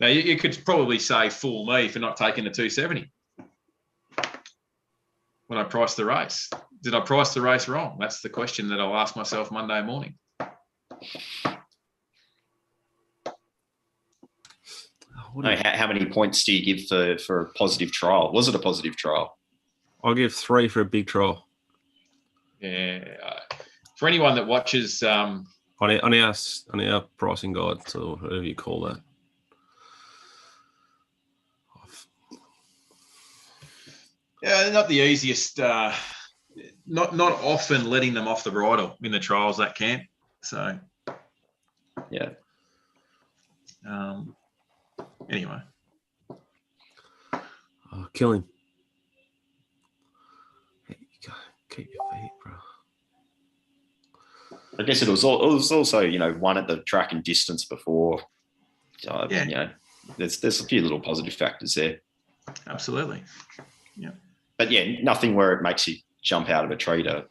S3: Now, you could probably say fool me for not taking the 270 when I priced the race. Did I price the race wrong? That's the question that I'll ask myself Monday morning.
S4: How many points do you give for a positive trial? Was it a positive trial?
S1: I'll give 3 for a big trial.
S3: Yeah. For anyone that watches...
S1: on our pricing guide, or whatever you call that.
S3: Yeah, not the easiest. Not often letting them off the bridle in the trials, that camp. So,
S4: yeah.
S3: Anyway.
S1: Oh, kill him. Keep your feet, bro.
S4: I guess it was also, one at the track and distance before. There's a few little positive factors there.
S3: Absolutely. Yeah.
S4: But nothing where it makes you jump out of a tree to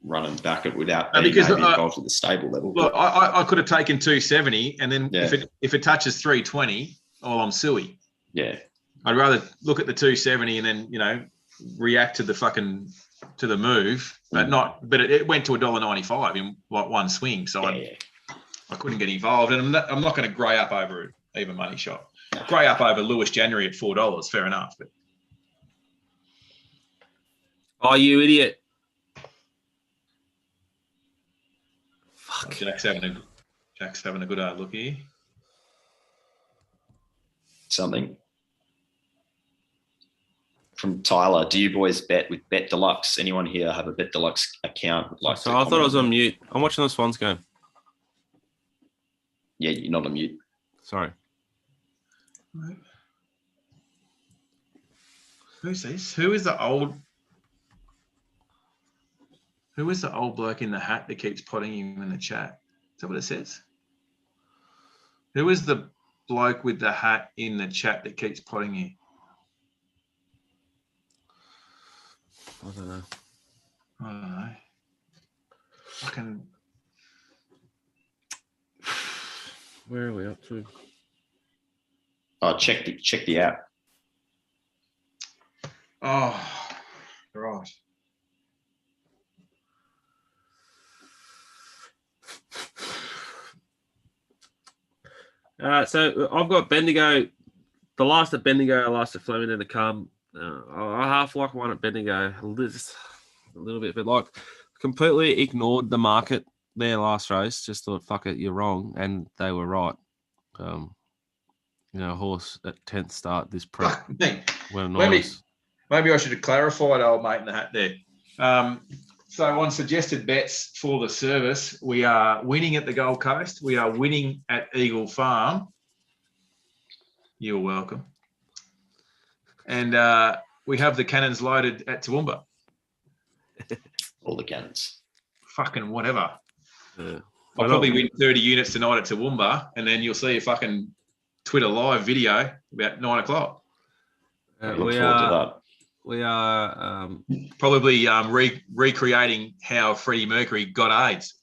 S4: run and back it without being maybe involved at the stable level.
S3: Look, I could have taken 270, and then if it touches 320, I'm suey.
S4: Yeah.
S3: I'd rather look at the 270 and then react to the move, but it went to $1.95 in one swing, so I couldn't get involved, and I'm not going to grey up over even money shot. Grey up over Lewis January at $4, fair enough, but.
S1: Oh, you idiot.
S3: Fuck. Jack's having a good hard look here.
S4: Something. From Tyler, do you boys bet with Bet Deluxe? Anyone here have a Bet Deluxe account?
S1: I thought I was on mute. I'm watching the Swans game.
S4: Yeah, you're not on mute.
S1: Sorry.
S3: Right. Who's this? Who is the old bloke in the hat that keeps potting him in the chat? Is that what it says? Who is the bloke with the hat in the chat that keeps potting you?
S1: I don't know.
S3: Fucking.
S1: Where are we up to?
S4: Oh, check the app.
S3: Oh, right.
S1: So I've got Bendigo. The last at Bendigo, last at Flemington to come. I half like one at Bendigo, a little bit, but completely ignored the market their last race, just thought, fuck it, you're wrong, and they were right. Horse at 10th start this prep.
S3: Fuck me.
S1: When
S3: Maybe I should have clarified, old mate in the hat there. So on suggested bets for the service, we are winning at the Gold Coast. We are winning at Eagle Farm. You're welcome. And we have the cannons loaded at Toowoomba.
S4: All the cannons.
S3: Fucking whatever.
S1: Yeah.
S3: I'll probably win 30 units tonight at Toowoomba, and then you'll see a fucking Twitter live video about 9 o'clock.
S4: Look forward to that.
S1: We are
S3: Probably recreating how Freddie Mercury got AIDS.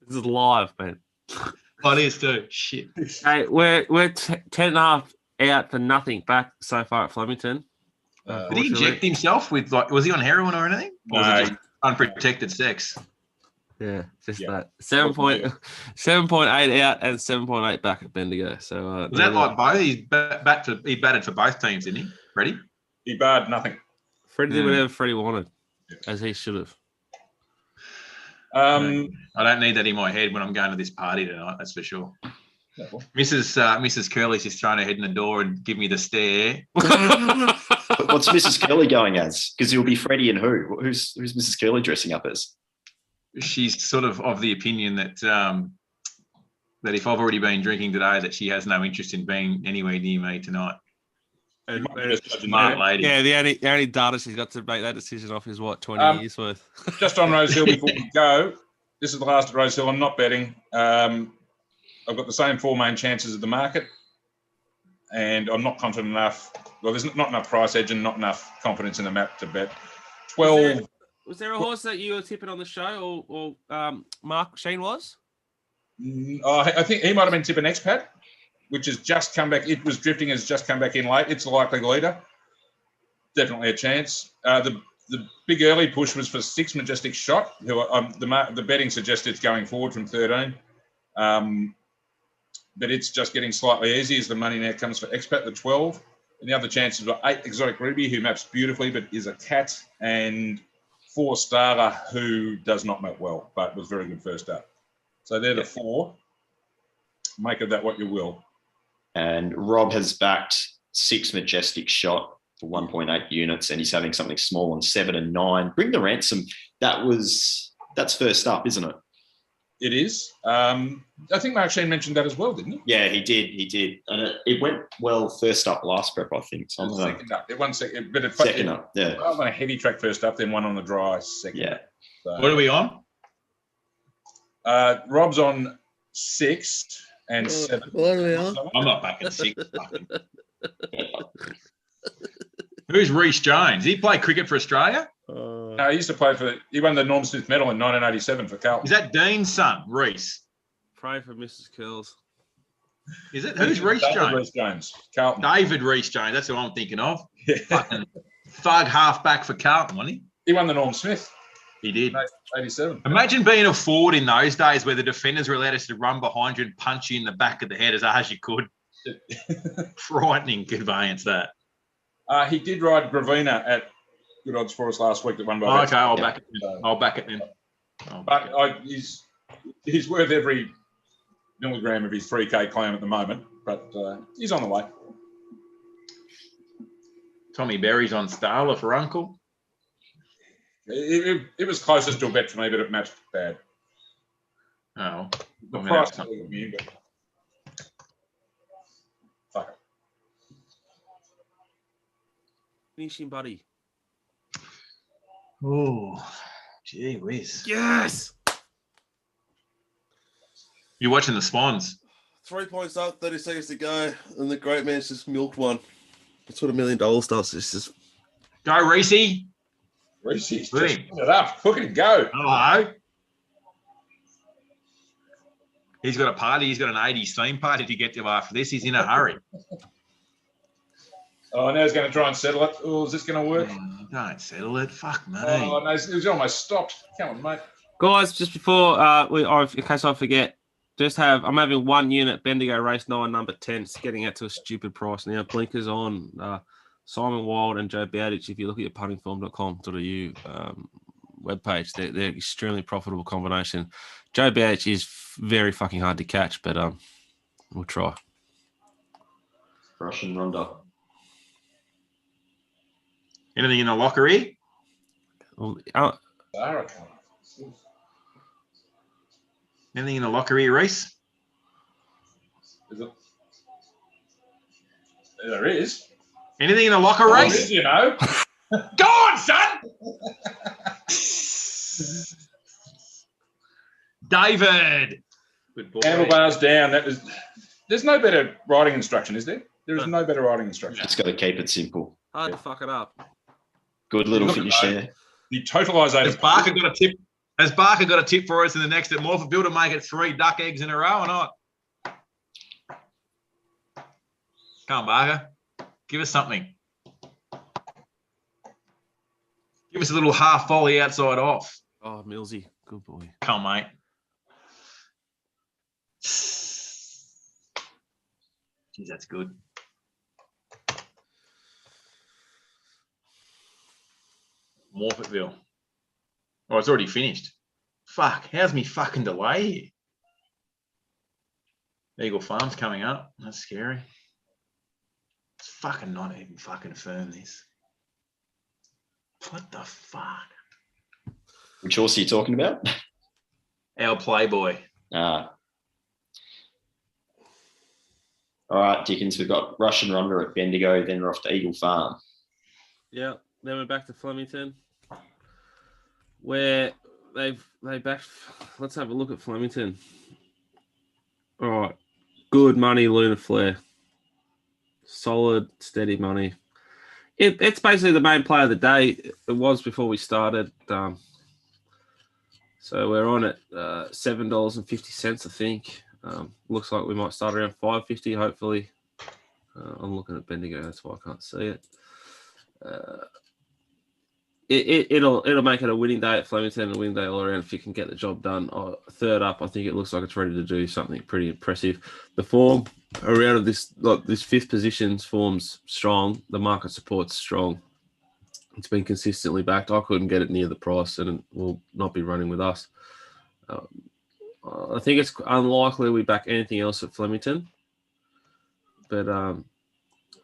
S1: This is live, man.
S3: Oh, it is too. Shit.
S1: Hey, we're 10 and a half out for nothing back so far at Flemington.
S3: Did he inject himself with, like, was he on heroin or anything? Or was it just unprotected sex?
S1: Yeah, just that. 7.8 out and 7.8 back at Bendigo. So
S3: was that like both? He batted for both teams, didn't he? Freddie?
S2: He barred nothing.
S1: Freddie did whatever Freddie wanted, as he should have.
S3: I don't need that in my head when I'm going to this party tonight. That's for sure. Mrs. Curley's just trying to head in the door and give me the stare.
S4: What's Mrs. Curley going as? Because it'll be Freddie and who? Who's Mrs. Curley dressing up as?
S3: She's sort of the opinion that that if I've already been drinking today, that she has no interest in being anywhere near me tonight.
S1: And
S3: smart lady.
S1: Yeah, the only data she's got to make that decision off is what, 20 years worth.
S2: Just on Rosehill before we go, this is the last at Rosehill. I'm not betting. I've got the same four main chances of the market, and I'm not confident enough. Well, there's not enough price edge and not enough confidence in the map to bet. 12.
S1: Was there a horse that you were tipping on the show, or Mark Sheen was?
S2: I think he might have been tipping Expat, which has just come back. It was drifting, has just come back in late. It's a likely leader. Definitely a chance. The big early push was for 6 Majestic Shot, who the betting suggests it's going forward from 13. But it's just getting slightly easy as the money now comes for Expat, the 12. And the other chances were 8 Exotic Ruby, who maps beautifully but is a cat, and 4 Starter, who does not map well but was very good first up. So they're the 4. Make of that what you will.
S4: And Rob has backed 6 Majestic Shot for 1.8 units, and he's having something small on 7 and 9. Bring the Ransom. That's first up, isn't it?
S2: It is. I think Mark Sheen mentioned that as well, didn't he?
S4: Yeah, he did. And it went well first up last prep, I think. So
S2: second up. It won second, but
S4: second up, yeah.
S2: Rather than a heavy track first up, then one on the dry second.
S4: Yeah.
S2: So,
S3: what are we on?
S2: Rob's on 6 and 7.
S8: What are we on?
S3: I'm not back at 6. Who's Reece Jones? Did he play cricket for Australia?
S2: No, he used to play he won the Norm Smith medal in 1987 for Carlton.
S3: Is that Dean's son, Reece?
S1: Pray for Mrs. Curls.
S3: Is it? Who's Reece Jones?
S2: Reece Jones, Carlton.
S3: David Reece Jones. That's who I'm thinking of. Fucking thug halfback for Carlton, wasn't he?
S2: He won the Norm Smith.
S3: He did.
S2: 87.
S3: Imagine being a forward in those days where the defenders were allowed us to run behind you and punch you in the back of the head as hard as you could. Frightening conveyance, that.
S2: He did ride Gravina at good odds for us last week that won by.
S3: Okay, I'll back it then. I'll back it then.
S2: But he's worth every milligram of his 3K claim at the moment, but he's on the way.
S3: Tommy Berry's on Starla for Uncle.
S2: It was closest to a bet for me, but it matched bad.
S3: Oh.
S2: The price is immune, but fuck it.
S1: Finishing, buddy.
S3: Oh, gee whiz.
S1: Yes!
S3: You're watching the Swans.
S7: 3 points up, 30 seconds to go, and the great man's just milked one. That's what $1 million does. It's just
S3: Go, Reese.
S2: Reese's
S3: Look at
S2: just
S3: him.
S2: put it up. Look at him go.
S3: Hello. He's got a party. He's got an 80s theme party to get to after this. He's in a hurry.
S2: Oh, now he's going to try and settle it. Oh, is this going to work?
S3: Don't settle it. Fuck me.
S2: Oh, no, it was almost stopped. Come on, mate.
S1: Guys, just before in case I forget, I'm having 1 unit Bendigo race 9 number 10. It's getting out to a stupid price now. Blinkers on. Simon Wild and Joe Bowditch, if you look at your puntingform.com.au webpage, they're extremely profitable combination. Joe Bowditch is very fucking hard to catch, but we'll try.
S4: Russian Ronda.
S3: Anything in the lockery?
S1: Well,
S3: Anything in the lockery, Reese?
S2: Is it? There is.
S3: Anything in the locker
S2: There
S3: race?
S2: is, you know.
S3: Go on, son! David. Good boy.
S2: Handlebars down. There's no better riding instruction, is there? There is no better riding instruction.
S4: Just got to keep it simple.
S1: hard to fuck it up.
S4: Good little
S2: Look at
S4: finish
S2: that.
S4: there.
S2: The totalisator.
S3: Has Barker got a tip? Has Barker got a tip for us in the next at Morphettville to make it 3 duck eggs in a row or not? Come on, Barker. Give us something. Give us a little half volley outside off.
S1: Oh, Millsy, good boy.
S3: Come on, mate. Jeez, that's good. Morphettville. Oh, it's already finished. Fuck, how's me fucking delay here? Eagle Farm's coming up. That's scary. It's fucking not even fucking firm, this. What the fuck?
S4: Which horse are you talking about?
S3: Our Playboy.
S4: All right, Dickens, we've got Russian Ronda at Bendigo, then we're off to Eagle Farm.
S1: Yeah, then we're back to Flemington, where they back. Let's have a look at Flemington. All right, good money, Lunar Flare. Solid, steady money. It's basically the main play of the day. It was before we started. So we're on at $7.50, I think. Looks like we might start around $5.50, hopefully. I'm looking at Bendigo, that's why I can't see it. It'll make it a winning day at Flemington and a winning day all around if you can get the job done. Third up, I think it looks like it's ready to do something pretty impressive. The form around of this fifth position's form's strong. The market support's strong. It's been consistently backed. I couldn't get it near the price, and it will not be running with us. I think it's unlikely we back anything else at Flemington, but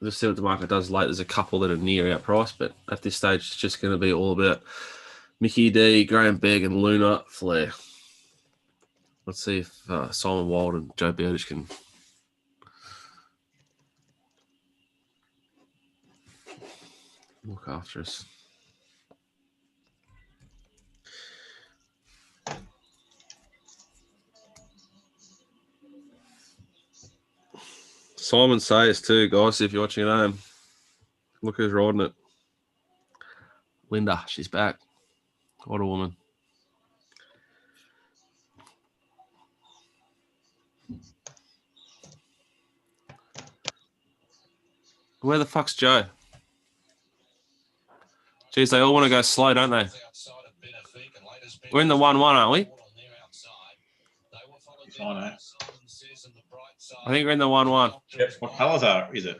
S1: just see what the market does late. There's a couple that are near our price, but at this stage, it's just going to be all about Mickey D, Graham Begg, and Luna Flair. Let's see if Simon Wild and Joe Bowditch can look after us. Simon Sayers too, guys, if you're watching at home. Look who's riding it. Linda, she's back. What a woman. Where the fuck's Joe? Geez, they all want to go slow, don't they? We're in the 1-1, aren't we?
S3: I know.
S1: I think we're in the 1-1.
S2: Yep.
S3: What colours is it?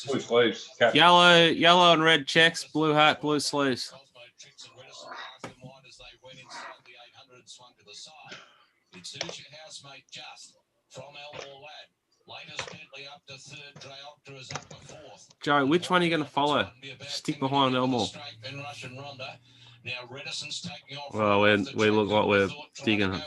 S2: Blue sleeves. Cap.
S1: Yellow and red checks, blue hat, blue sleeves. Joe, which one are you going to follow? Stick behind Elmore. Well, we look like we're digging it.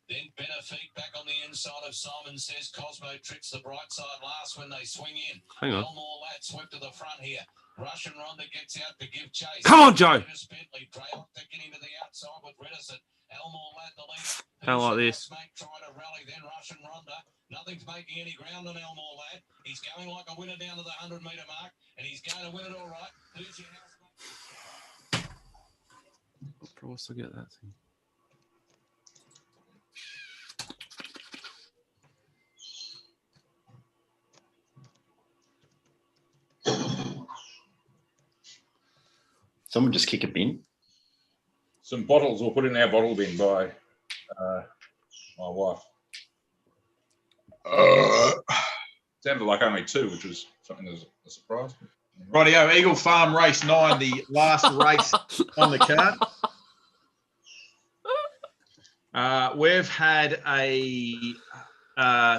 S6: Then Benefic back on the inside of Simon Says. Cosmo tricks the bright side last when they swing in.
S1: Hang on.
S6: Elmore Lad swept to the front here. Russian Ronda gets out to give chase.
S1: Come on, Joe.
S6: Bentley, Draylock getting into the outside with Redison. Elmore Lad the lead.
S1: Don't like this.
S6: Try to rally, then Russian Ronda. Nothing's making any ground on Elmore Lad. He's going like a winner down to the 100-metre mark, and he's going to win it all right. Who's your housemate?
S1: What price I get that thing?
S4: Someone just kick a bin.
S2: Some bottles were put in our bottle bin by my wife. Sounded like only 2, which was something that was a surprise.
S3: Rightio, Eagle Farm Race 9, the last race on the card. We've had a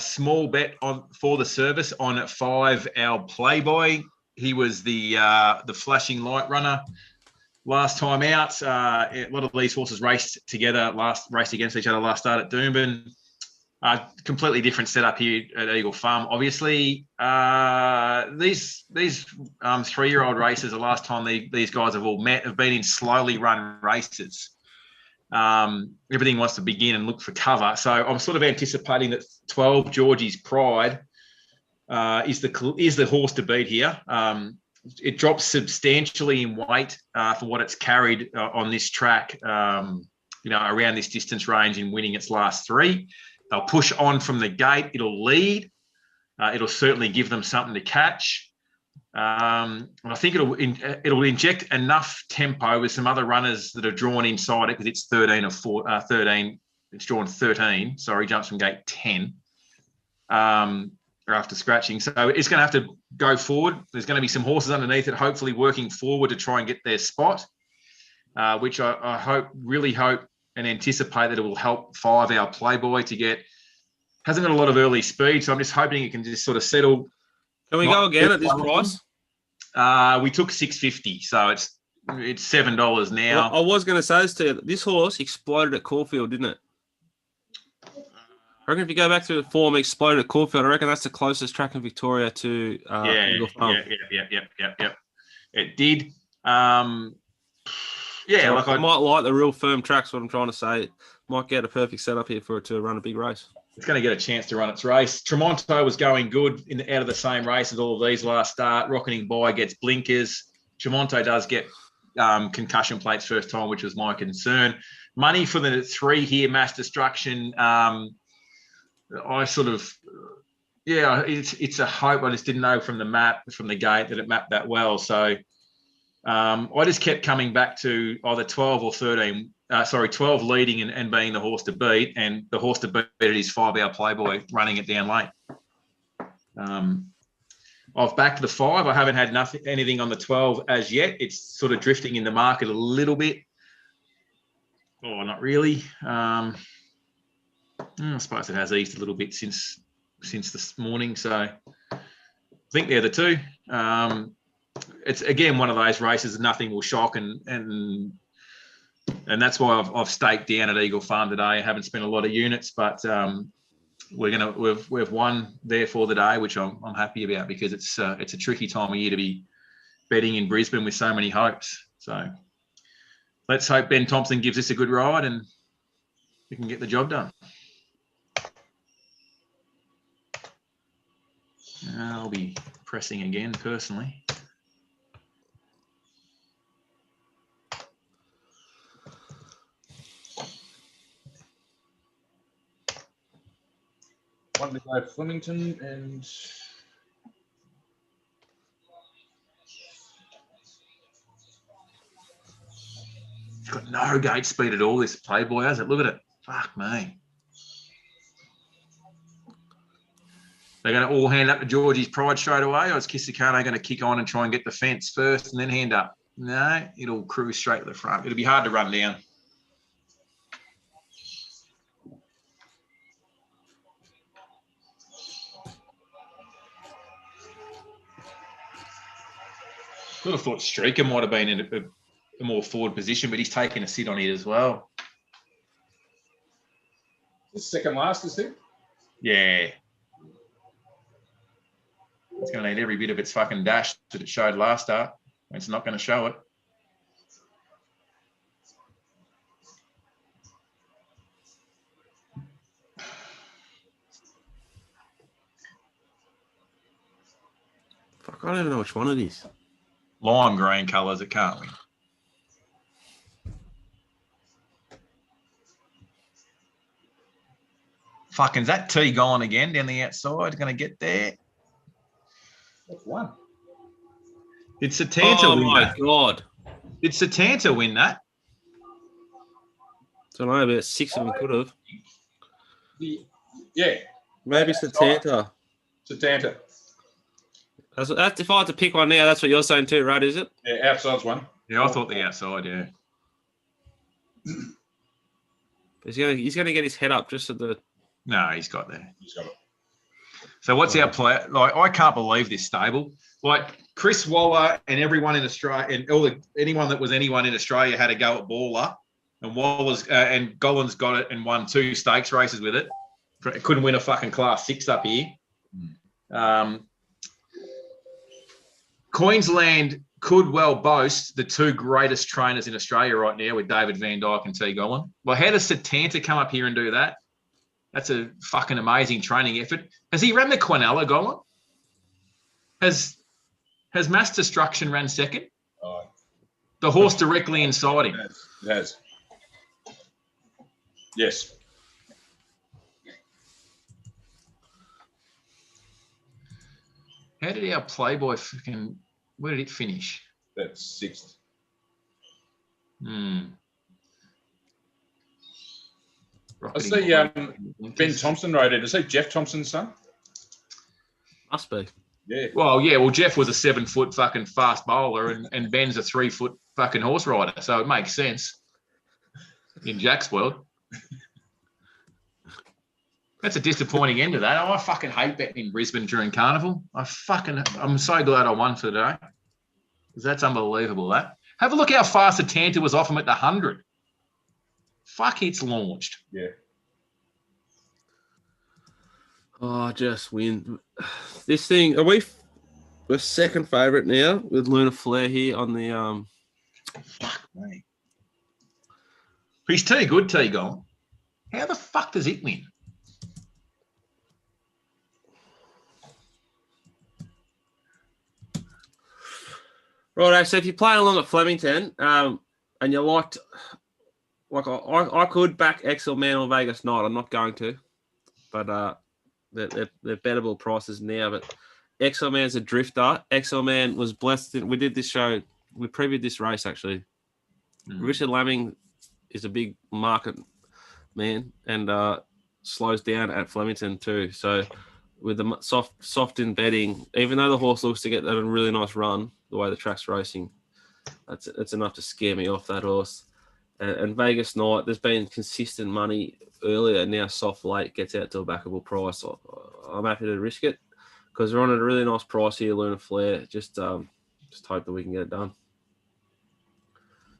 S3: small bet for the service on 5, our Playboy. He was the flashing light runner last time out. A lot of these horses raced against each other last start at Doomben. Completely different setup here at Eagle Farm. Obviously, these 3-year-old races, the last time these guys have all met, have been in slowly run races. Everything wants to begin and look for cover. So I'm sort of anticipating that 12 Georgie's Pride is the horse to beat here. It drops substantially in weight for what it's carried on this track, around this distance range in winning its last 3. They'll push on from the gate. It'll lead. It'll certainly give them something to catch. I think it'll inject enough tempo with some other runners that are drawn inside it because it's 13. It's drawn 13. Sorry, jumps from gate 10 after scratching. So it's going to have to go forward. There's going to be some horses underneath it, hopefully working forward to try and get their spot, which I really hope and anticipate that it will help 5, our Playboy, hasn't got a lot of early speed. So I'm just hoping it can just sort of settle.
S1: Can we go again at this price?
S3: We took $6.50, so it's $7 now.
S1: Well, I was going to say this to you. This horse exploded at Caulfield, didn't it? I reckon if you go back to the form, it exploded at Caulfield. I reckon that's the closest track in Victoria to Eagle Farm.
S3: Yeah. It did.
S1: So I might like the real firm tracks. What I'm trying to say, might get a perfect setup here for it to run a big race.
S3: It's going to get a chance to run its race. Tremonto was going good out of the same race as all of these last start. Rocketing by gets blinkers. Tremonto does get concussion plates first time, which was my concern. Money for the 3 here, Mass Destruction. It's a hope. I just didn't know from the gate that it mapped that well. So I just kept coming back to either 12 or 13. 12 leading and being the horse to beat, and the horse to beat it is 5, our Playboy, running it down late. I've backed the 5. I haven't had anything on the 12 as yet. It's sort of drifting in the market a little bit. Oh, not really. I suppose it has eased a little bit since this morning. So I think they're the 2. It's again one of those races. Nothing will shock, and that's why I've staked down at Eagle Farm today. I haven't spent a lot of units, but we've won there for the day, which I'm happy about because it's a tricky time of year to be betting in Brisbane with so many hopes. So let's hope Ben Thompson gives us a good ride and we can get the job done. I'll be pressing again personally.
S2: One to go Flemington and
S3: it's got no gate speed at all, this Playboy, has it? Look at it. Fuck me. They're going to all hand up to Georgie's Pride straight away, or is Kisakane going to kick on and try and get the fence first and then hand up? No, it'll cruise straight to the front. It'll be hard to run down. I would have thought Streaker might have been in a more forward position, but he's taken a sit on it as well.
S2: this second last, is it?
S3: Yeah. It's going to need every bit of its fucking dash that it showed last start. It's not going to show it.
S1: Fuck, I don't even know which one it is.
S3: Lime green colours, it can't win. Fucking, is that T gone again down the outside? Going to get there.
S2: That's one.
S3: Did Satanta win that?
S1: Oh, my God.
S3: Did Satanta win that?
S1: Don't know, about 6 of them could have.
S2: Yeah.
S1: Maybe Satanta.
S2: Satanta.
S1: That's if I had to pick one now, that's what you're saying too, right? Is it?
S2: Yeah, outside's one.
S3: Yeah, I thought the outside. Yeah.
S1: He's gonna get his head up just at the.
S3: No, he's got there.
S2: He's got it.
S3: So what's our play? Like, I can't believe this stable. Like Chris Waller and everyone in Australia, and anyone that was anyone in Australia had a go at Baller, and Waller's and Gollins got it and won 2 stakes races with it. Couldn't win a fucking Class 6 up here. Queensland could well boast the 2 greatest trainers in Australia right now with David Van Dyke and T. Gollin. Well, how does Satanta come up here and do that? That's a fucking amazing training effort. Has he run the Quinella, Gollin? Has Mass Destruction ran second? The horse directly inside him.
S2: It has. Yes.
S3: How did our Playboy fucking... Where did it finish?
S2: That's 6th. I see Ben Thompson rode it. Is he Jeff Thompson's son?
S1: Must be.
S2: Yeah.
S3: Well, Jeff was a 7-foot fucking fast bowler and Ben's a 3-foot fucking horse rider. So it makes sense in Jack's world. That's a disappointing end to that. I fucking hate betting in Brisbane during Carnival. I'm so glad I won for today. Because that's unbelievable, that. Have a look how fast Satanta was off him at the 100. Fuck, it's launched.
S2: Yeah.
S1: Oh, just win. This thing, we're second favourite now with Luna Flare here on the
S3: Fuck me. He's too good, T-Gone. How the fuck does it win?
S1: Right, so if you're playing along at Flemington, and you liked, like I could back Excel Man or Vegas Knight. I'm not going to, but they're bettable prices now. But Excel Man's a drifter. Excel Man was blessed. We did this show. We previewed this race actually. Richard Lamming is a big market man and slows down at Flemington too. So with the soft in betting, even though the horse looks to get a really nice run, the way the track's racing, it's enough to scare me off that horse. And Vegas Knight, there's been consistent money earlier. Now soft late gets out to a backable price. I'm happy to risk it because we're on at a really nice price here, Luna Flare. Just hope that we can get it done.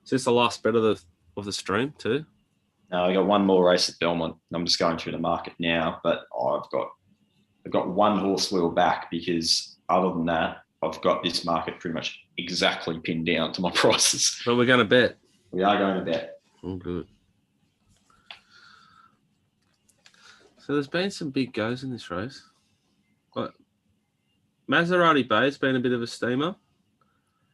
S1: Is this the last bet of the stream too?
S4: No, I got one more race at Belmont. I'm just going through the market now, but I've got one horse wheel back because other than that, I've got this market pretty much exactly pinned down to my prices.
S1: But we're going to bet.
S4: We are going to bet.
S1: Oh, good. So there's been some big goes in this race. But Maserati Bay's been a bit of a steamer.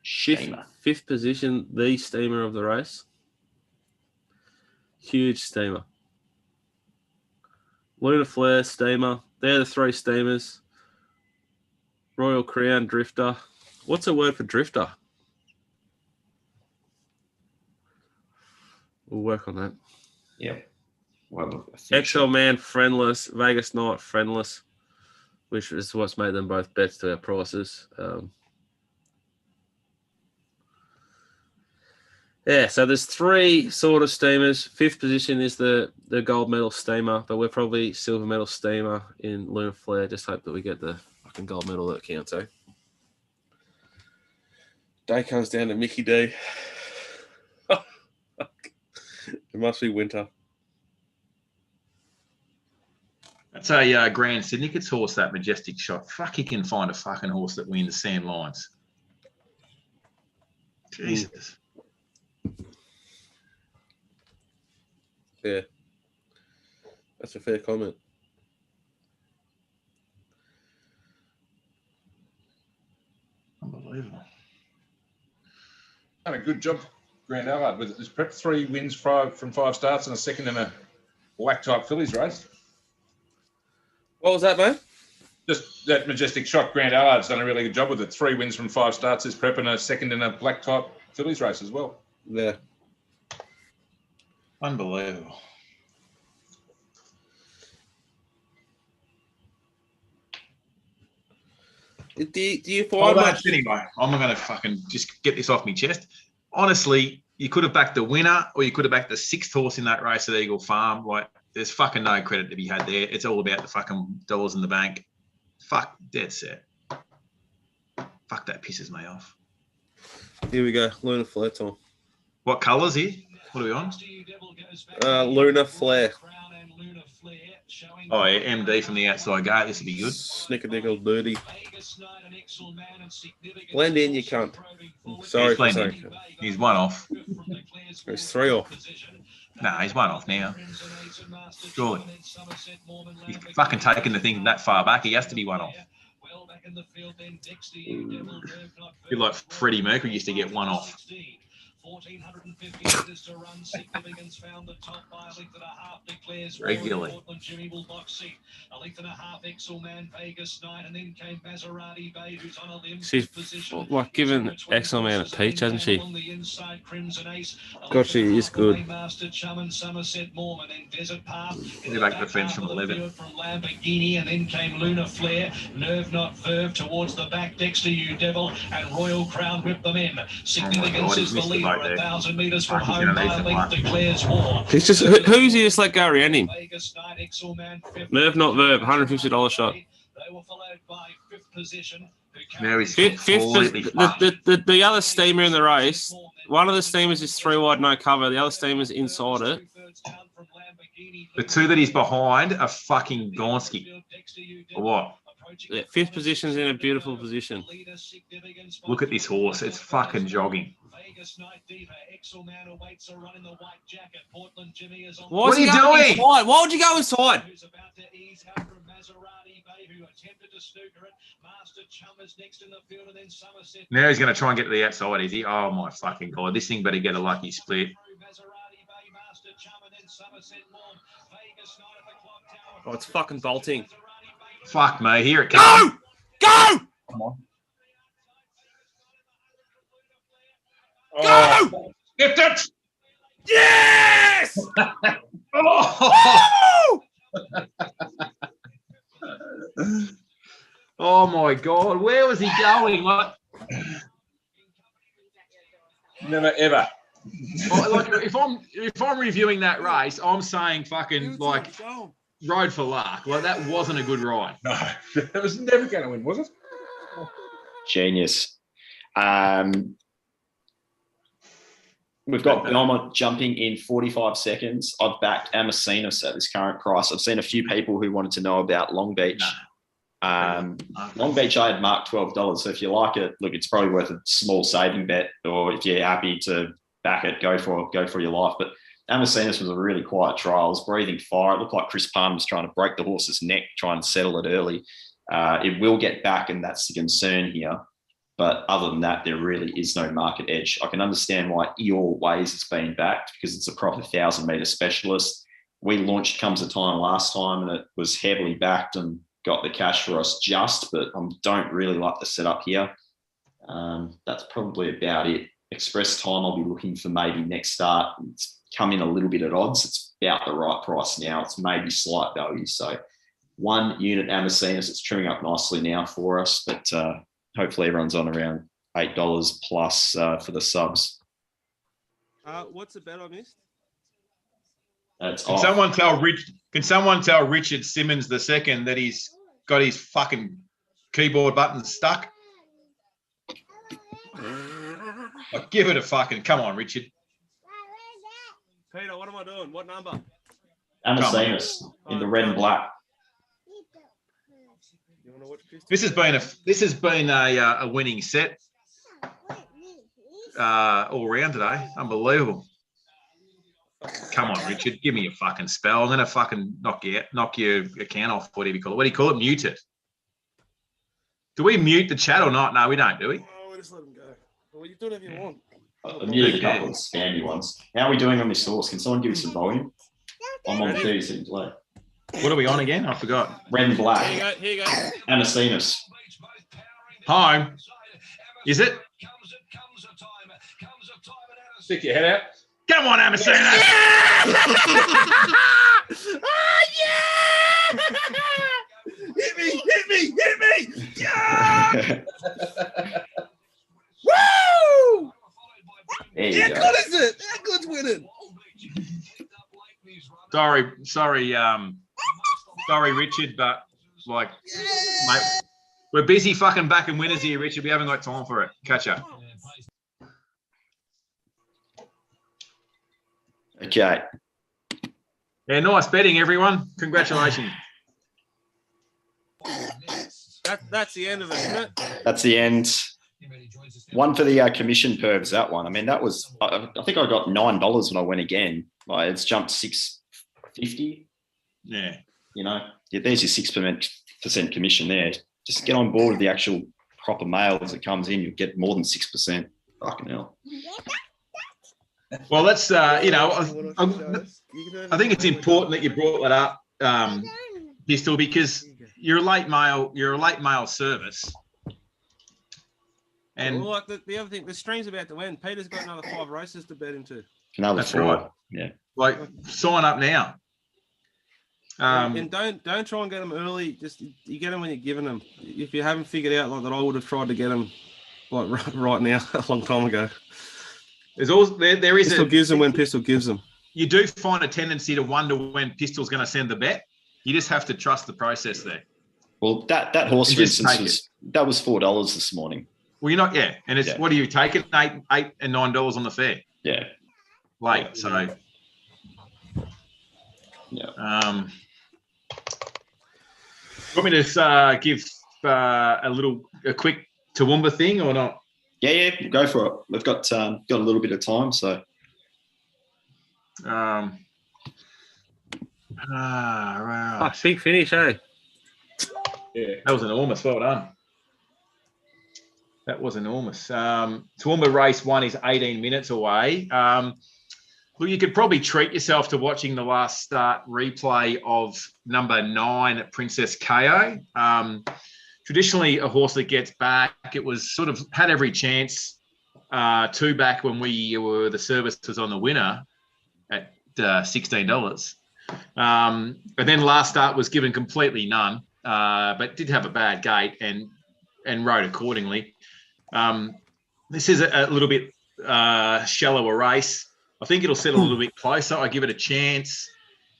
S1: Fifth position, the steamer of the race. Huge steamer. Luna Flare, steamer. They're the 3 steamers. Royal Crown, drifter. What's a word for drifter? We'll work on that.
S4: Yep. Well,
S1: Excel Man, friendless. Vegas Knight, friendless, which is what's made them both bets to our prices. Yeah, so there's 3 sort of steamers. 5th position is the gold medal steamer, but we're probably silver medal steamer in Luna Flare. Just hope that we get the fucking gold medal that counts, eh? Day comes down to Mickey D. It must be winter.
S3: That's a Grand Syndicate's horse, that Majestic Shot. Fuck, he can find a fucking horse that wins Sam Lyons. Jesus.
S1: Yeah. That's a fair comment.
S3: Unbelievable.
S2: Done a good job, Grand Allard, with his prep 3 wins from 5 starts and a second in a black type fillies race.
S1: What was that, mate?
S2: Just that Majestic Shot, Grand Allard's done a really good job with it. 3 wins from 5 starts, his prep and a second in a black type fillies race as well.
S1: Yeah.
S3: Unbelievable.
S1: you
S3: Oh,
S1: find
S3: that's anyway. I'm not going to fucking just get this off my chest. Honestly, you could have backed the winner, or you could have backed the 6th horse in that race at Eagle Farm. Like, there's fucking no credit to be had there. It's all about the fucking dollars in the bank. Fuck, dead set. Fuck, that pisses me off.
S1: Here we go. Lunar Flare time.
S3: What colours here? What are we on?
S1: Lunar Flare.
S3: Oh, yeah, MD from the outside gate. This would be good.
S1: Snickerdickle dirty. Blend in, you cunt. Sorry
S3: He's
S1: for
S3: blending.
S1: saying.
S3: He's one off.
S1: There's 3 off.
S3: No, he's one off now. Surely. He's fucking taking the thing that far back. He has to be one off. You're like Freddie Mercury used to get one off.
S6: 1,450 meters to run. Significance found the top by a length and a half. Declares
S3: regularly.
S6: Portland Jimmy will box seat. A length and a half. Exelman Vegas Night, and then came Maserati Bay, who's on a limb.
S1: She's like given Exelman a peach, hasn't she? God, she is good.
S6: Master Chum and Somerset Mormon, then Desert Path.
S3: We're back to the fence from 11.
S6: From Lamborghini, and then came Lunar Flare. Nerve Not Verve towards the back. Dexter You Devil and Royal Crown whip them in. Significance is the leader. 1,000 meters from home by a length declares war.
S1: He's just who's he just let go around him? Nerve Not Verb, $150 shot.
S6: They were followed by 5th position.
S3: Now he's
S1: Fifth,
S3: completely fucked.
S1: the other steamer in the race. One of the steamers is 3 wide, no cover. The other steamer's inside it.
S3: The 2 that he's behind are fucking Gonski. Or what?
S1: Yeah, 5th position's in a beautiful position.
S3: Look at this horse. It's fucking jogging.
S1: What are you doing? Inside? Why would you go inside?
S3: Now he's going to try and get to the outside, is he? Oh, my fucking God. This thing better get a lucky split.
S1: Oh, it's fucking bolting.
S3: Fuck me. Here it comes.
S1: Go!
S3: Come on.
S2: Oh, get it!
S1: Yes!
S3: Oh! Oh my God. Where was he going? Like,
S2: Never ever.
S3: like if I'm reviewing that race, I'm saying fucking like rode for luck. Like that wasn't a good ride.
S2: No, it was never going to win, was it?
S4: Genius. We've got Belmont jumping in 45 seconds. I've backed Amacinus at this current price. I've seen a few people who wanted to know about Long Beach. Long Beach, I had marked $12. So if you like it, look, it's probably worth a small saving bet. Or if you're happy to back it, go for your life. But Amacinus was a really quiet trial. It was breathing fire. It looked like Chris Palmer was trying to break the horse's neck, try and settle it early. It will get back, and that's the concern here. But other than that, there really is no market edge. I can understand why Eeyore Ways has been backed because it's a proper 1,000-metre specialist. We launched Comes a Time last time, and it was heavily backed and got the cash for us just, but I don't really like the setup here. That's probably about it. Express Time, I'll be looking for maybe next start. It's come in a little bit at odds. It's about the right price now. It's maybe slight value. So 1 unit Amacinus, it's trimming up nicely now for us, but hopefully everyone's on around $8 plus for the subs.
S1: What's the bet I missed?
S3: Can someone tell Richard Simmons II that he's got his fucking keyboard buttons stuck? Like, give it a fucking come on, Richard.
S1: Peter, what am I doing? What number?
S4: Amacinus in the red and black.
S3: This has been a winning set all round today. Unbelievable. Come on, Richard. Give me a fucking spell. I'm going to fucking knock your account off, whatever you call it. What do you call it? Mute it. Do we mute the chat or not? No, we don't, do we?
S1: Oh, we just let them go. Well, you do whatever you want.
S4: I muted a couple of spammy ones. How are we doing on this source? Can someone give me some volume? I'm on 30 seconds late.
S3: What are we on again? I forgot.
S4: Red and black.
S1: Here you go.
S4: Amacinus.
S3: Home. Is it?
S2: Stick your head out.
S3: Come on, Amacinus.
S1: Oh, yeah! Hit me! Yeah!
S7: Woo!
S4: There you
S7: How
S4: go.
S7: good is it? How good's winning?
S3: Sorry, Richard, but like, mate, we're busy fucking backing winners here, Richard. We haven't got time for it. Catch up.
S4: Okay.
S3: Yeah, nice betting, everyone. Congratulations.
S1: That's the end of it, isn't it?
S4: That's the end. One for the commission pervs, that one. I mean, that was, I think I got $9 when I went again. Like, it's jumped $6.50.
S3: Yeah.
S4: You know, yeah, there's your 6% commission there. Just get on board with the actual proper mail as it comes in. You'll get more than 6%. Fucking hell.
S3: Well, that's, I think it's important that you brought that up, Pistol, because you're a late mail service. And
S1: well, like the other thing, the stream's about to end. Peter's got another 5 races to bet into.
S4: Another
S3: that's
S4: 4.
S3: right.
S4: Yeah.
S3: Like, sign up now.
S1: And don't try and get them early. Just you get them when you're giving them. If you haven't figured out like that, I would have tried to get them like right now a long time ago.
S3: There's also there is
S1: Pistol gives them when Pistol gives them.
S3: You do find a tendency to wonder when Pistol's going to send the bet. You just have to trust the process there.
S4: Well, that horse, for instance, was $4 this morning.
S3: Well, you're not, yeah. And it's, what do you take it? $8 and $9 on the fair.
S4: Yeah.
S3: Late.
S4: Yeah.
S3: So,
S4: yeah.
S3: Want me to give a quick Toowoomba thing or not?
S4: Yeah, go for it. We've got a little bit of time, so.
S3: Right.
S1: Oh, big finish, eh?
S3: Yeah, that was enormous. Well done. That was enormous. Toowoomba race 1 is 18 minutes away. Well, you could probably treat yourself to watching the last start replay of number 9 at Princess KO. Traditionally, a horse that gets back, it was sort of had every chance to back when the service was on the winner at $16. But then last start was given completely none, but did have a bad gate and rode accordingly. This is a little bit shallower race. I think it'll settle a little bit closer. I give it a chance.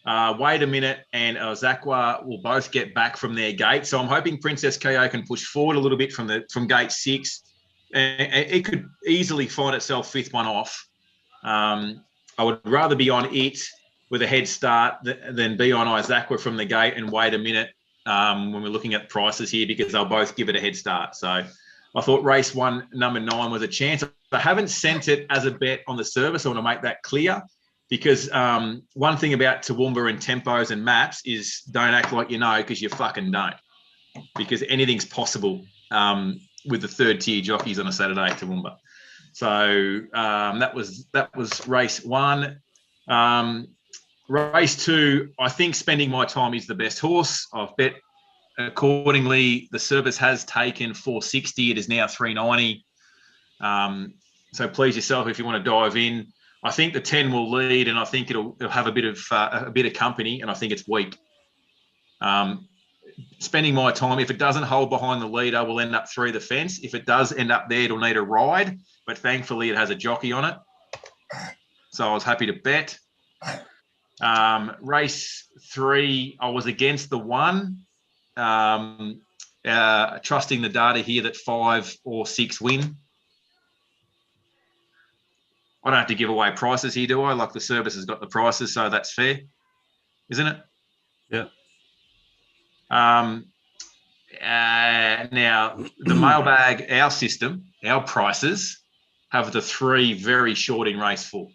S3: Wait a minute, and Zakwa will both get back from their gate. So I'm hoping Princess KO can push forward a little bit from gate 6. And it could easily find itself 5th one off. I would rather be on it with a head start than be on Zakwa from the gate and wait a minute when we're looking at prices here, because they'll both give it a head start. So I thought race 1, number 9 was a chance. I haven't sent it as a bet on the service. I want to make that clear, because one thing about Toowoomba and tempos and maps is don't act like you know, because you fucking don't. Because anything's possible with the 3rd tier jockeys on a Saturday at Toowoomba. So that was race 1. Race 2, I think Spending My Time is the best horse. I've bet accordingly. The service has taken $460. It is now $390. So please yourself if you want to dive in. I think the 10 will lead, and I think it'll have a bit of company, and I think it's weak. Spending My Time, if it doesn't hold behind the leader, will end up through the fence. If it does end up there, it'll need a ride, but thankfully it has a jockey on it. So I was happy to bet. Race 3, I was against the 1. Trusting the data here that 5 or 6 win. I don't have to give away prices here, do I? Like, the service has got the prices, so that's fair, isn't it?
S1: Yeah.
S3: Now, the mailbag, our system, our prices have the 3 very short in race 4.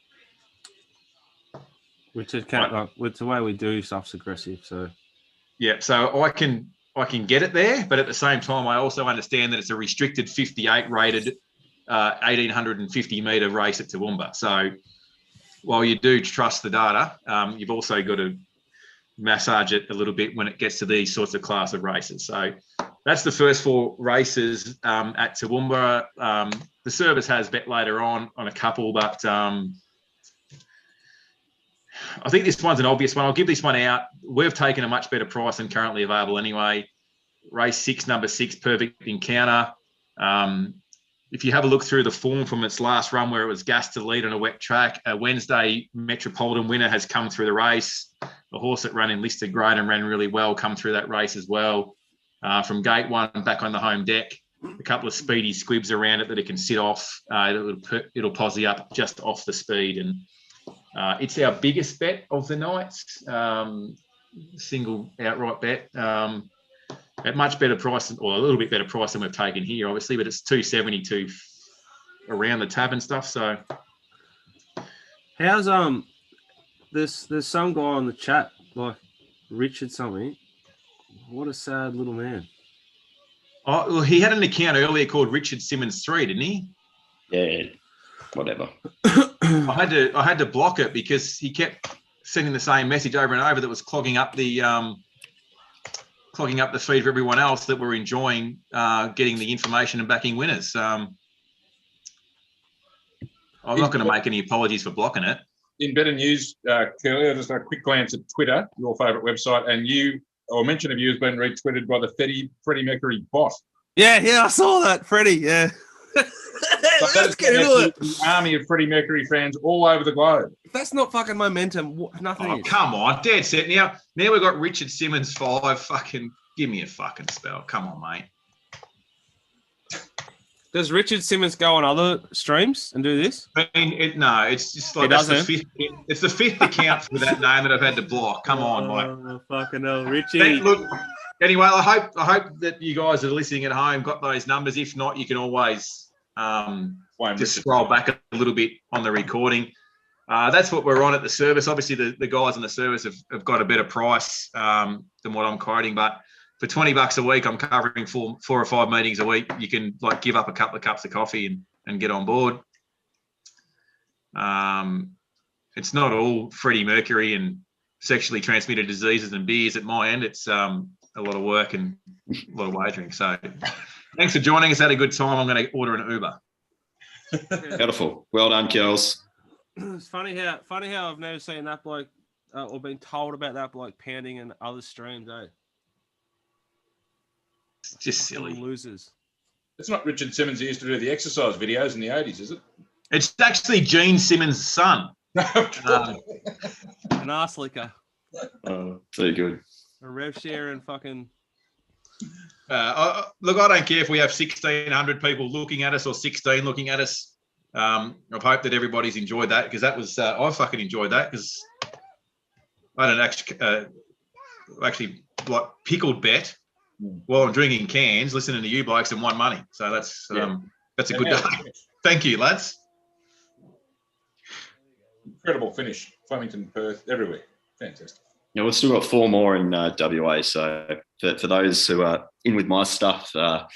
S1: Which is kind of like, with the way we do stuff's aggressive. So
S3: yeah, so I can get it there, but at the same time, I also understand that it's a restricted 58 rated 1,850 metre race at Toowoomba. So while you do trust the data, you've also got to massage it a little bit when it gets to these sorts of class of races. So that's the first 4 races at Toowoomba. The service has bet later on a couple, but I think this one's an obvious one. I'll give this one out. We've taken a much better price than currently available anyway. race 6, number 6, Perfect Encounter. If you have a look through the form from its last run where it was gas to lead on a wet track, a Wednesday Metropolitan winner has come through the race. The horse that ran Enlisted Grade and ran really well come through that race as well. From gate 1 back on the home deck, a couple of speedy squibs around it that it can sit off. It'll posse up just off the speed. And it's our biggest bet of the night, single outright bet. At much better price, or a little bit better price than we've taken here, obviously, but it's 272 around the tab and stuff. So,
S1: how's there's some guy on the chat like Richard something. What a sad little man.
S3: Oh, well, he had an account earlier called Richard Simmons 3, didn't he?
S4: Yeah, whatever.
S3: I had to block it because he kept sending the same message over and over that was clogging up the feed for everyone else that were enjoying getting the information and backing winners. I'm not going to make any apologies for blocking it.
S2: In better news, Curly, just a quick glance at Twitter, your favourite website, and a mention of you has been retweeted by the Freddie Mercury bot.
S1: Yeah, I saw that, Freddie. Yeah. Let's get into it.
S2: The army of Freddie Mercury fans all over the globe.
S1: If that's not fucking momentum, nothing is.
S3: Come on, dead set. Now we've got Richard Simmons 5. Fucking give me a fucking spell. Come on, mate.
S1: Does Richard Simmons go on other streams and do this?
S3: I mean, no, it's just like
S1: it's
S3: the fifth account for that name that I've had to block. Come on, mate.
S1: Oh, fucking hell, Richie.
S3: Look, anyway, I hope that you guys are listening at home got those numbers. If not, you can always just scroll back a little bit on the recording. That's what we're on at the service. Obviously, the guys on the service have got a better price than what I'm quoting, but for $20 a week, I'm covering 4 or 5 meetings a week. You can give up a couple of cups of coffee and get on board. It's not all Freddie Mercury and sexually transmitted diseases and beers at my end. It's a lot of work and a lot of wagering. So thanks for joining us. Had a good time. I'm going to order an Uber.
S4: Beautiful. Well done, Kells.
S1: It's funny how I've never seen that bloke or been told about that bloke pounding in other streams, eh?
S3: It's just silly.
S1: Losers.
S2: It's not Richard Simmons who used to do the exercise videos in the 80s, is it?
S3: It's actually Gene Simmons' son.
S1: An arse licker.
S4: Very good.
S1: A rev share and fucking...
S3: Look, I don't care if we have 1,600 people looking at us or 16 looking at us. I hope that everybody's enjoyed that because that was... I fucking enjoyed that because I don't actually like pickled bet while I'm drinking cans, listening to you blokes and won money. So that's a good day. Thank you, lads.
S2: Incredible finish. Flemington, Perth, everywhere. Fantastic.
S4: Yeah, we've still got 4 more in WA. So for those who are in with my stuff, we're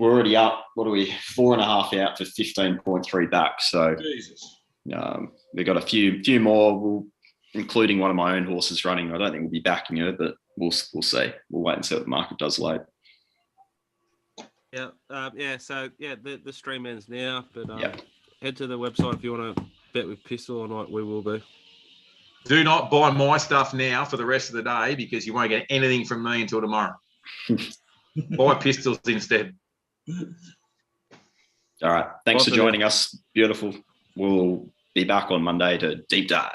S4: already up. What are we? 4.5 out for 15.3 back. So
S2: Jesus.
S4: We've got a few more, including one of my own horses running. I don't think we'll be backing her, but we'll see. We'll wait and see what the market does later.
S1: Yeah. So the stream ends now, but
S4: Yep.
S1: Head to the website if you want to bet with Pistol or not. We will be.
S3: Do not buy my stuff now for the rest of the day because you won't get anything from me until tomorrow. Buy Pistols instead.
S4: All right. Thanks for joining us. Beautiful. We'll be back on Monday to deep dive.